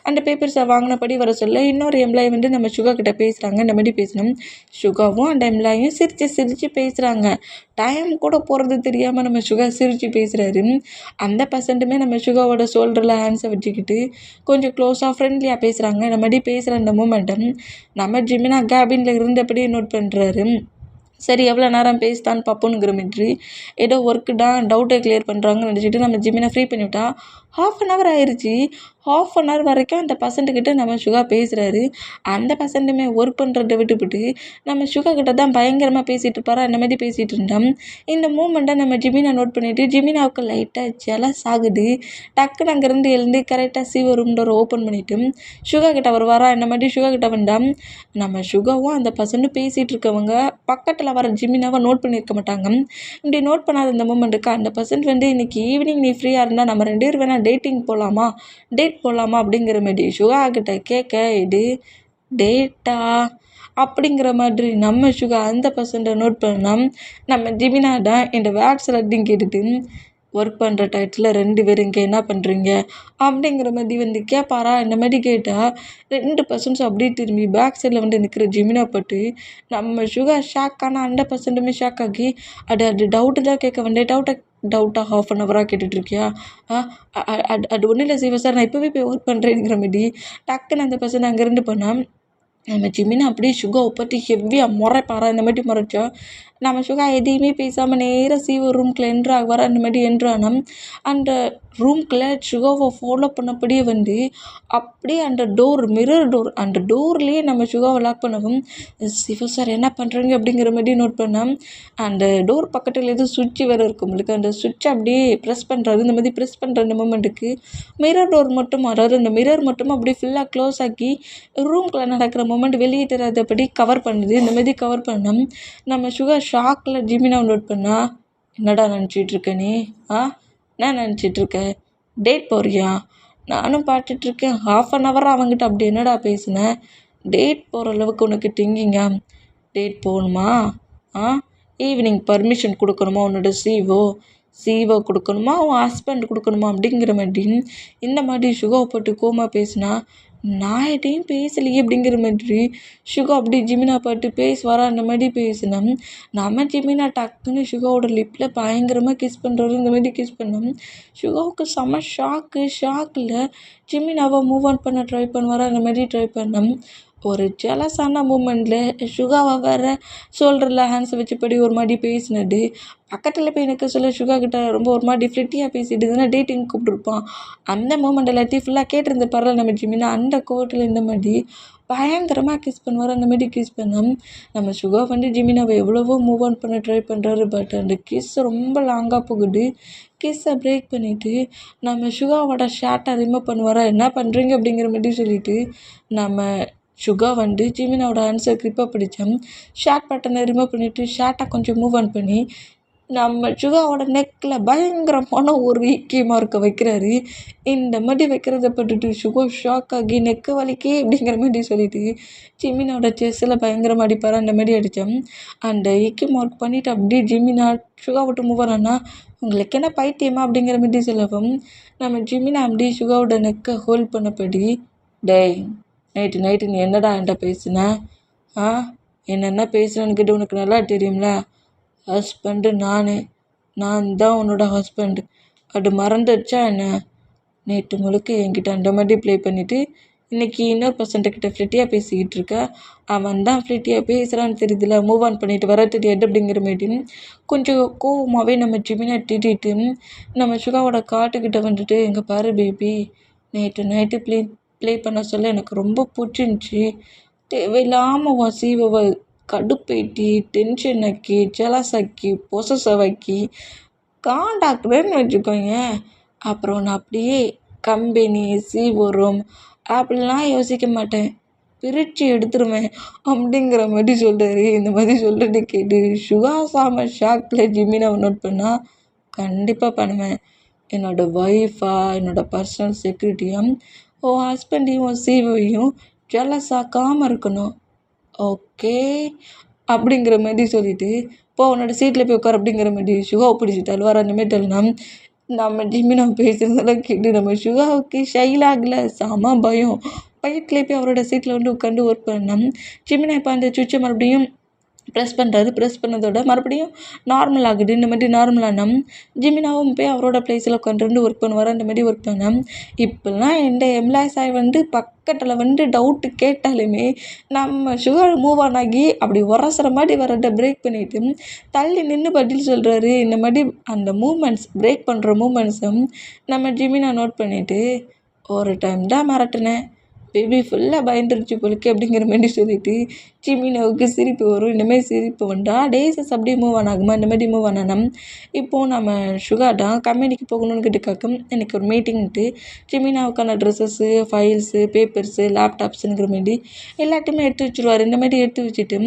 அந்த பேப்பர்ஸை வாங்கினபடி வர சொல்ல இன்னொரு எம்ப்ளாயி நம்ம சுகா கிட்ட பேசுகிறாங்க. இந்த மாதிரி பேசணும். சுகாவும் அந்த எம்ப்ளாயும் சிரித்து பேசுகிறாங்க. டைம் கூட போகிறது தெரியாமல் நம்ம சுகா சிரித்து பேசுகிறாரு. அந்த பர்சன்ட்டுமே நம்ம சுகாவோட ஷோல்டரில் ஹேண்ட்ஸை வச்சுக்கிட்டு கொஞ்சம் க்ளோஸாக ஃப்ரெண்ட்லியாக பேசுகிறாங்க. இந்த மாதிரி பேசுகிற அந்த மூமெண்ட்டம் நம்ம ஜிமினா கேபினில் இருந்தபடியே நோட் பண்ணுறாரு. சரி எவ்வளோ நேரம் பேசுதான்னு பார்ப்போங்கிற மாதிரி ஏதோ ஒர்க்கு டவுட்டை கிளியர் பண்ணுறாங்கன்னு நினச்சிட்டு நம்ம ஜிமினை ஃப்ரீ பண்ணிவிட்டா 1/2 ஆயிடுச்சு. 1/2 வரைக்கும் அந்த பர்சன்ட்டுக்கிட்ட நம்ம சுகா பேசுகிறாரு. அந்த பர்சன்ட்டுமே ஒர்க் பண்ணுறதை விட்டுவிட்டு நம்ம சுகா கிட்ட தான் பயங்கரமாக பேசிகிட்டு இருப்பாரா. அந்த மாதிரி பேசிகிட்டு இருந்தோம். இந்த மூமெண்ட்டை நம்ம ஜிமினா நோட் பண்ணிவிட்டு ஜிமினாவுக்கு லைட்டாக ஜெலஸ் ஆகுது. டக்குன்னு அங்கேருந்து எழுந்து கரெக்டாக சீவ ரூம் டோர் ஓப்பன் பண்ணிவிட்டு சுகா கிட்ட வருவாரா. இந்த மாதிரி சுகா கிட்ட வந்தால் நம்ம சுகாவும் அந்த பர்சன்ட்டும் பேசிகிட்டு இருக்கவங்க பக்கத்தில் வர ஜிமினாவை நோட் பண்ணியிருக்க மாட்டாங்க. இப்படி நோட் பண்ணாத இந்த மூமெண்ட்டுக்கு அந்த பர்சன்ட் இன்றைக்கி ஈவினிங் நீ ஃப்ரீயாக இருந்தால் நம்ம 2 பேர் வேணால் டேட் போகலாமா அப்படிங்கிற மாதிரி சுகா கிட்ட கேட்க இது டேட்டா அப்படிங்கிற மாதிரி நம்ம சுகா அந்த பர்சன்ட்டை நோட் பண்ணால் நம்ம ஜிமினா தான் இந்த வேர்ட்ஸ் எல்லாத்தையும் கேட்டுட்டு ஒர்க் பண்ணுற டயத்தில் 2 பேரும் இங்கே என்ன பண்ணுறீங்க அப்படிங்கிற மாதிரி கேட்பாரா. இந்த மாதிரி கேட்டால் 2 பர்சன்ட்ஸ் அப்படியே திரும்பி பேக் சைடில் நிற்கிற ஜிமினா பட்டு நம்ம சுகா ஷாக் ஆனால் அந்த பர்சன்ட்டுமே ஷாக் ஆகி அது டவுட்டு தான் கேட்க டவுட்டாக 1/2 கேட்டுட்ருக்கியா? அது ஒன்றும் இல்லை சிவா சார், நான் இப்போவே போய் ஒர்க் பண்ணுறேங்கிற மாதிரி டக்குன்னு அந்த பர்சன் அங்கேருந்து போனால் நம்ம ஜிமினா அப்படியே சுகாவை பற்றி ஹெவியாக முறைப்பாரா. இந்த மாதிரி முறைச்சா நம்ம சுகா எதையுமே பேசாமல் நேராக சீவோ ரூம்குள்ளே என்ட்ரு ஆகுவார். அந்த மாதிரி என்ட்ரு ஆனால் அந்த ரூம்குள்ளே சுகாவை ஃபாலோ பண்ணபடியே அப்படியே அந்த மிரர் டோர் அந்த டோர்லேயே நம்ம சுகாவை லாக் பண்ணவும் சிவா சார் என்ன பண்ணுறீங்க அப்படிங்கிற மாதிரி நோட் பண்ணால் அந்த டோர் பக்கத்தில் எதுவும் சுவிட்ச் வேறு இருக்கும் உங்களுக்கு. அந்த சுவிட்சை அப்படியே ப்ரெஸ் பண்ணுறாரு. இந்த மாதிரி ப்ரெஸ் பண்ணுற அந்த மூமெண்ட்டுக்கு மிரர் டோர் மட்டும் அதாவது அந்த மிரர் மட்டும் அப்படியே ஃபுல்லாக க்ளோஸ் ஆக்கி ரூம்குள்ளே நடக்கிற மூமெண்ட் வெளியே தெரியாதபடி கவர் பண்ணுது. இந்த மாதிரி கவர் பண்ணோம் நம்ம சுகா ஷாக்கில் ஜிமினா நோட் பண்ணா என்னடா நினச்சிட்ருக்க நீ? என்ன நினச்சிட்ருக்க? டேட் போறியா? நானும் பார்த்துட்ருக்கேன் 1/2 அவங்ககிட்ட அப்படி என்னடா பேசினேன்? டேட் போகிற அளவுக்கு உனக்கு திங்கிங்கா? டேட் போகணுமா? ஈவினிங் பர்மிஷன் கொடுக்கணுமா உன்னோட சிஓ கொடுக்கணுமா உன் ஹஸ்பண்ட் கொடுக்கணுமா அப்படிங்கிற மாதிரி இந்த மாதிரி சுகாவை போட்டு கோமா பேசினா நான் எதையும் பேசலையே அப்படிங்கிற மாதிரி சுகா அப்படி ஜிமினா பாட்டு பேசுவாரா. அந்த மாதிரி பேசினோம். நம்ம ஜிமினா டக்குன்னு சுகாவோட லிப்பில் பயங்கரமாக கிஸ் பண்ணுறாரு. இந்த மாதிரி கிஸ் பண்ணோம். சுகாவுக்கு செம்ம ஷாக்கில் ஜிமினாவை மூவ் ஆன் பண்ண ட்ரை பண்ணுவாரா. அந்த மாதிரி ட்ரை பண்ணோம். ஒரு ஜெலஸான மூமெண்ட்டில் சுகாவை வேறு ஷோல்டரில் ஹேண்ட்ஸை வச்சுப்படி ஒரு மாதிரி பேசினது பக்கத்தில் போய் எனக்கு சொல்ல சுகா கிட்ட ரொம்ப ஒரு மாதிரி ஃப்ளிட்டியாக பேசிட்டு இருந்ததுன்னா டேட்டிங் கூப்பிட்ருப்பான். அந்த மூமெண்ட் எல்லாத்தையும் ஃபுல்லாக கேட்டிருந்தப்பார்ல நம்ம ஜிமினா அந்த கோவத்தில் இந்த மாதிரி பயங்கரமாக கிஸ் பண்ணுவார். அந்த மாதிரி கிஸ் பண்ணோம். நம்ம சுகா ஜிமினாவை எவ்வளவோ மூவ் ஆன் பண்ண ட்ரை பண்ணுறாரு. பட் அந்த கிஸ் ரொம்ப லாங்காக போகுது. கிஸ்ஸை பிரேக் பண்ணிவிட்டு நம்ம சுகாவோட ஷார்ட்டை ரிமூவ் பண்ணுவாரா. என்ன பண்ணுறீங்க அப்படிங்கிற மாதிரி சொல்லிவிட்டு நம்ம சுகா ஜிமினாவோட ஆன்சர் க்ரிப்பாக பிடிச்சோம். ஷார்ட் பட்டனை ரிமூவ் பண்ணிவிட்டு ஷார்ட்டை கொஞ்சம் மூவ் ஆன் பண்ணி நம்ம சுகாவோட நெக்கில் பயங்கரமான ஒரு ஈக்கி மார்க்கை வைக்கிறாரு. இந்த மாதிரி வைக்கிறத பட்டுட்டு சுகா ஷாக் ஆகி நெக்கு வலிக்கே அப்படிங்கிற மாதிரி சொல்லிட்டு ஜிமினாவோட செஸ்ஸில் பயங்கரமாக அடிப்பார். அந்த மாதிரி அடித்தோம். அந்த ஈக்கி மார்க் பண்ணிவிட்டு அப்படியே ஜிமினா சுகா விட்டு மூவ் ஆனா உங்களுக்கு என்ன பைத்தியமா அப்படிங்கிற மாதிரி சொல்லவும் நம்ம ஜிமினா அப்படியே சுகாவோட நெக்கை ஹோல்ட் பண்ணபடி டேய் நைட்டு நீ என்னடா என்கிட்ட பேசுன? என்னென்ன பேசுனேன்னு கேட்டு உனக்கு நல்லா தெரியும்ல. ஹஸ்பண்டு நான் தான் உன்னோட ஹஸ்பண்டு. அது மறந்துடுச்சா என்ன? நேற்று முழுக்க என்கிட்ட அந்த மாதிரி ப்ளே பண்ணிவிட்டு இன்றைக்கி இன்னொரு பர்சன்ட்டுக்கிட்ட ஃப்ளிட்டியாக பேசிக்கிட்டு இருக்க. அவன் தான் ஃப்ளிட்டியாக பேசுகிறான்னு தெரியுதுல. மூவ் ஆன் பண்ணிவிட்டு வர தெரியாது அப்படிங்கிற மாதிரி கொஞ்சம் கோவமாகவே நம்ம ஜிமினா திட்டிட்டு நம்ம சுகாவோட காட்டுக்கிட்ட எங்கே பாரு பேபி, நேற்று நைட்டு ப்ளே பண்ண சொல்ல எனக்கு ரொம்ப பிடிச்சிருந்துச்சி. தேவையில்லாமல் உன் சீவை கடுப்பேற்றி டென்ஷன் ஆக்கி ஜெலஸ் ஆக்கி பொசஸவாக்கி காண்டாக்குறேன்னு வச்சுக்கோங்க. அப்புறம் நான் அப்படியே கம்பெனி ரூம் அப்படிலாம் யோசிக்க மாட்டேன், பிரித்து எடுத்துருவேன் அப்படிங்கிற மாதிரி சொல்கிறாரு. இந்த மாதிரி சொல்கிறது கேட்டு சுகா சாம ஷாக்கில் ஜிமினாவை நோட் பண்ணால் கண்டிப்பாக பண்ணுவேன். என்னோடய ஒய்ஃபாக என்னோடய பர்சனல் செக்யூரிட்டியாக உன் ஹஸ்பண்டையும் உன் சிஓவையும் ஜெலஸ் ஆக்காமல் இருக்கணும். ஓகே அப்படிங்கிற மாதிரி சொல்லிட்டு உன்னோட சீட்டில் போய் உட்கார் அப்படிங்கிற மாதிரி சுகாவை பிடிச்சி தள்ளுவார். அந்த மாதிரி தள்ளுனா நம்ம ஜிம்மி நம்ம பேசுகிறதெல்லாம் கேட்டு நம்ம சுகாவுக்கு ஷைலாகல செம பயம். பயத்துலேயே போய் அவரோட சீட்டில் வந்து உட்காந்து ஒர்க் பண்ணோம். ஜிம்மினா இப்போ அந்த சுவிட்சை மறுபடியும் ப்ரெஸ் பண்ணுறாரு. ப்ரெஸ் பண்ணதோட மறுபடியும் நார்மல் ஆகுது. இந்த மாதிரி நார்மலான ஜிமினாவும் போய் அவரோட ப்ளேஸில் உட்காந்து ஒர்க் பண்ணுவார். அந்த மாதிரி ஒர்க் பண்ணேன். இப்போல்லாம் எந்த எம்ப்ளாய்ஸ் ஆகி வந்து பக்கத்தில் வந்து டவுட்டு கேட்டாலுமே நம்ம சுகர் மூவ் ஆன் ஆகி அப்படி உரசுற மாதிரி வரதை பிரேக் பண்ணிவிட்டு தள்ளி நின்று பதில் சொல்கிறாரு. இந்த மாதிரி அந்த மூமெண்ட்ஸ் பிரேக் பண்ணுற மூமெண்ட்ஸும் நம்ம ஜிமினா நோட் பண்ணிவிட்டு ஒரு டைம் தான் மிரட்டினேன். பேபி ஃபுல்லாக பயந்துருச்சு போலுக்கு அப்படிங்கிற மாதிரி சொல்லிட்டு ஜிமினாவுக்கு சிரிப்பு வரும். இந்தமாதிரி சிரிப்பு வந்தால் டேஸஸ் அப்படியே மூவ் ஆன் ஆகுமா? இந்த மாதிரி மூவ் ஆனா இப்போது நம்ம சுகர் தான் கம்பெனிக்கு போகணும்னு கேட்டுக்காக்கும் எனக்கு ஒரு மீட்டிங்ட்டு ஜிமினாவுக்கான ட்ரெஸ்ஸஸ்ஸு, ஃபைல்ஸு, பேப்பர்ஸு, லேப்டாப்ஸுங்கிற மாதிரி எல்லாத்தையுமே எடுத்து வச்சுருவார். இந்த மாதிரி எடுத்து வச்சுட்டு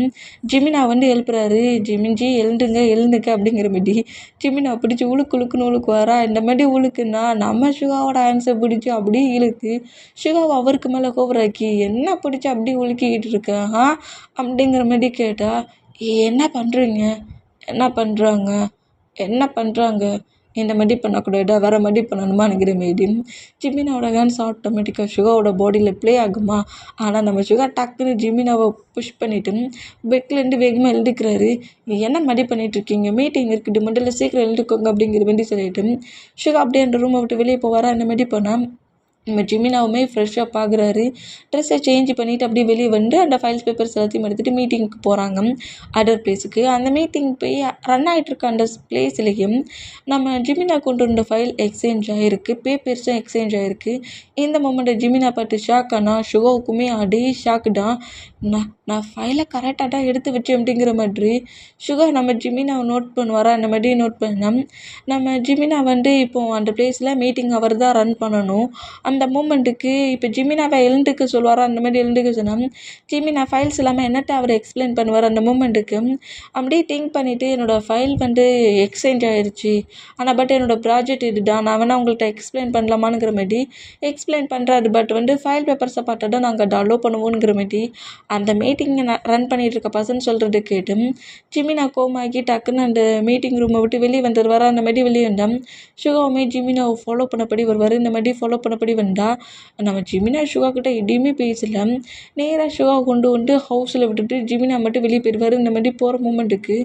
ஜிமினா வந்து எழுப்புறாரு. ஜிமின்ஜி எழுந்துங்க அப்படிங்கிற மாதிரி ஜிமினா பிடிச்சி உழுக்குன்னு உழுக்குவாரா. இந்த மாதிரி உழுக்குன்னா நம்ம சுகாவோட ஆன்சர் பிடிச்சி அப்படியே இழுத்து சுகாவை அவருக்கு மேலே கோவராக்கி என்ன பிடிச்சி அப்படி உலுக்கிக்கிட்டு இருக்க அப்படிங்கிற மாதிரி கேட்டால் என்ன பண்ணுறாங்க இந்த மாதிரி பண்ணக்கூடாதா வேறு மாதிரி பண்ணணுமாங்கிற மாரி ஜிமினாவோட ஹேண்ட்ஸ் ஆட்டோமேட்டிக்காக சுகாவோட பாடியில் ப்ளே ஆகுமா. ஆனால் நம்ம சுகா டக்குன்னு ஜிமினாவை புஷ் பண்ணிவிட்டு பெட்லேருந்து வேகமாக எழுதுக்கிறாரு. என்ன மாதிரி பண்ணிகிட்ருக்கீங்க, மீட்டிங் இருக்குது, முதல்ல சீக்கிரம் எழுதுக்கோங்க அப்படிங்கிற மாதிரி சொல்லிட்டு சுகா அப்படியே அந்த ரூமை விட்டு வெளியே போவாரா. அந்த மாதிரி போனால் நம்ம ஜிமினாவுமே ஃப்ரெஷ்ஷப் ஆகுறாரு. ட்ரெஸ்ஸை சேஞ்ச் பண்ணிவிட்டு அப்படியே வெளியே வந்து அந்த ஃபைல்ஸ் பேப்பர்ஸ் எல்லாத்தையும் எடுத்துகிட்டு மீட்டிங்க்கு போகிறாங்க அதர் பிளேஸுக்கு. அந்த மீட்டிங் போய் ரன் ஆகிட்டுருக்க அந்த பிளேஸ்லேயும் நம்ம ஜிமினா கொண்டு வந்த ஃபைல் எக்ஸ்சேஞ்ச் ஆகிருக்கு, பேப்பர்ஸும் எக்ஸ்சேஞ்ச் ஆகிருக்கு. இந்த மொமெண்ட்டை ஜிமினா பார்த்து ஷாக் ஆனால் சுகாவுக்குமே அதே ஷாக்கு தான். நான் ஃபைலை கரெக்டாக தான் எடுத்து வச்சேன் அப்படிங்கிற மாதிரி சுகா நம்ம ஜிமினாவை நோட் பண்ணுவாரா. அந்த மாதிரி நோட் பண்ணோம். நம்ம ஜிமினா வந்து இப்போது அந்த பிளேஸில் மீட்டிங் அவர் தான் ரன் பண்ணணும். அந்த மூமெண்ட்டுக்கு இப்போ ஜிமினாவை எழுந்துக்க சொல்லுவாரா. அந்த மாதிரி எழுந்துக்க சொன்னால் ஜிமினா ஃபைல்ஸ் இல்லாமல் என்னட்ட அவர் எக்ஸ்பிளைன் பண்ணுவார். அந்த மூமெண்ட்டுக்கு அப்படியே திங்க் பண்ணிவிட்டு என்னோடய ஃபைல் வந்து எக்ஸ்சேஞ்ச் ஆகிடுச்சு, ஆனால் பட் என்னோடய ப்ராஜெக்ட் இது தான், நான் வேணால் உங்கள்கிட்ட எக்ஸ்பிளைன் பண்ணலாமாங்கிற மாதிரி எக்ஸ்பிளைன் பண்ணுறாரு. பட் வந்து ஃபைல் பேப்பர்ஸை பார்த்தா தான் நாங்கள் அதை அலோவ் பண்ணுவோங்கிற மாதிரி அந்த மீட்டிங்கை ரன் பண்ணிகிட்டு இருக்க பர்சன் சொல்கிறது கேட்டு ஜிமினா கோமாகி டக்குன்னு அந்த மீட்டிங் ரூமை விட்டு வெளியே வந்துடுவார். அந்த மாதிரி வெளியே வந்தால் சுகாவுமே ஜிமினாவை ஃபாலோ பண்ணப்படி வருவார். இந்த மாதிரி ஃபாலோ பண்ணப்படி வந்தால் நம்ம ஜிமினா சுகா கிட்ட எதையுமே பேசல. நேராக சுகாவை கொண்டு வந்து ஹவுஸில் விட்டுட்டு ஜிமினா மட்டும் வெளியே போயிடுவார். இந்த மாதிரி போகிற மூமெண்ட்டுக்கு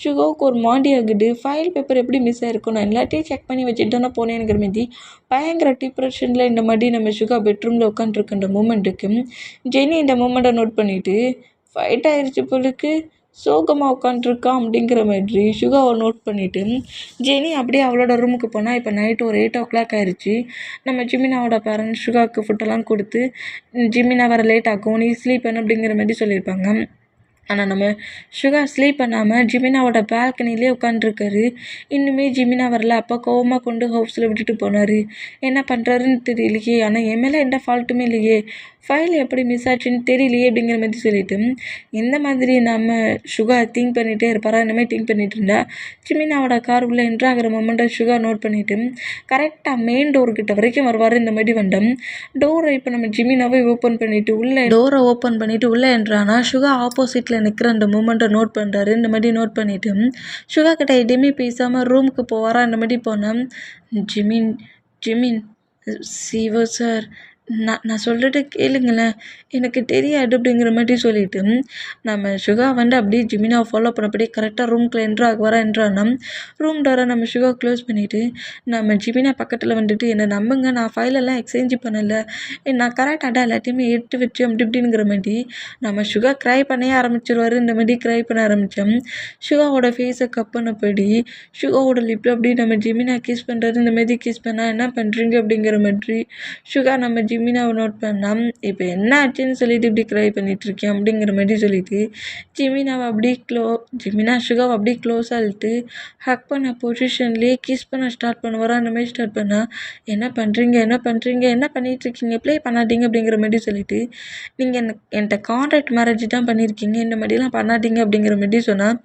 சுகாவுக்கு ஒரு மாண்டி ஆகுது. ஃபைல் பேப்பர் எப்படி மிஸ் ஆகிருக்கும், நான் எல்லாத்தையும் செக் பண்ணி வச்சுட்டு தானே போனேங்கிற மாதிரி பயங்கர டிப்ரெஷனில் இந்த மாதிரி நம்ம சுகா பெட்ரூமில் உட்காந்துருக்கின்ற மூமெண்ட்டுக்கு ஜெனி இந்த மூமெண்ட்டை நோட் பண்ணிவிட்டு ஃபைட் ஆயிடுச்சு போலுக்கு சோகமாக உட்காண்ட்ருக்கான் அப்படிங்கிற மாதிரி சுகாவை நோட் பண்ணிவிட்டு ஜெனி அப்படியே அவளோட ரூமுக்கு போனால் இப்போ நைட்டு ஒரு 8 o'clock ஆயிடுச்சு. நம்ம ஜிமினாவோட பேரண்ட்ஸ் சுகாவுக்கு ஃபுட்டெல்லாம் கொடுத்து ஜிமினா வர லேட் ஆகும், நீ ஸ்லீப் பண்ணு அப்படிங்கிற மாதிரி சொல்லியிருப்பாங்க. ஆனால் நம்ம சுகா ஸ்லீப் பண்ணாமல் ஜிமினாவோட பால்கனிலே உட்காந்துருக்காரு. இன்னுமே ஜிமினா வரல. அப்போ கோவமாக கொண்டு ஹவுஸில் விட்டுட்டு போனார். என்ன பண்ணுறாருன்னு தெரியலையே, ஆனால் என் மேலே எந்த ஃபால்ட்டுமே இல்லையே, ஃபைல் எப்படி மிஸ் ஆச்சுன்னு தெரியலையே அப்படிங்கிற மாதிரி சொல்லிவிட்டு இந்த மாதிரி நம்ம சுகா திங்க் பண்ணிகிட்டே இருப்பாரா. இந்த மாதிரி திங்க் பண்ணிகிட்டு இருந்தா ஜிமினாவோட கார் உள்ளே என்ட்ரு ஆகிற மொமெண்ட்டை சுகா நோட் பண்ணிவிட்டு கரெக்டாக மெயின் டோர்கிட்ட வரைக்கும் வருவார். இந்த மாதிரி வந்தோம் டோரை இப்போ நம்ம ஜிமினாவே ஓப்பன் பண்ணிவிட்டு டோரை ஓப்பன் பண்ணிவிட்டு உள்ளே என்றானா சுகா ஆப்போசிட்டில் நிற்கிற அந்த மூமெண்ட்டை நோட் பண்ணுறாரு. இந்த மாதிரி நோட் பண்ணிவிட்டு சுகா கிட்ட எதுவுமே பேசாமல் ரூமுக்கு போவாரா. அந்த மாதிரி போனேன். ஜிமின் சிவோ சார், நான் சொல்கிறத கேளுங்களேன், எனக்கு தெரியாது அப்படிங்கிற மாதிரி சொல்லிவிட்டு நம்ம சுகா வந்து அப்படியே ஜிமினாவை ஃபாலோ பண்ணப்படியே கரெக்டாக ரூம்குள்ளே என்றானா ரூம் டோரை நம்ம சுகா க்ளோஸ் பண்ணிவிட்டு நம்ம ஜிமினா பக்கத்தில் வந்துட்டு என்னை நம்புங்க, நான் ஃபைலெல்லாம் எக்ஸ்சேஞ்ச் பண்ணலை, நான் கரெக்டாக எல்லாத்தையுமே எடுத்து வச்சேன் அப்படி இப்படிங்கிற மாதிரி நம்ம சுகா க்ரை பண்ணவே ஆரம்பிச்சிருவார். இந்த மாதிரி க்ரை பண்ண ஆரம்பித்தோம். சுகாவோட ஃபேஸை கப் பண்ணப்படி சுகாவோட லிப்பில் அப்படியே நம்ம ஜிமினா கிஸ் பண்ணுறது. இந்த மாதிரி கிஸ் பண்ணால் என்ன பண்ணுறீங்க அப்படிங்கிற மாதிரி சுகா நம்ம ஜிமினாவை நோட் பண்ணால் இப்போ என்ன ஆச்சுன்னு சொல்லிட்டு இப்படி க்ரை பண்ணிகிட்ருக்கேன் அப்படிங்கிற மாதிரி சொல்லிட்டு ஜிமினா சுகாவை அப்படியே க்ளோஸாக இழுத்து ஹக் பண்ண பொசிஷன்லேயே கிஸ் பண்ண ஸ்டார்ட் பண்ணுவாரா. அந்த மாதிரி ஸ்டார்ட் பண்ணால் என்ன பண்ணிகிட்ருக்கீங்க, ப்ளே பண்ணாதீங்க அப்படிங்கிற மாதிரி சொல்லிட்டு நீங்கள் என்கிட்ட கான்ட்ராக்ட் மேரேஜ் தான் பண்ணியிருக்கீங்க, இந்த மாதிரிலாம் பண்ணாதீங்க அப்படிங்கிற மாதிரி சொன்னால்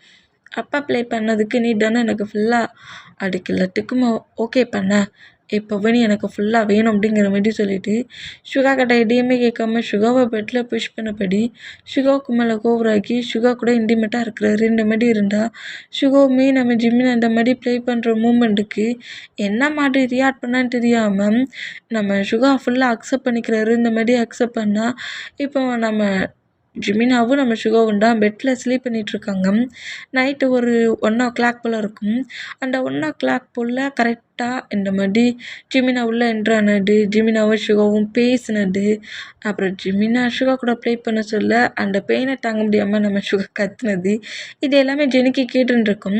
அப்பா ப்ளே பண்ணதுக்கு நீ தானே எனக்கு ஃபுல்லாக அதுக்கு எல்லாத்துக்கும் ஓகே பண்ண, இப்போவே நீ எனக்கு ஃபுல்லாக வேணும் அப்படிங்கிற மாதிரி சொல்லிட்டு சுகா கிட்ட எதையுமே கேட்காம சுகாவை பெட்டில் புஷ் பண்ணபடி சுகாவுக்கு மேலே கோவராக்கி சுகா கூட இன்டிமேட்டாக இருக்கிறாரு. இந்த மாதிரி இருந்தால் சுகாவுமே நம்ம ஜிம்மின் அந்த மாதிரி ப்ளே பண்ணுற மூமெண்ட்டுக்கு என்ன மாதிரி ரியாக்ட் பண்ணான்னு தெரியாமல் நம்ம சுகா ஃபுல்லாக அக்செப்ட் பண்ணிக்கிறாரு. இந்த மாதிரி அக்செப்ட் பண்ணால் இப்போ நம்ம ஜிமினாவும் நம்ம சுகாவும் தான் பெட்டில் ஸ்லீப் பண்ணிகிட்ருக்காங்க. நைட்டு ஒரு 1:00 போல் இருக்கும். அந்த 1:00 போல் கரெக்டாக இந்த மாதிரி ஜிமினா உள்ளே என்ட்ரானது, ஜிமினாவும் சுகாவும் பேசினது, அப்புறம் ஜிமினா சுகா கூட ப்ளே பண்ண சொல்ல அந்த பெயினை தாங்க முடியாமல் நம்ம சுகா கத்துனது, இது எல்லாமே ஜெனிக்கு கேட்டுருக்கும்.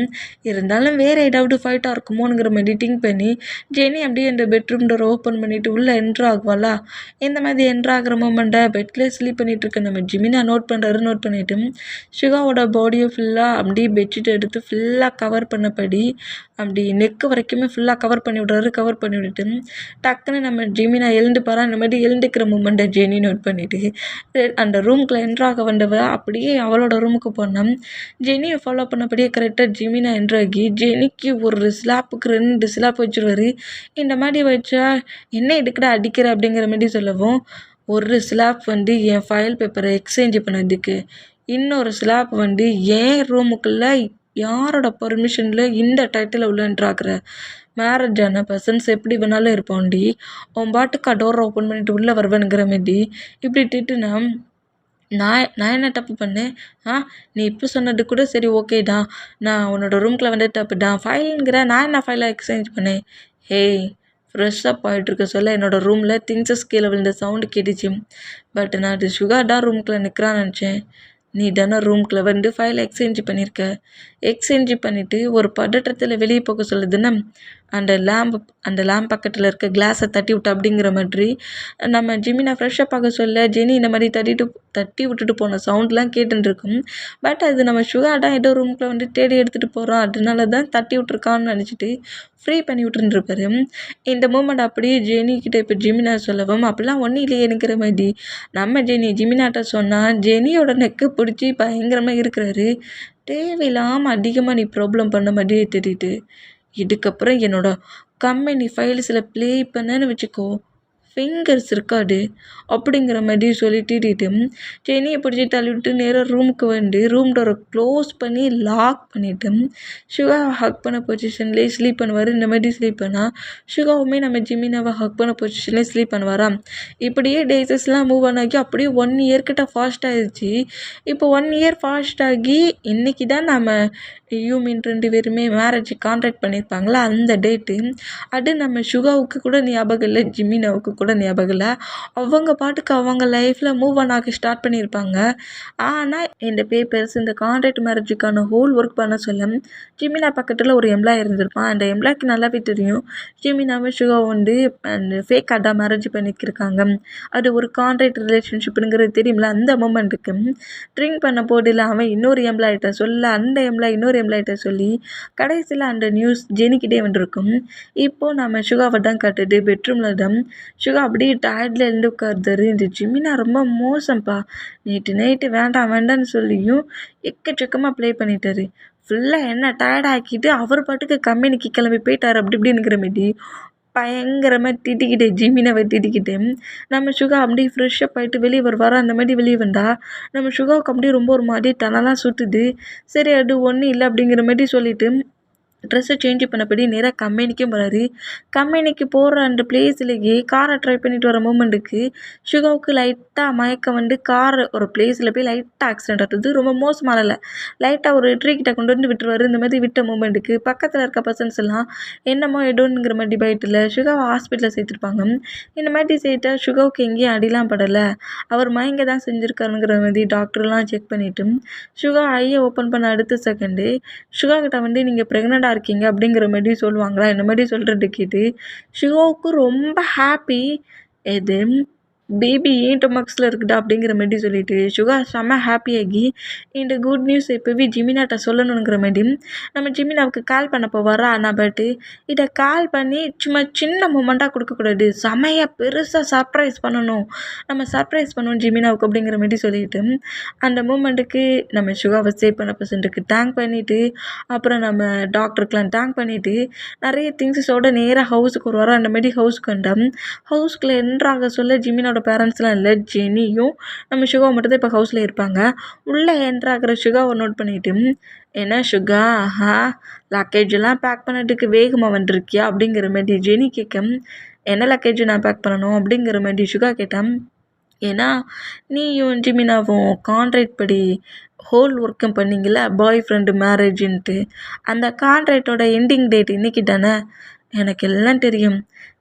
இருந்தாலும் வேறு ஏதாவது ஃபைட்டாக இருக்குமோங்கிற மாதிரி திங்க் பண்ணி ஜெனி அப்படியே அந்த பெட்ரூம் டோரை ஓப்பன் பண்ணிவிட்டு உள்ளே என்ட்ரு ஆகுவாளா. இந்த மாதிரி என்ட்ரு ஆகிற மூமெண்ட்டை பெட்லேயே ஸ்லீப் பண்ணிகிட்டு இருக்க நம்ம ஜிமினா நோட் பண்ணிட்டு சுகாவோட பாடியை ஃபுல்லாக அப்படியே பெட்ஷீட் எடுத்து ஃபுல்லாக கவர் பண்ணபடி அப்படி நெக்கு வரைக்குமே ஃபுல்லாக கவர் பண்ணி விட்டுட்டு டக்குன்னு நம்ம ஜிமினா எழுந்து பாரா. இந்த மாதிரி எழுந்துக்கிற மூமெண்ட்டை ஜெனி நோட் பண்ணிவிட்டு அந்த ரூம்குள்ளே என்ட்ராக வந்தவ அப்படியே அவளோட ரூமுக்கு போனோம். ஜெனியை ஃபாலோ பண்ணபடியே கரெக்டாக ஜிமினா என்ட்ராகி ஜெனிக்கு ஒரு ஸ்லாப்புக்கு 2 ஸ்லாப் வச்சுருவார். இந்த மாதிரி வச்சா என்ன எடுக்கடா அடிக்கிற அப்படிங்கிற மாதிரி சொல்லவும், ஒரு ஸ்லாப் என் ஃபைல் பேப்பரை எக்ஸ்சேஞ்ச் பண்ணதுக்கு, இன்னொரு ஸ்லாப் என் ரூமுக்குள்ளே யாரோட பர்மிஷனில் இந்த டைட்டில் உள்ளன்றாக்குற, மேரேஜ் ஆன பர்சன்ஸ் எப்படி வேணாலும் இருப்போண்டி, உன் பாட்டுக்கு டோரை ஓப்பன் பண்ணிட்டு உள்ளே வருவேனுங்கிற மாதிரி இப்படி திட்டுனா நான் என்ன தப்பு பண்ணேன்? நீ இப்போ சொன்னது கூட சரி ஓகேடா, நான் உன்னோட ரூம்குள்ளே தப்புடா, ஃபைலுங்கிற நான் என்ன ஃபைலை எக்ஸ்சேஞ்ச் பண்ணேன்? ஹேய், ஃப்ரெஷ்ஷாக போயிட்டுருக்க சொல்ல என்னோடய ரூமில் திங்ஸஸ் கீழே விழுந்த சவுண்டு கேட்டுச்சு. பட் நான் அது சுகர் தான் ரூம்குள்ளே நிற்கிறான்னு நினச்சேன். நீ தானே ரூம்குள்ளே ஃபைலை எக்ஸ்சேஞ்ச் பண்ணியிருக்க. எக்ஸ்சேஞ்ச் பண்ணிவிட்டு ஒரு பதட்டத்தில் வெளியே போக சொல்லுதுன்னா அந்த லேம்ப் பக்கத்தில் இருக்க கிளாஸை தட்டி விட்டு அப்படிங்கிற மாதிரி நம்ம ஜிமினா ஃப்ரெஷ்ஷப் ஆக சொல்ல ஜெனி இந்த மாதிரி தட்டி விட்டுட்டு போன சவுண்ட்லாம் கேட்டுருக்கும். பட் அது நம்ம சுகர் தான் ஏதோ ரூம்குள்ளே தேடி எடுத்துகிட்டு போகிறோம், அதனால தான் தட்டி விட்ருக்கான்னு நினச்சிட்டு ஃப்ரீ பண்ணி விட்டுருந்துருப்பாரு. இந்த மூமெண்ட் அப்படியே ஜெனிக்கிட்ட இப்போ ஜிமினா சொல்லவும் அப்படிலாம் ஒன்றும் இல்லையே இருக்கிற மாதிரி நம்ம ஜிமினாட்ட சொன்னால் ஜெனியோட நெக்கு பிடிச்சி பயங்கரமாக இருக்கிறாரு. தேவையில்லாமல் அதிகமாக நீ ப்ராப்ளம் பண்ண மாதிரியே தெரியுது. இதுக்கப்புறம் என்னோட கம்பெனி ஃபைல்ஸில் ப்ளே பண்ணேன்னு வச்சுக்கோ, ஃபிங்கர்ஸ் இருக்காது அப்படிங்கிற மாதிரி சொல்லிட்டு ஜெனியை பிடிச்சி தள்ளிவிட்டு நேராக ரூமுக்கு ரூம் டோரை க்ளோஸ் பண்ணி லாக் பண்ணிவிட்டு சுகா ஹக் பண்ண பொசிஷன்லேயே ஸ்லீப் பண்ணுவார். இந்த மாதிரி ஸ்லீப் பண்ணால் சுகாவுமே நம்ம ஜிமினாவை ஹக் பண்ண பொசிஷன்லேயே ஸ்லீப் பண்ணுவாராம். இப்படியே டேஸஸ்லாம் மூவ் ஆனாக்கி அப்படியே 1 இயர் கிட்ட ஃபாஸ்ட் ஆகிடுச்சு. இப்போ 1 இயர் ஃபாஸ்ட் ஆகி இன்றைக்கி தான் நம்ம யூமின் 2 பேருமே மேரேஜ் கான்ட்ராக்ட் பண்ணியிருப்பாங்களா அந்த டேட்டு. அது நம்ம சுகாவுக்கு கூட ஞாபகம் இல்லை, ஜிமினாவுக்கு கூட ஞாபகம் இல்லை. அவங்க பாட்டுக்கு அவங்க லைஃப்பில் மூவ் ஆன் ஆக ஸ்டார்ட் பண்ணியிருப்பாங்க. ஆனால் இந்த பேப்பர்ஸ் இந்த கான்ட்ராக்ட் மேரேஜுக்கான ஹோல் ஒர்க் பண்ண சொல்ல ஜிமினா பக்கத்தில் ஒரு எம்ப்ளாய் இருந்திருப்பான். அந்த எம்ப்ளாய்க்கு நல்லாவே தெரியும் ஜிமினாவும் சுகா அந்த ஃபேக் அட்டா மேரேஜ் பண்ணிக்கிருக்காங்க, அது ஒரு கான்ட்ராக்ட் ரிலேஷன்ஷிப்புங்கிறது தெரியுமில்ல. அந்த மூமெண்ட்டுக்கு ட்ரிங்க் பண்ண போதில் அவன் இன்னொரு எம்ப்ளாய்கிட்ட சொல்ல அந்த எம்ப்ளாய் இன்னொரு எம்ப்ளாய்கிட்ட சொல்லி கடைசியில் அந்த நியூஸ் ஜெனிக்கிட்டே வந்திருக்கும். இப்போது நம்ம சுகாவை தான் காட்டுது. பெட்ரூமில் தான் சுகா அப்படியே டயர்டில் எழுந்து உட்காருதாரு. இந்த ஜிமினா ரொம்ப மோசம்ப்பா, நைட்டு வேண்டான்னு சொல்லியும் எக்கச்சக்கமாக ப்ளே பண்ணிட்டாரு. ஃபுல்லாக என்ன டயர்டாக்கிட்டு அவர் பாட்டுக்கு கம்பெனிக்கு கிளம்பி போயிட்டார் அப்படி இப்படிங்கிற மாரி பயங்கரமாக திட்டிக்கிட்டே ஜிமினாவை திட்டிக்கிட்டே நம்ம சுகா அப்படியே ஃப்ரெஷ்ஷப் ஆகிட்டு வெளியே வருவார். அந்த மாதிரி வெளியே வந்தால் நம்ம சுகாவுக்கு அப்படியே ரொம்ப ஒரு மாதிரி தனலாம் சுற்றுது. சரி அது ஒன்றும் இல்லை அப்படிங்கிற மாதிரி சொல்லிவிட்டு ட்ரெஸ்ஸை சேஞ்ச் பண்ணபடி நேராக கம்பெனிக்கும் போகிறாரு. கம்பெனிக்கு போகிற அந்த பிளேஸ்லேயே காரை ட்ரை பண்ணிட்டு வர மூமெண்ட்டுக்கு சுகாவுக்கு லைட்டாக மயக்கம் கார் ஒரு பிளேஸில் போய் லைட்டாக ஆக்சிடென்ட் ஆகுது. ரொம்ப மோசமான இல்லை, லைட்டாக ஒரு ட்ரீ கிட்ட கொண்டு விட்டுருவார். இந்த மாதிரி விட்ட மூமெண்ட்டுக்கு பக்கத்தில் இருக்க பர்சன்ஸ் எல்லாம் என்னமோ எடோனுங்கிற மாதிரி பைட்டில் சுகாவை ஹாஸ்பிட்டலில் சேர்த்துருப்பாங்க. இந்த மாதிரி சேர்த்தா சுகாவுக்கு எங்கேயும் அடிலாம் படலை, அவர் மயங்க தான் செஞ்சுருக்காருங்கிற மாதிரி டாக்டர்லாம் செக் பண்ணிவிட்டு சுகா ஐயை ஓப்பன் பண்ண அடுத்த செகண்டு சுகா கிட்ட நீங்கள் ப்ரெக்னெண்ட்டாக இருக்கீங்க அப்படிங்கிற மாதிரி சொல்லுவாங்களா. இந்த மாதிரி சொல்கிறது கேட்டு சுகாவுக்கு ரொம்ப ஹாப்பி. இது பேபி ஏன் டொமக்ஸில் இருக்குடா அப்படிங்கிற மாதிரி சொல்லிட்டு சுகா செம்ம ஹாப்பியாகி இந்த குட் நியூஸ் இப்போவே ஜிமினாட்ட சொல்லணுங்கிற மாதிரி நம்ம ஜிமினாவுக்கு கால் பண்ண போவாரா. ஆனால் பட்டு இதை கால் பண்ணி சும்மா சின்ன மூமெண்ட்டாக கொடுக்கக்கூடாது, செமையாக பெருசாக சர்ப்ரைஸ் பண்ணணும், நம்ம சர்ப்ரைஸ் பண்ணணும் ஜிமினாவுக்கு அப்படிங்கிற மாதிரி சொல்லிட்டு அந்த மூமெண்ட்டுக்கு நம்ம சுகாவை சேவ் பண்ண பர்சன்ட்டுக்கு தேங்க் பண்ணிவிட்டு அப்புறம் நம்ம டாக்டருக்கெலாம் தேங்க் பண்ணிவிட்டு நிறைய திங்ஸஸோட நேராக ஹவுஸுக்கு வருவாரோ. அந்த மாதிரி ஹவுஸ்க்கு வந்தோம். ஹவுஸ்குள்ளே என்ட்ராக சொல்ல ஜிமினோட பேரண்ட்ஸ்லாம் இல்லை, ஜெனியும் நம்ம சுகாவை மட்டும் தான் இப்போ ஹவுஸில் இருப்பாங்க. உள்ளே என்ட்ராகிற சுகாவை நோட் பண்ணிவிட்டு என்ன சுகா, லக்கேஜெல்லாம் பேக் பண்ணுறதுக்கு வேகமாக வந்திருக்கியா அப்படிங்கிற மாதிரி ஜெனி கேட்க என்ன லக்கேஜ் நான் பேக் பண்ணணும் அப்படிங்கிற மாதிரி சுகா கேட்டேன். ஏன்னா நீயும் ஜிமினாவும் கான்ட்ராக்ட் படி ஹோல் ஒர்க்கும் பண்ணிங்கள பாய் ஃப்ரெண்டு மேரேஜின்ட்டு, அந்த கான்ட்ராக்டோட எண்டிங் டேட் இன்றைக்கி தானே. எனக்கு எல்லாம் தெரியும்.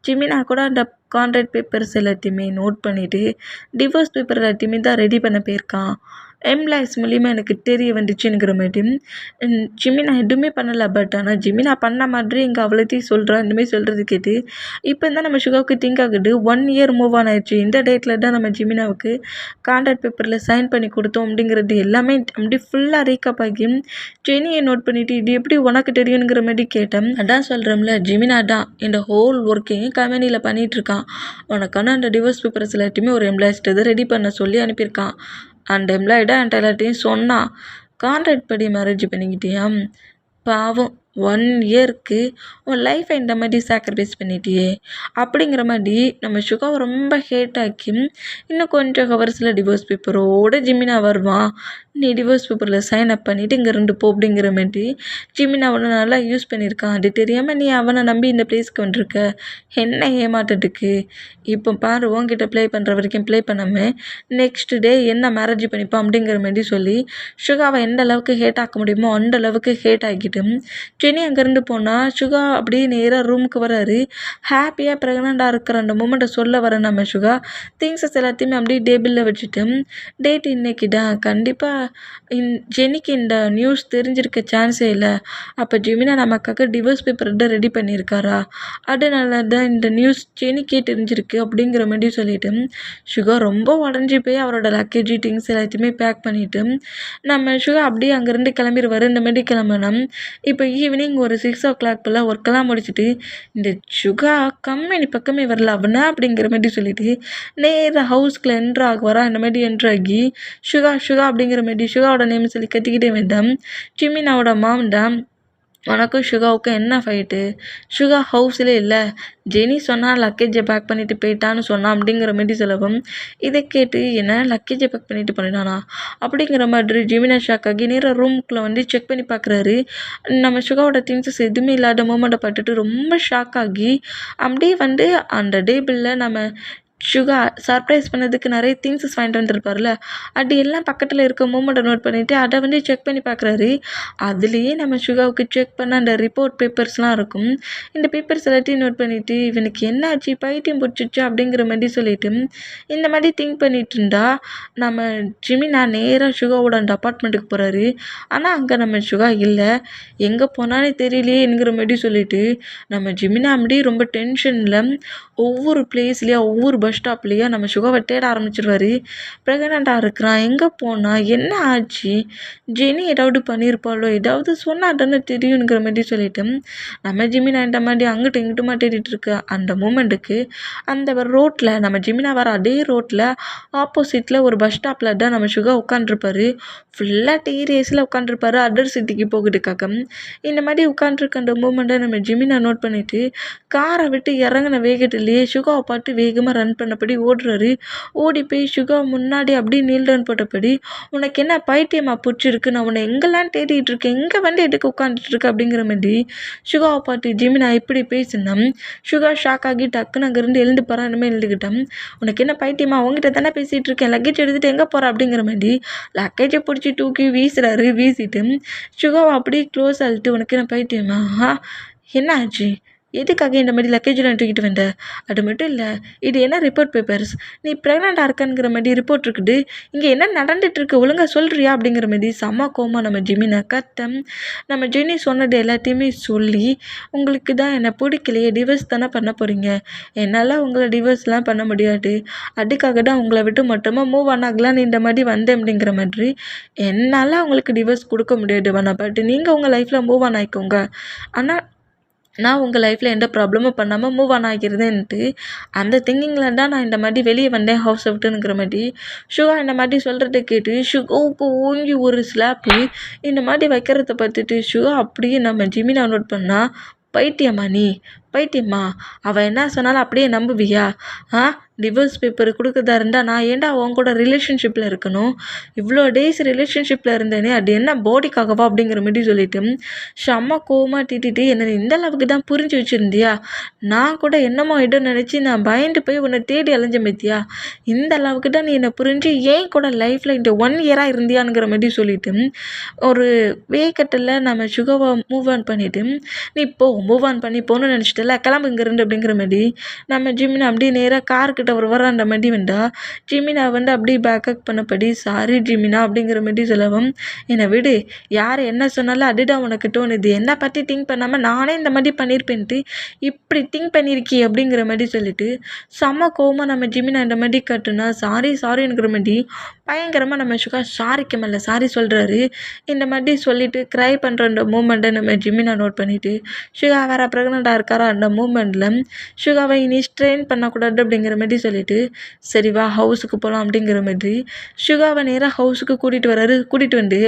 ஜிமினா கூட அந்த கான்ட்ராக்ட் பேப்பர்ஸ் எல்லாத்தையுமே நோட் பண்ணிவிட்டு டிவோர்ஸ் பேப்பர் எல்லாத்தையுமே தான் ரெடி பண்ண போயிருக்கான். எம்ப்ளாய்ஸ் மூலிமா எனக்கு தெரிய வந்துச்சுங்கிற மாதிரி ஜிமினா எதுவுமே பண்ணலை. பட் ஆனால் ஜிமினா பண்ண மாதிரி இங்கே அவ்வளோத்தையும் சொல்கிறா. இந்தமாதிரி சொல்கிறது கேட்டு இப்போ தான் நம்ம சுகாவுக்கு திங்க் ஆகுது. 1 இயர் மூவ் ஆன் ஆயிடுச்சு. இந்த டேட்டில் தான் நம்ம ஜிமினாவுக்கு கான்ட்ராக்ட் பேப்பரில் சைன் பண்ணி கொடுத்தோம் அப்படிங்கிறது எல்லாமே அப்படி ஃபுல்லாக ரீக்கப் ஆகி ஜெனியை நோட் பண்ணிவிட்டு இது எப்படி உனக்கு தெரியுங்கிற மாதிரி கேட்டேன். அதான் சொல்கிறோம்ல, ஜிமினா தான் இந்த ஹோல் ஒர்க்கையும் கம்பெனியில் பண்ணிகிட்ருக்கான். உனக்கான அந்த டிவோர்ஸ் பேப்பர்ஸ் எல்லாத்தையுமே ஒரு எம்ப்ளாய்ஸ்ட்டு ரெடி பண்ண சொல்லி அனுப்பியிருக்கான். அந்த எம்ப்ளாய்டா என்கிட்ட எல்லாத்தையும் சொன்னான். கான்ட்ராக்ட் படி மேரேஜ் பண்ணிக்கிட்டியா, பாவம் 1 இயருக்கு உன் லைஃப்பை இந்த மாதிரி சாக்ரிஃபைஸ் பண்ணிட்டியே அப்படிங்கிற மாதிரி நம்ம சுகாவை ரொம்ப ஹேட் ஆக்கி இன்னும் கொஞ்சம் ஹவர்ஸில் டிவோர்ஸ் பேப்பரோடு ஜிமினா வருவான், நீ டிவோர்ஸ் பேப்பரில் சைன் அப் பண்ணிவிட்டு இங்கே 2 போ அப்படிங்கிற மாதிரி ஜிமினா அவனை நல்லா யூஸ் பண்ணியிருக்கான். அது தெரியாமல் நீ அவனை நம்பி இந்த பிளேஸ்க்கு வந்துருக்க என்ன ஏமாட்டதுக்கு. இப்போ பாரு, உன்கிட்ட ப்ளே பண்ணுற வரைக்கும் ப்ளே பண்ணாமல் நெக்ஸ்ட் டே என்ன மேரேஜ் பண்ணிப்பான் அப்படிங்கிற மாதிரி சொல்லி சுகாவை எந்த அளவுக்கு ஹேட் ஆக்க முடியுமோ அந்த அளவுக்கு ஹேட் ஆக்கிட்டு ஜெனி அங்கேருந்து போனால் சுகா அப்படியே நேராக ரூமுக்கு வராரு. ஹாப்பியாக ப்ரெக்னெண்ட்டாக இருக்கிற அந்த மூமெண்ட்டை சொல்ல வர நம்ம சுகா திங்ஸஸ் எல்லாத்தையுமே அப்படியே டேபிளில் வச்சுட்டு டேட் இன்னைக்கு தான், கண்டிப்பாக ஜெனிக்கு இந்த நியூஸ் தெரிஞ்சிருக்க சான்ஸே இல்லை. அப்போ ஜெமினா நமக்காக டிவோர்ஸ் பேப்பர் தான் ரெடி பண்ணியிருக்காரா, அதனால தான் இந்த நியூஸ் ஜெனிக்கே தெரிஞ்சிருக்கு அப்படிங்கிற மாதிரி சொல்லிவிட்டு சுகா ரொம்ப உடஞ்சி போய் அவரோட லக்கேஜ் திங்ஸ் எல்லாத்தையுமே பேக் பண்ணிவிட்டு நம்ம சுகா அப்படியே அங்கேருந்து கிளம்பிடுவார். இந்த மாதிரி கிளம்பினா இப்போ ஈவினிங் ஒரு 6 o'clock போல் ஒர்க்கெல்லாம் முடிச்சுட்டு இந்த சுகா கம்பெனி பக்கமே வரல அவனா அப்படிங்கிற மாதிரி சொல்லிட்டு நேராக ஹவுஸ்க்குள்ள என்ட்ரு ஆகுவாரா. அந்த மாதிரி என்ட்ரு ஆகி சுகா சுகா அப்படிங்கிற மாதிரி சுகாவோட நேம் சொல்லி கத்திக்கிட்டே வந்தேன். ஜிமினாவோட மாம் தான், உனக்கும் சுகாவுக்கும் என்ன ஃபைட்டு, சுகா ஹவுஸ்லே இல்லை, ஜெனி சொன்னால் லக்கேஜை பேக் பண்ணிவிட்டு போயிட்டான்னு சொன்னான் அப்படிங்கிற மாதிரி சொல்லவும் இதை கேட்டு என்ன லக்கேஜை பேக் பண்ணிவிட்டு பண்ணிட்டானா அப்படிங்கிற மாதிரி ஜிமினா ஷாக் ஆகி நேராக ரூம்குள்ளே வந்து செக் பண்ணி பார்க்குறாரு. நம்ம சுகாவோட திங்ஸஸ் எதுவுமே இல்லாத மூமெண்ட்டை பார்த்துட்டு ரொம்ப ஷாக் ஆகி அப்படியே வந்து அந்த டேபிளில் நம்ம சுகா சர்ப்ரைஸ் பண்ணதுக்கு நிறைய திங்ஸஸ் வாங்கிட்டு வந்துருப்பார்ல, அது எல்லாம் பக்கத்தில் இருக்க மூமெண்ட்டை நோட் பண்ணிவிட்டு அதை வந்து செக் பண்ணி பார்க்குறாரு. அதுலேயே நம்ம சுகாவுக்கு செக் பண்ண அந்த ரிப்போர்ட் பேப்பர்ஸ்லாம் இருக்கும். இந்த பேப்பர்ஸ் எல்லாத்தையும் நோட் பண்ணிவிட்டு இவனுக்கு என்ன ஆச்சு, பைத்தியம் பிடிச்சிச்சு அப்படிங்கிற மாதிரி சொல்லிட்டு இந்த மாதிரி திங்க் பண்ணிட்டு இருந்தா நம்ம ஜிமினா நேராக சுகாவோட அந்த அப்பார்ட்மெண்ட்டுக்கு போகிறாரு. ஆனால் அங்கே நம்ம சுகா இல்லை, எங்கே போனாலே தெரியலையே என்கிற மாதிரி சொல்லிட்டு நம்ம ஜிமினா அப்படியே ரொம்ப டென்ஷனில் ஒவ்வொரு பிளேஸ்லேயும் ஒவ்வொரு பஸ் ஸ்டாப்லேயும் நம்ம சுகாவை தேட ஆரம்பிச்சிருவார். ப்ரெக்னெண்ட்டாக இருக்கிறான், எங்கே போனால், என்ன ஆச்சு, ஜெனி ஏதாவது பண்ணியிருப்பாளோ, ஏதாவது சொன்னால் தானே தெரியுங்கிற மாதிரி சொல்லிட்டு நம்ம ஜிமினா இந்த மாதிரி அங்கிட்டு இங்கிட்டுமா தேடிட்டு இருக்க அந்த மூமெண்ட்டுக்கு அந்த ரோட்டில் நம்ம ஜிமினா வர அதே ரோட்டில் ஆப்போசிட்டில் ஒரு பஸ் ஸ்டாப்பில் தான் நம்ம சுகா உட்காண்ட்ருப்பார். ஃபுல்லாக டீ ரேஸில் உட்காண்ட்ருப்பார் அதர் சிட்டிக்கு போகிறதுக்காக. இந்த மாதிரி உட்காண்ட்ருக்க அந்த மூமெண்ட்டை நம்ம ஜிமினா நோட் பண்ணிவிட்டு காரை விட்டு இறங்கின வேகத்திலேயே சுகாவை பார்த்து வேகமாக ரன் பண்ணபடி ஓடுறாரு. ஓடி போய் சுகா முன்னாடி அப்படியே நீல் ரன் போட்டபடி உனக்கு என்ன பைத்தியமாக பிடிச்சிருக்கு, நான் உன்னை எங்கெல்லாம் தேடிட்டு இருக்கேன், எங்கே வந்து எதுக்கு உட்காந்துட்டு இருக்க அப்படிங்கிற மாதிரி சுகாவை பார்த்து ஜிமினா இப்படி பேசினேன். சுகா ஷாக் ஆகி டக்குன்னு அங்கேருந்து எழுந்து போகிறான். இனிமேல் எழுந்துக்கிட்டேன். உனக்கு என்ன பைத்தியமா, அவங்ககிட்ட தானே பேசிகிட்டு இருக்கேன், லக்கேஜ் எடுத்துகிட்டு எங்கே போகிற அப்படிங்கிற மாதிரி லக்கேஜை பிடிச்சி தூக்கி வீசுறாரு. வீசிட்டு சுகாவை அப்படியே க்ளோஸ் ஆகிட்டு உனக்கு என்ன பைத்தியமா, என்ன ஆச்சு, எதுக்காக இந்த மாதிரி லக்கேஜெலாம் தூக்கிட்டு வந்த? அது மட்டும் இல்லை, இது என்ன ரிப்போர்ட் பேப்பர்ஸ்? நீ ப்ரெக்னெண்ட்டாக இருக்கங்கிற மாதிரி ரிப்போர்ட் இருக்குது. இங்கே என்ன நடந்துகிட்ருக்கு ஒழுங்காக சொல்கிறியா அப்படிங்கிற மாதிரி செம்ம கோவமா நம்ம ஜிமினை கத்தம். நம்ம ஜெனி சொன்னது எல்லாத்தையுமே சொல்லி, உங்களுக்கு தான் என்னை பிடிக்கலையே, டிவோர்ஸ் தானே பண்ண போகிறீங்க, என்னால் உங்களை டிவோர்ஸ்லாம் பண்ண முடியாது, அதுக்காக தான் உங்களை விட்டு மட்டுமா மூவ் ஆன் ஆகலான்னு இந்த மாதிரி வந்தேன் அப்படிங்கிற மாதிரி. என்னால் உங்களுக்கு டிவோர்ஸ் கொடுக்க முடியாது வேணா, பட் நீங்கள் உங்கள் லைஃப்பில் மூவ் ஆன் ஆகிக்கோங்க, ஆனால் நான் உங்கள் லைஃப்பில் எந்த ப்ராப்ளமும் பண்ணாமல் மூவ் ஆன் ஆகிருந்தேன்ட்டு அந்த திங்கிங்கில் தான் நான் இந்த மாதிரி வெளியே வந்தேன் ஹவுஸை விட்டுங்கிற மாதிரி. ஷுகா இந்த மாதிரி சொல்கிறத கேட்டு ஷுகாவுக்கு ஓங்கி ஒரு ஸ்லாப்பு இந்த மாதிரி வைக்கிறத பார்த்துட்டு ஷுகா அப்படியே நம்ம ஜிமினா நோட் பண்ணா, பைத்தியம்மா நீ, பைத்தியம்மா, அவள் என்ன சொன்னாலும் அப்படியே நம்புவியா? டிவோர்ஸ் பேப்பர் கொடுக்கறதா இருந்தால் நான் ஏன்டா உன் கூட ரிலேஷன்ஷிப்பில் இருக்கணும்? இவ்வளோ டேஸ் ரிலேஷன்ஷிப்பில் இருந்தேனே, அது என்ன பாடிக்காகவா அப்படிங்கிற மாதிரி சொல்லிட்டு செம்ம கோவமாக திட்டிட்டு, என்னை இந்த அளவுக்கு தான் புரிஞ்சு வச்சுருந்தியா? நான் கூட என்னமோ இடம் நினச்சி நான் பயந்து போய் உன்னை தேடி அலைஞ்ச பத்தியா? இந்த அளவுக்கு தான் நீ என்னை புரிஞ்சு ஏன் கூட லைஃப்பில் இந்த 1 இயராக இருந்தியாங்கிற மாதிரி சொல்லிட்டு ஒரு வேகத்தில் நம்ம சுகாவை மூவ் ஆன் பண்ணிவிட்டு, நீ மூவ் ஆன் பண்ணி போகணும்னு நினச்சிட்டல, கிளம்பு இங்கேருந்து அப்படிங்கிற மாதிரி நம்ம ஜிமினா அப்படியே நேராக கார்கிட்ட ஒரு வராண்ட மாதிரி வந்தா. ஜிமினா வந்து அப்படியே பேக்கப் பண்ணப்படி, சாரி ஜிமினா அப்படிங்கிற மாதிரி சொல்லவும், என்னை விடு, யார் என்ன சொன்னாலும் அதுதான் உனக்கு தோணுது, என்னை பற்றி திங்க் பண்ணாமல் நானே இந்த மாதிரி பண்ணியிருப்பேன்ட்டு இப்படி திங்க் பண்ணியிருக்கி அப்படிங்கிற மாதிரி சொல்லிட்டு செம்ம கோவமாக நம்ம ஜிமினா இந்த மாதிரி கட்டுனா, சாரிங்கிற மாதிரி பயங்கரமாக நம்ம சுகா சாரிக்கு மேலே சாரி சொல்கிறாரு. இந்த மாதிரி சொல்லிவிட்டு க்ரை பண்ணுற அந்த மூமெண்ட்டை நம்ம ஜிமினா நோட் பண்ணிவிட்டு, சுகா வேறு ப்ரெக்னெண்ட்டாக இருக்காரா அந்த மூமெண்ட்டில் சுகாவை இனி ஸ்ட்ரெயின் பண்ணக்கூடாது அப்படிங்கிற மாதிரி சொல்லிவிட்டு, சரி வா ஹவுஸுக்கு போகலாம் அப்படிங்கிற மாதிரி சுகாவை நேராக ஹவுஸுக்கு கூட்டிகிட்டு வந்து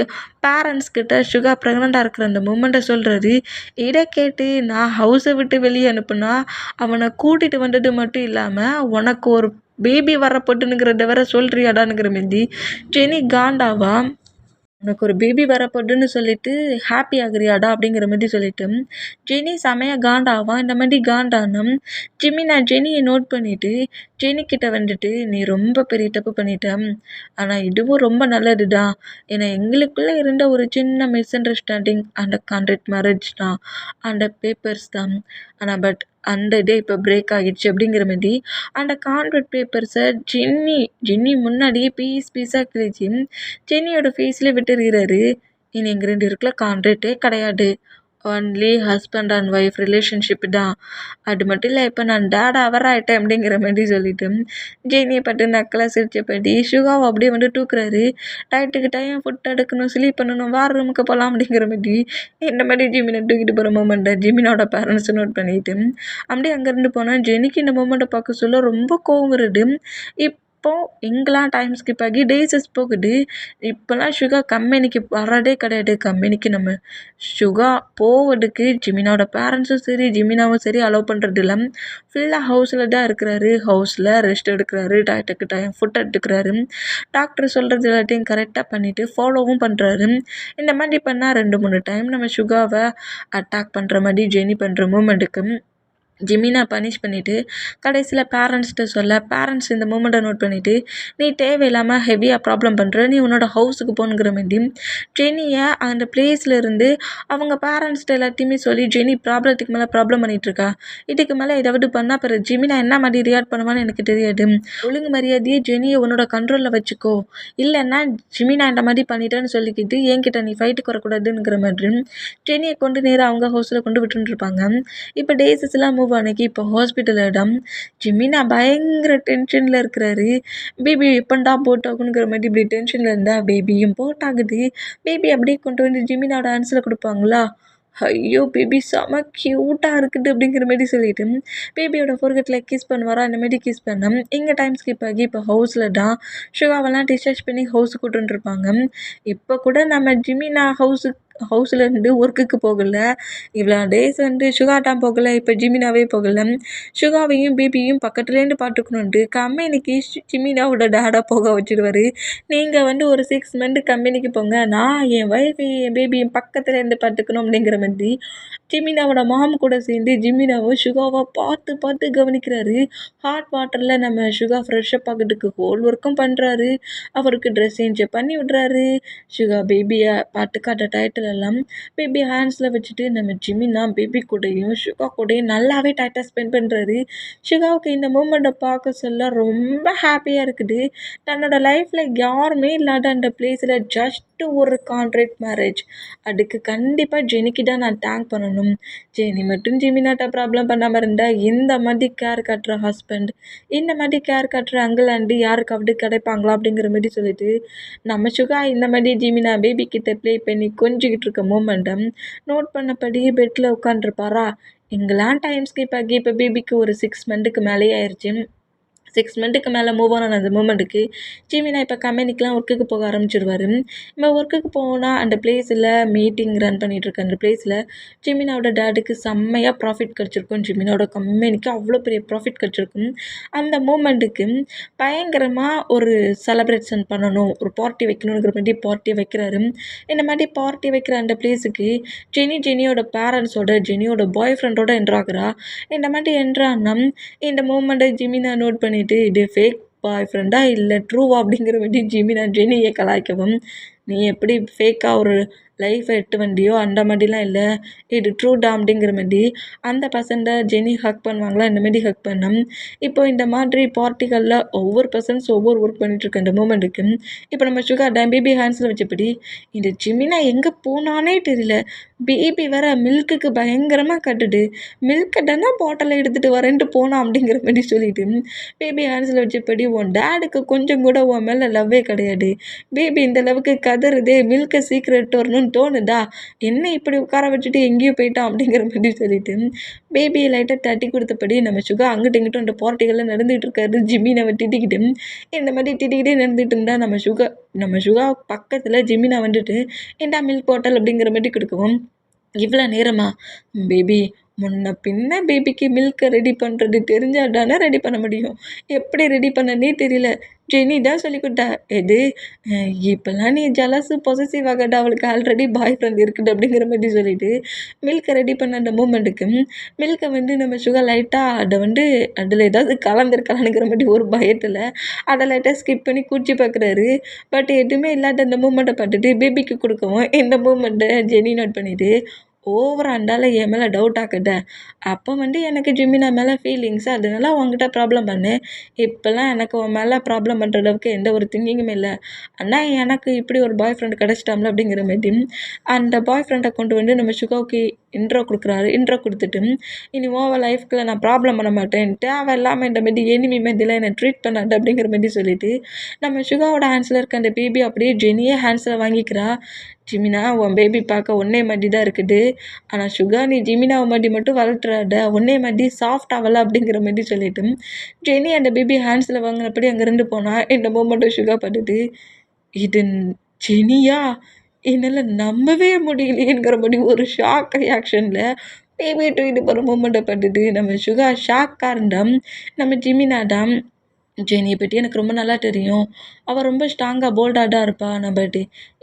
பேரண்ட்ஸ் கிட்ட சுகா ப்ரெக்னெண்ட்டாக இருக்கிற அந்த மூமெண்ட்டை சொல்கிறாரு. இதை கேட்டு நான் ஹவுஸை விட்டு வெளியே அனுப்புனா அவனை கூட்டிகிட்டு வந்தது மட்டும் இல்லாமல் உனக்கு ஒரு பேபி வரப்போட்டுனுங்கிறத வேற சொல்கிறியாடானுங்கிற மாதிரி ஜெனி காண்டாவா, உனக்கு ஒரு பேபி வரப்போகுதுன்னு சொல்லிட்டு ஹாப்பி ஆகுறியாடா அப்படிங்கிற மாதிரி சொல்லிட்டு ஜெனி செமையாக காண்டாவான். இந்த மாதிரி காண்டானம் ஜிமினா ஜெனியை நோட் பண்ணிவிட்டு ஜெனிக்கிட்ட வந்துட்டு, நீ ரொம்ப பெரிய தப்பு பண்ணிட்டேன், ஆனால் இதுவும் ரொம்ப நல்லது தான், ஏன்னா எங்களுக்குள்ளே இருந்த ஒரு சின்ன மிஸ் அண்டர்ஸ்டாண்டிங் அந்த கான்ட்ராக்ட் மேரேஜ் தான், அந்த பேப்பர்ஸ் தான், ஆனால் பட் அந்த டே இப்போ பிரேக் ஆகிடுச்சு அப்படிங்கிற மாதிரி அந்த கான்ட்ராக்ட் பேப்பர்ஸை ஜென்னி முன்னாடியே பீஸாக கிழிச்சு ஜென்னியோட ஃபேஸில் விட்டுறாரு. இனி எங்கள் 2 பேருக்குள்ள கான்ட்ராக்டே கிடையாது, only husband and wife relationship தான், அது மட்டும் இல்லை இப்போ நான் டேட் ஆயிட்டேன் அப்படிங்கிற மாதிரி சொல்லிட்டு ஜெனியை பட்டு நக்கலாக சிரிச்சபடி சுகாவை அப்படியே வந்து தூக்குறாரு. டயத்துக்கு டைம் ஃபுட் எடுக்கணும், ஸ்லீப் பண்ணணும், வார ரூமுக்கு போகலாம் அப்படிங்கிற மாதிரி இந்த மாதிரி ஜிமினை தூக்கிட்டு போகிற மூமெண்ட்டை ஜிமினோட பேரண்ட்ஸை நோட் பண்ணிட்டு அப்படியே அங்கேருந்து போனால் ஜெனிக்கு இந்த மூமெண்ட்டை பார்க்க சொல்ல ரொம்ப கோவம் வருது. இப்போது இங்கெல்லாம் டைம் ஸ்கிப் ஆகி டேஸஸ் போகுது. இப்போல்லாம் சுகா கம்பெனிக்கு வர்றதே கிடையாது. கம்பெனிக்கு நம்ம சுகா போவதுக்கு ஜிமினாவோட பேரண்ட்ஸும் சரி ஜிமினாவும் சரி அலோவ் பண்ணுறது இல்லை. ஃபுல்லாக ஹவுஸில் தான் இருக்கிறாரு, ஹவுஸில் ரெஸ்ட் எடுக்கிறாரு, டயத்துக்கு டைம் ஃபுட் எடுத்துக்கிறாரு, டாக்டர் சொல்கிறது எல்லாத்தையும் கரெக்டாக பண்ணிவிட்டு ஃபாலோவும் பண்ணுறாரு. இந்த மாதிரி பண்ணால் 2-3 டைம் நம்ம சுகாவை அட்டாக் பண்ணுற மாதிரி ஜெனி பண்ணுற மூமெண்ட்டுக்கு ஜிமினா பனிஷ் பண்ணிவிட்டு கடைசியில் பேரண்ட்ஸ்கிட்ட சொல்ல, பேரண்ட்ஸ் இந்த மூமெண்ட்டை நோட் பண்ணிவிட்டு, நீ தேவையில்லாமல் ஹெவியாக ப்ராப்ளம் பண்ணுற, நீ உன்னோட ஹவுஸுக்கு போகணுங்கிற மாதிரி ஜெனியை அந்த பிளேஸில் இருந்து அவங்க பேரண்ட்ஸ்கிட்ட எல்லாத்தையுமே சொல்லி, ஜெனி ப்ராப்ளத்துக்கு மேலே ப்ராப்ளம் பண்ணிகிட்ருக்கா, இதுக்கு மேலே ஏதாவது பண்ணால் அப்புறம் ஜிமினா என்ன மாதிரி ரியாக்ட் பண்ணுவான்னு எனக்கு தெரியாது, ஒழுங்கு மரியாதையே ஜெனியை உன்னோட கண்ட்ரோலில் வச்சுக்கோ, இல்லைன்னா ஜிமினா இந்த மாதிரி பண்ணிட்டேன்னு சொல்லிக்கிட்டு என்கிட்ட நீ ஃபைட்டுக்கு வரக்கூடாதுங்கிற மாதிரி ஜெனியை கொண்டு நேராக அவங்க ஹவுஸில் கொண்டு விட்டுருப்பாங்க. இப்போ டேஸஸ்லாம் மூவ் ஆனக்கு இப்போ ஹாஸ்பிட்டலிடம் ஜிமினா பயங்கர டென்ஷனில் இருக்கிறாரு. பேபி எப்பண்டா போட் ஆகுங்கிற மாதிரி இப்படி டென்ஷனில் இருந்தால் பேபியும் போட் ஆகுது. பேபி அப்படியே கொண்டு வந்து ஜிமினாவோட ஆன்சரில் கொடுப்பாங்களா, ஐயோ பேபி செம க்யூட்டாக இருக்குது அப்படிங்கிற மாதிரி சொல்லிட்டு பேபியோட ஃபோர்கெட்டில் கிஸ் பண்ணுவாரா, இந்த மாதிரி கிஸ் பண்ண இங்கே டைம் ஸ்கிப் ஆகி இப்போ ஹவுஸில் தான் சுகாவெல்லாம் டிஸ்சார்ஜ் பண்ணி ஹவுஸுக்கு கூட்டுருப்பாங்க. இப்போ கூட நம்ம ஜிமினா ஹவுஸில் இருந்து ஒர்க்குக்கு போகல, இவ்வளோ டேஸ் வந்து சுகாட்டாம் போகலை, இப்போ ஜிமினாவே போகலை, சுகாவையும் பேபியும் பக்கத்துலேருந்து பார்த்துக்கணுன்ட்டு கம்பெனிக்கு ஜிமினாவோட டேடாக போக வச்சுடுவார். நீங்கள் வந்து ஒரு 6 மந்த் கம்பெனிக்கு போங்க, நான் என் ஒய்ஃபையும் என் பேபியும் பக்கத்துலேருந்து பார்த்துக்கணும் அப்படிங்கிற மாதிரி ஜிமினாவோட மாம் கூட சேர்ந்து ஜிமினாவை சுகாவை பார்த்து கவனிக்கிறாரு. ஹாட் வாட்டரில் நம்ம சுகா ஃப்ரெஷ்ஷப் ஆகிறதுக்கு ஹோல் ஒர்க்கும் பண்ணுறாரு, அவருக்கு ட்ரெஸ் சேஞ்சை பண்ணி விடுறாரு, சுகா பேபியை பார்த்துக்காட்ட டயத்தில் பார்ட்டிகளெல்லாம் பேபி ஹேண்ட்ஸில் வச்சுட்டு நம்ம ஜிமினா பேபி கூடயும் சுகா கூடயும் நல்லாவே டைட்டாக ஸ்பெண்ட் பண்ணுறாரு. சுகாவுக்கு இந்த மூமெண்ட்டை பார்க்க சொல்ல ரொம்ப ஹாப்பியாக இருக்குது. தன்னோட லைஃப்பில் யாருமே இல்லாத அந்த பிளேஸில் ஜஸ்ட்டு ஒரு கான்ட்ராக்ட் மேரேஜ். அதுக்கு கண்டிப்பாக ஜெனிக்கு தான் நான் தேங்க் பண்ணணும். ஜெனி மட்டும் ஜிமினாட்ட ப்ராப்ளம் பண்ணாமல் இருந்தால் இந்த மாதிரி கேர் காட்டுற ஹஸ்பண்ட், இந்த மாதிரி கேர் காட்டுற அங்கிள் ஆண்டி யாருக்காவது கிடைப்பாங்களா அப்படிங்கிற மாதிரி சொல்லிட்டு நம்ம சுகா இந்த மாதிரி ஜிமினா பேபி கிட்ட ப்ளே பண்ணி கொஞ்சிக்கிட்டு இருக்க மூமெண்ட்டை நோட் பண்ணபடி பெட்டில் உட்காந்துருப்பாரா. இங்கெல்லாம் டைம் ஸ்கிப் ஆகி இப்போ பேபிக்கு ஒரு 6 மந்த்துக்கு மேலேயே ஆயிடுச்சு. 6 மந்த்துக்கு மேலே மூவ் ஆன அந்த மூமெண்ட்டுக்கு ஜிமினா இப்போ கம்பெனிக்கெலாம் ஒர்க்குக்கு போக ஆரம்பிச்சிடுவார். இப்போ ஒர்க்குக்கு போனால் அந்த பிளேஸில் மீட்டிங் ரன் பண்ணிகிட்ருக்க அந்த பிளேஸில் ஜிமினாவோட டேடுக்கு செம்மையாக ப்ராஃபிட் கிடச்சிருக்கும். ஜிமினாவோட கம்பெனிக்கு அவ்வளோ பெரிய ப்ராஃபிட் கிடச்சிருக்கும். அந்த மூமெண்ட்டுக்கு பயங்கரமாக ஒரு செலப்ரேஷன் பண்ணணும், ஒரு பார்ட்டி வைக்கணுங்கிற மாதிரி பார்ட்டி வைக்கிறாரு. இந்த மாதிரி பார்ட்டி வைக்கிற அந்த பிளேஸுக்கு ஜெனியோட பேரண்ட்ஸோட ஜெனியோட பாய் ஃப்ரெண்டோட என்ட்ராகிறா. இந்த மாதிரி என்ட்ரானா இந்த மூமெண்ட்டை ஜிமினா நோட் பண்ணிட்டு இது ஃபேக் பாய் ஃப்ரெண்டா இல்லை ட்ரூவா அப்படிங்கிற மாதிரி ஜெனியை கலாய்க்கவும், நீ எப்படி ஃபேக்காக ஒரு லைஃப்பை எட்டு வண்டியோ அந்த மாதிரிலாம் இல்லை, இது ட்ரூ டா அப்படிங்கிற மாதிரி அந்த பர்சன்ட்டை ஜெனி ஹக் பண்ணுவாங்களா, இந்த மாதிரி ஹக் பண்ணோம். இப்போ இந்த மாதிரி பார்ட்டிகளில் ஒவ்வொரு பர்சன்ஸ் ஒவ்வொரு ஒர்க் பண்ணிகிட்ருக்க இந்த மூமெண்ட்டுக்கு இப்போ நம்ம சுகர் பேபி ஹேண்ட்ஸில் வச்சபடி இந்த ஜிமினா எங்கே போனானே தெரியல. பேபி வேற மில்க்குக்கு பயங்கரமாக கட்டுது. மில்க்கை தானே பாட்டில் எடுத்துகிட்டு வரேன்ட்டு போனான் அப்படிங்கிற மாதிரி சொல்லிட்டு பேபி ஹேண்ட்ஸில் வச்சபடி உன் டேடுக்கு கொஞ்சம் கூட உன் மேலே லவ்வே கிடையாது. பேபி இந்த அளவுக்கு கதறுதே, மில்கை சீக்கிரம் வரணும்னு தோணுதா, என்ன இப்படி உட்கார வச்சுட்டு எங்கேயோ போயிட்டான் அப்படிங்கிற மாதிரி சொல்லிட்டு பேபியை லைட்டாக தட்டி கொடுத்தபடி நம்ம சுகா அங்கிட்ட இங்கிட்டும் அந்த பார்ட்டிகளில் நடந்துகிட்டு இருக்காரு. ஜிமினாவை திட்டிக்கிட்டு இந்த மாதிரி திட்டிக்கிட்டே நடந்துகிட்டு இருந்தா நம்ம சுகா பக்கத்தில் ஜிமினா வந்துட்டு ஏண்டா மில்க் பாட்டில் அப்படிங்கிற மாதிரி கொடுக்கவும், இவ்வளோ நேரமா பேபி முன்ன பின்ன பேபிக்கு மில்கை ரெடி பண்ணுறது தெரிஞ்சால் தானே ரெடி பண்ண முடியும், எப்படி ரெடி பண்ணனே தெரியல, ஜெனி தான் சொல்லி கொடுத்தா. எது இப்போல்லாம் நீ ஜலசு பொசசிவ் ஆகட்டா, அவளுக்கு ஆல்ரெடி பாய் ஃப்ரெண்ட் இருக்குது அப்படிங்கிற மாதிரி சொல்லிட்டு மில்கை ரெடி பண்ண அந்த மூமெண்ட்டுக்கு மில்கை நம்ம சுகர் லைட்டாக அதில் ஏதாவது கலந்துருக்கலாங்கிற மாதிரி ஒரு பயத்தில் அதை லைட்டாக ஸ்கிப் பண்ணி குடிச்சு பார்க்குறாரு. பட் எதுவுமே இல்லாத அந்த மூமெண்ட்டை பார்த்துட்டு பேபிக்கு கொடுக்கவும் இந்த மூமெண்ட்டை ஜெனி நோட் பண்ணிவிட்டு ஓவராக இருந்தாலும் என் மேலே டவுட் ஆக்குத, அப்போ எனக்கு ஜிமினா மேலே ஃபீலிங்ஸ், அதனால உங்ககிட்ட ப்ராப்ளம் பண்ணேன். இப்போல்லாம் எனக்கு உன் மேலே ப்ராப்ளம் பண்ணுற அளவுக்கு எந்த ஒரு திங்கிங்குமே இல்லை. ஆனால் எனக்கு இப்படி ஒரு பாய் ஃப்ரெண்டு கிடச்சிட்டாம்ல அப்படிங்கிற மாதிரி அந்த பாய் ஃப்ரெண்டை கொண்டு நம்ம சுகாவுக்கு இன்ட்ரோ கொடுக்குறாரு. இன்ட்ரோ கொடுத்துட்டு இனி ஓவர் லைஃப்குள்ள நான் ப்ராப்ளம் பண்ண மாட்டேன், தேவையில்லாமல் இந்த மாதிரி எனிமி மாதிரிலாம் என்னை ட்ரீட் பண்ணாது அப்படிங்கிற மாதிரி சொல்லிட்டு நம்ம சுகாவோட ஹேண்ட்ஸில் இருக்க அந்த பேபி அப்படியே ஜெனியே ஹேண்ட்ஸில் வாங்கிக்கிறா. ஜிமினா உன் பேபி பார்க்க ஒன்னே மாதிரி தான் இருக்குது, ஆனால் சுகா நீ ஜிமினாவை மாதிரி மட்டும் வளர்த்துறாட, ஒன்னே மாதிரி சாஃப்ட் ஆகலை அப்படிங்கிற மாதிரி சொல்லிட்டு ஜெனி அந்த பேபி ஹேண்ட்ஸில் வாங்கினபடி அங்கேருந்து போனால் இந்த மூமெண்ட்டை சுகா பார்த்துட்டு இது ஜெனியா, என்னால் நம்பவே முடியலையேங்கிற மாதிரி ஒரு ஷாக் ரியாக்ஷனில் பேபி தூக்கிட்டு போகிற மூமெண்ட்டை பார்த்துட்டு நம்ம சுகா ஷாக்காக இருந்தோம். நம்ம ஜிமினா தான் ஜெனியை பற்றி எனக்கு ரொம்ப நல்லா தெரியும், அவள் ரொம்ப ஸ்ட்ராங்காக போல்டாக தான் இருப்பாள். பட்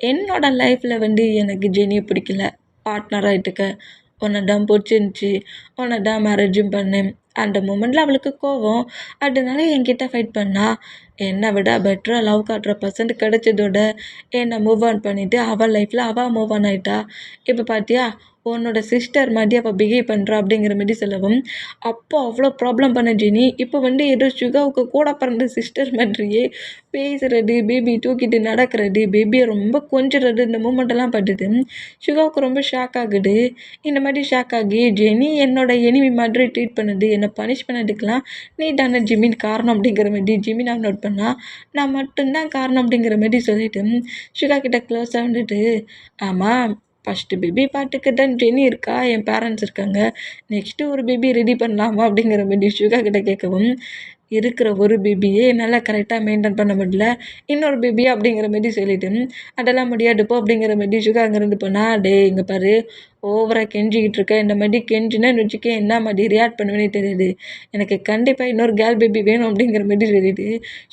என்னோடய லைஃப்பில் எனக்கு ஜெனியை பிடிக்கல, பார்ட்னராக இட்டுக்க உன்னை தான் பிடிச்சிருந்துச்சி, உன்னை தான் மேரேஜும் பண்ணேன். அந்த மூமெண்ட்டில் அவளுக்கு கோவம், அதனால என்கிட்ட ஃபைட் பண்ணா. என்னை விட பெட்டராக லவ் காட்டுற பர்சன்ட் கிடைச்சதோட என்னை மூவ் ஆன் பண்ணிவிட்டு அவள் லைஃப்பில் அவள் மூவ் ஆன் ஆகிட்டா. இப்போ பார்த்தியா உன்னோட சிஸ்டர் மாதிரி அவள் பிஹேவ் பண்ணுறா அப்படிங்கிற மாதிரி சொல்லவும், அப்போ அவ்வளோ ப்ராப்ளம் பண்ண ஜெனி இப்போ ஏதோ சுகாவுக்கு கூட பிறந்த சிஸ்டர் மாதிரியே பேசுகிறது, பேபி தூக்கிட்டு நடக்கிறது, பேபியை ரொம்ப கொஞ்சிறது, இந்த மூமெண்ட்டெல்லாம் பார்த்துட்டு சுகாவுக்கு ரொம்ப ஷாக் ஆகுது. இந்த மாதிரி ஷாக் ஆகி ஜெனி என்னோட எனிமி மாதிரி ட்ரீட் பண்ணுது, என்னை பனிஷ் பண்ணதுக்கெலாம் நீ தானே ஜிமின் காரணம் அப்படிங்கிற மாதிரி ஜிமினா நோட் பண்ணால் நான் மட்டும்தான் காரணம் அப்படிங்கிற மாதிரி சொல்லிட்டு சுகா கிட்ட க்ளோஸாக ஆமாம் ஃபஸ்ட்டு பேபி பாட்டுக்கு தான் ஜெனி இருக்கா, என் பேரண்ட்ஸ் இருக்காங்க, நெக்ஸ்ட்டு ஒரு பேபி ரெடி பண்ணலாமா அப்படிங்கிற மாதிரி சுகா கிட்ட கேட்கவும், இருக்கிற ஒரு பேபியே என்னால் கரெக்டாக மெயின்டைன் பண்ண முடியல, இன்னொரு பேபி அப்படிங்கிற மாதிரி சொல்லிவிட்டு அதெல்லாம் முடியாதுப்போ அப்படிங்கிற மாதிரி சுகா அங்கேருந்து போனால், டே இங்கே பாரு ஓவராக கெஞ்சிக்கிட்டு இருக்க, இந்த மாதிரி கெஞ்சினேன்னு வச்சுக்க என்ன மாதிரி ரியாக்ட் பண்ணுவேனே தெரியுது, எனக்கு கண்டிப்பாக இன்னொரு கேர்ள் பேபி வேணும் அப்படிங்கிற மாதிரி சொல்லிட்டு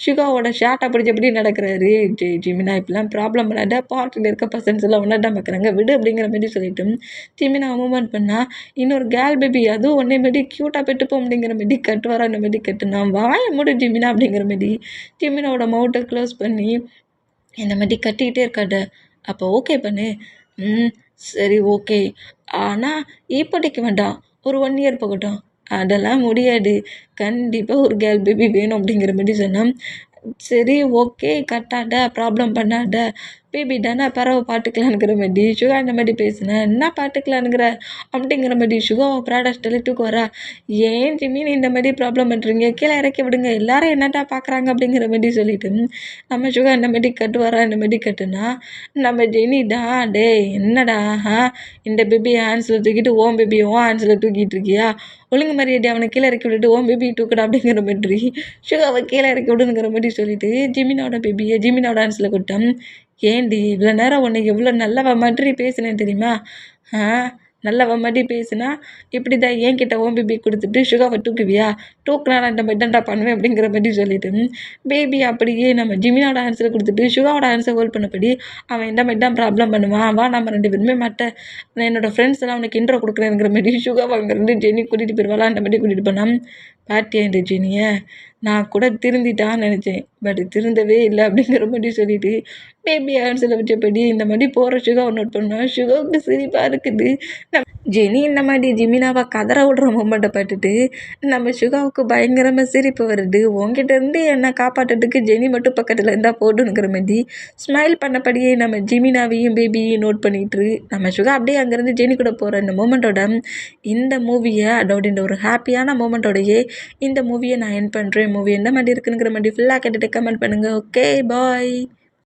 சுகாவோட ஷார்ட்டாக பிடிச்சபடி நடக்கிறாரு. ஜிமினா இப்பெல்லாம் ப்ராப்ளம் பண்ணாத, பார்ட்டியில் இருக்க பர்சன்ஸ் எல்லாம் ஒன்றா தான் பார்க்குறாங்க விடு அப்படிங்கிற மாதிரி சொல்லிட்டு ஜிமினா மூவ்மெண்ட் பண்ணால் இன்னொரு கேர்ள் பேபி அதுவும் ஒன்றே மாதிரி க்யூட்டாக பெட்டுப்போம் அப்படிங்கிற மாதிரி கட்டுவாரா, அந்த மாதிரி கட்டுனா வாய மூடு ஜிமினா அப்படிங்கிற மாதிரி ஜிமினாவோட மவுட்டை க்ளோஸ் பண்ணி இந்த மாதிரி கட்டிக்கிட்டே இருக்காத, அப்போ ஓகே பண்ணு, சரி ஓகே. ஆனா இப்போதைக்கு வேண்டாம். ஒரு 1 இயர் போகட்டும். அதெல்லாம் முடியாது. கண்டிப்பா ஒரு கேர்ள் பேபி வேணும் அப்படிங்கிற மாரி சொன்னா. சரி ஓகே கட்டாத, ப்ராப்ளம் பண்ணாத. பேபி தானே பரவ பார்த்துக்கலாங்கிற மாரி சுகா இந்த மாரி பேசினேன். என்ன பார்த்துக்கலானுங்கிற அப்படிங்கிற மாரி சுகாவை ப்ராடக்ட் தள்ளி தூக்க வரா. ஏன் ஜிமின் இந்த மாரி ப்ராப்ளம் பண்ணுறீங்க? கீழே இறக்கி விடுங்க. எல்லாரும் என்னடா பார்க்குறாங்க அப்படிங்கிற மாரி சொல்லிட்டு நம்ம சுகா இந்த மாரி கட்டுவாரா இந்த மாரி கட்டுனா நம்ம ஜெனி தான் டேய் என்னடா இந்த பேபி ஹேண்ட்ஸில் தூக்கிட்டு ஓம் பேபி ஓ ஹேண்ட்ஸில் தூக்கிட்டு இருக்கியா? ஒழுங்கு மரியாதை அவனை கீழே இறக்கி விட்டுட்டு ஓம் பேபி தூக்குடா அப்படிங்கிற மாதிரி சுகாவை கீழே இறக்கி விடுங்கிற மாதிரி சொல்லிட்டு ஜிமினோட பேபியை ஜிமினோட ஹேண்ட்ஸில் கொட்டம். ஏண்டி இவ்வளோ நேரம் உன்னை எவ்வளோ நல்லவ மாதிரி பேசினேன் தெரியுமா? ஆ நல்லவ மாதிரி பேசுனா இப்படி தான் என்கிட்ட ஓம் பேபி கொடுத்துட்டு சுகாவை தூக்குவியா? தூக்குனா நான் இந்த மாதிரி தான்டா பண்ணுவேன் அப்படிங்கிற மாதிரி சொல்லிட்டு பேபி அப்படியே நம்ம ஜிமினோட ஆன்சரை கொடுத்துட்டு சுகாவோட ஆன்சர் ஹோல்ட் பண்ணபடி அவன் இந்த மாதிரி தான் ப்ராப்ளம் பண்ணுவான். வா நம்ம 2 பேருமே நான் என்னோடய ஃப்ரெண்ட்ஸ் எல்லாம் அவனுக்கு இன்ட்ரோ கொடுக்குறேங்கிற மாதிரி சுகாவை அங்கே ஜெனி கூட்டிகிட்டு போயிடுவாளா அந்த மாதிரி கூட்டிகிட்டு போனான். பாட்டியா இந்த ஜெனியை நான் கூட திருந்திட்டான்னு நினச்சேன். பட் திருந்தவே இல்லை அப்படிங்கிற மாதிரி சொல்லிட்டு பேபி ஆன்சரில் வச்சபடி இந்த மாதிரி போகிற சுகாவை நோட் பண்ணோம். சுகாவுக்கு சிரிப்பாக இருக்குது. ஜெனி இந்த மாதிரி ஜிமினாவை கதற விடுற மூமெண்ட்டை பார்த்துட்டு நம்ம சுகாவுக்கு பயங்கரமாக சிரிப்பு வருது. உங்ககிட்ட இருந்து என்னை காப்பாற்றுறதுக்கு ஜெனி மட்டும் பக்கத்தில் இருந்தால் போடுங்கிற மாதிரி ஸ்மைல் பண்ணபடியே நம்ம ஜிமினாவையும் பேபியையும் நோட் பண்ணிட்டு நம்ம சுகா அப்படியே அங்கேருந்து ஜெனி கூட போகிற இந்த மூமெண்ட்டோட இந்த மூவியை அதோட இந்த ஒரு ஹாப்பியான மூமெண்ட்டோடையே இந்த மூவியை நான் என் பண்ணுறேன். மூவி எந்த மாதிரி இருக்குங்கிற மாதிரி ஃபுல்லாக கேட்டுட்டு கமெண்ட் பண்ணுங்கள். Okay bye.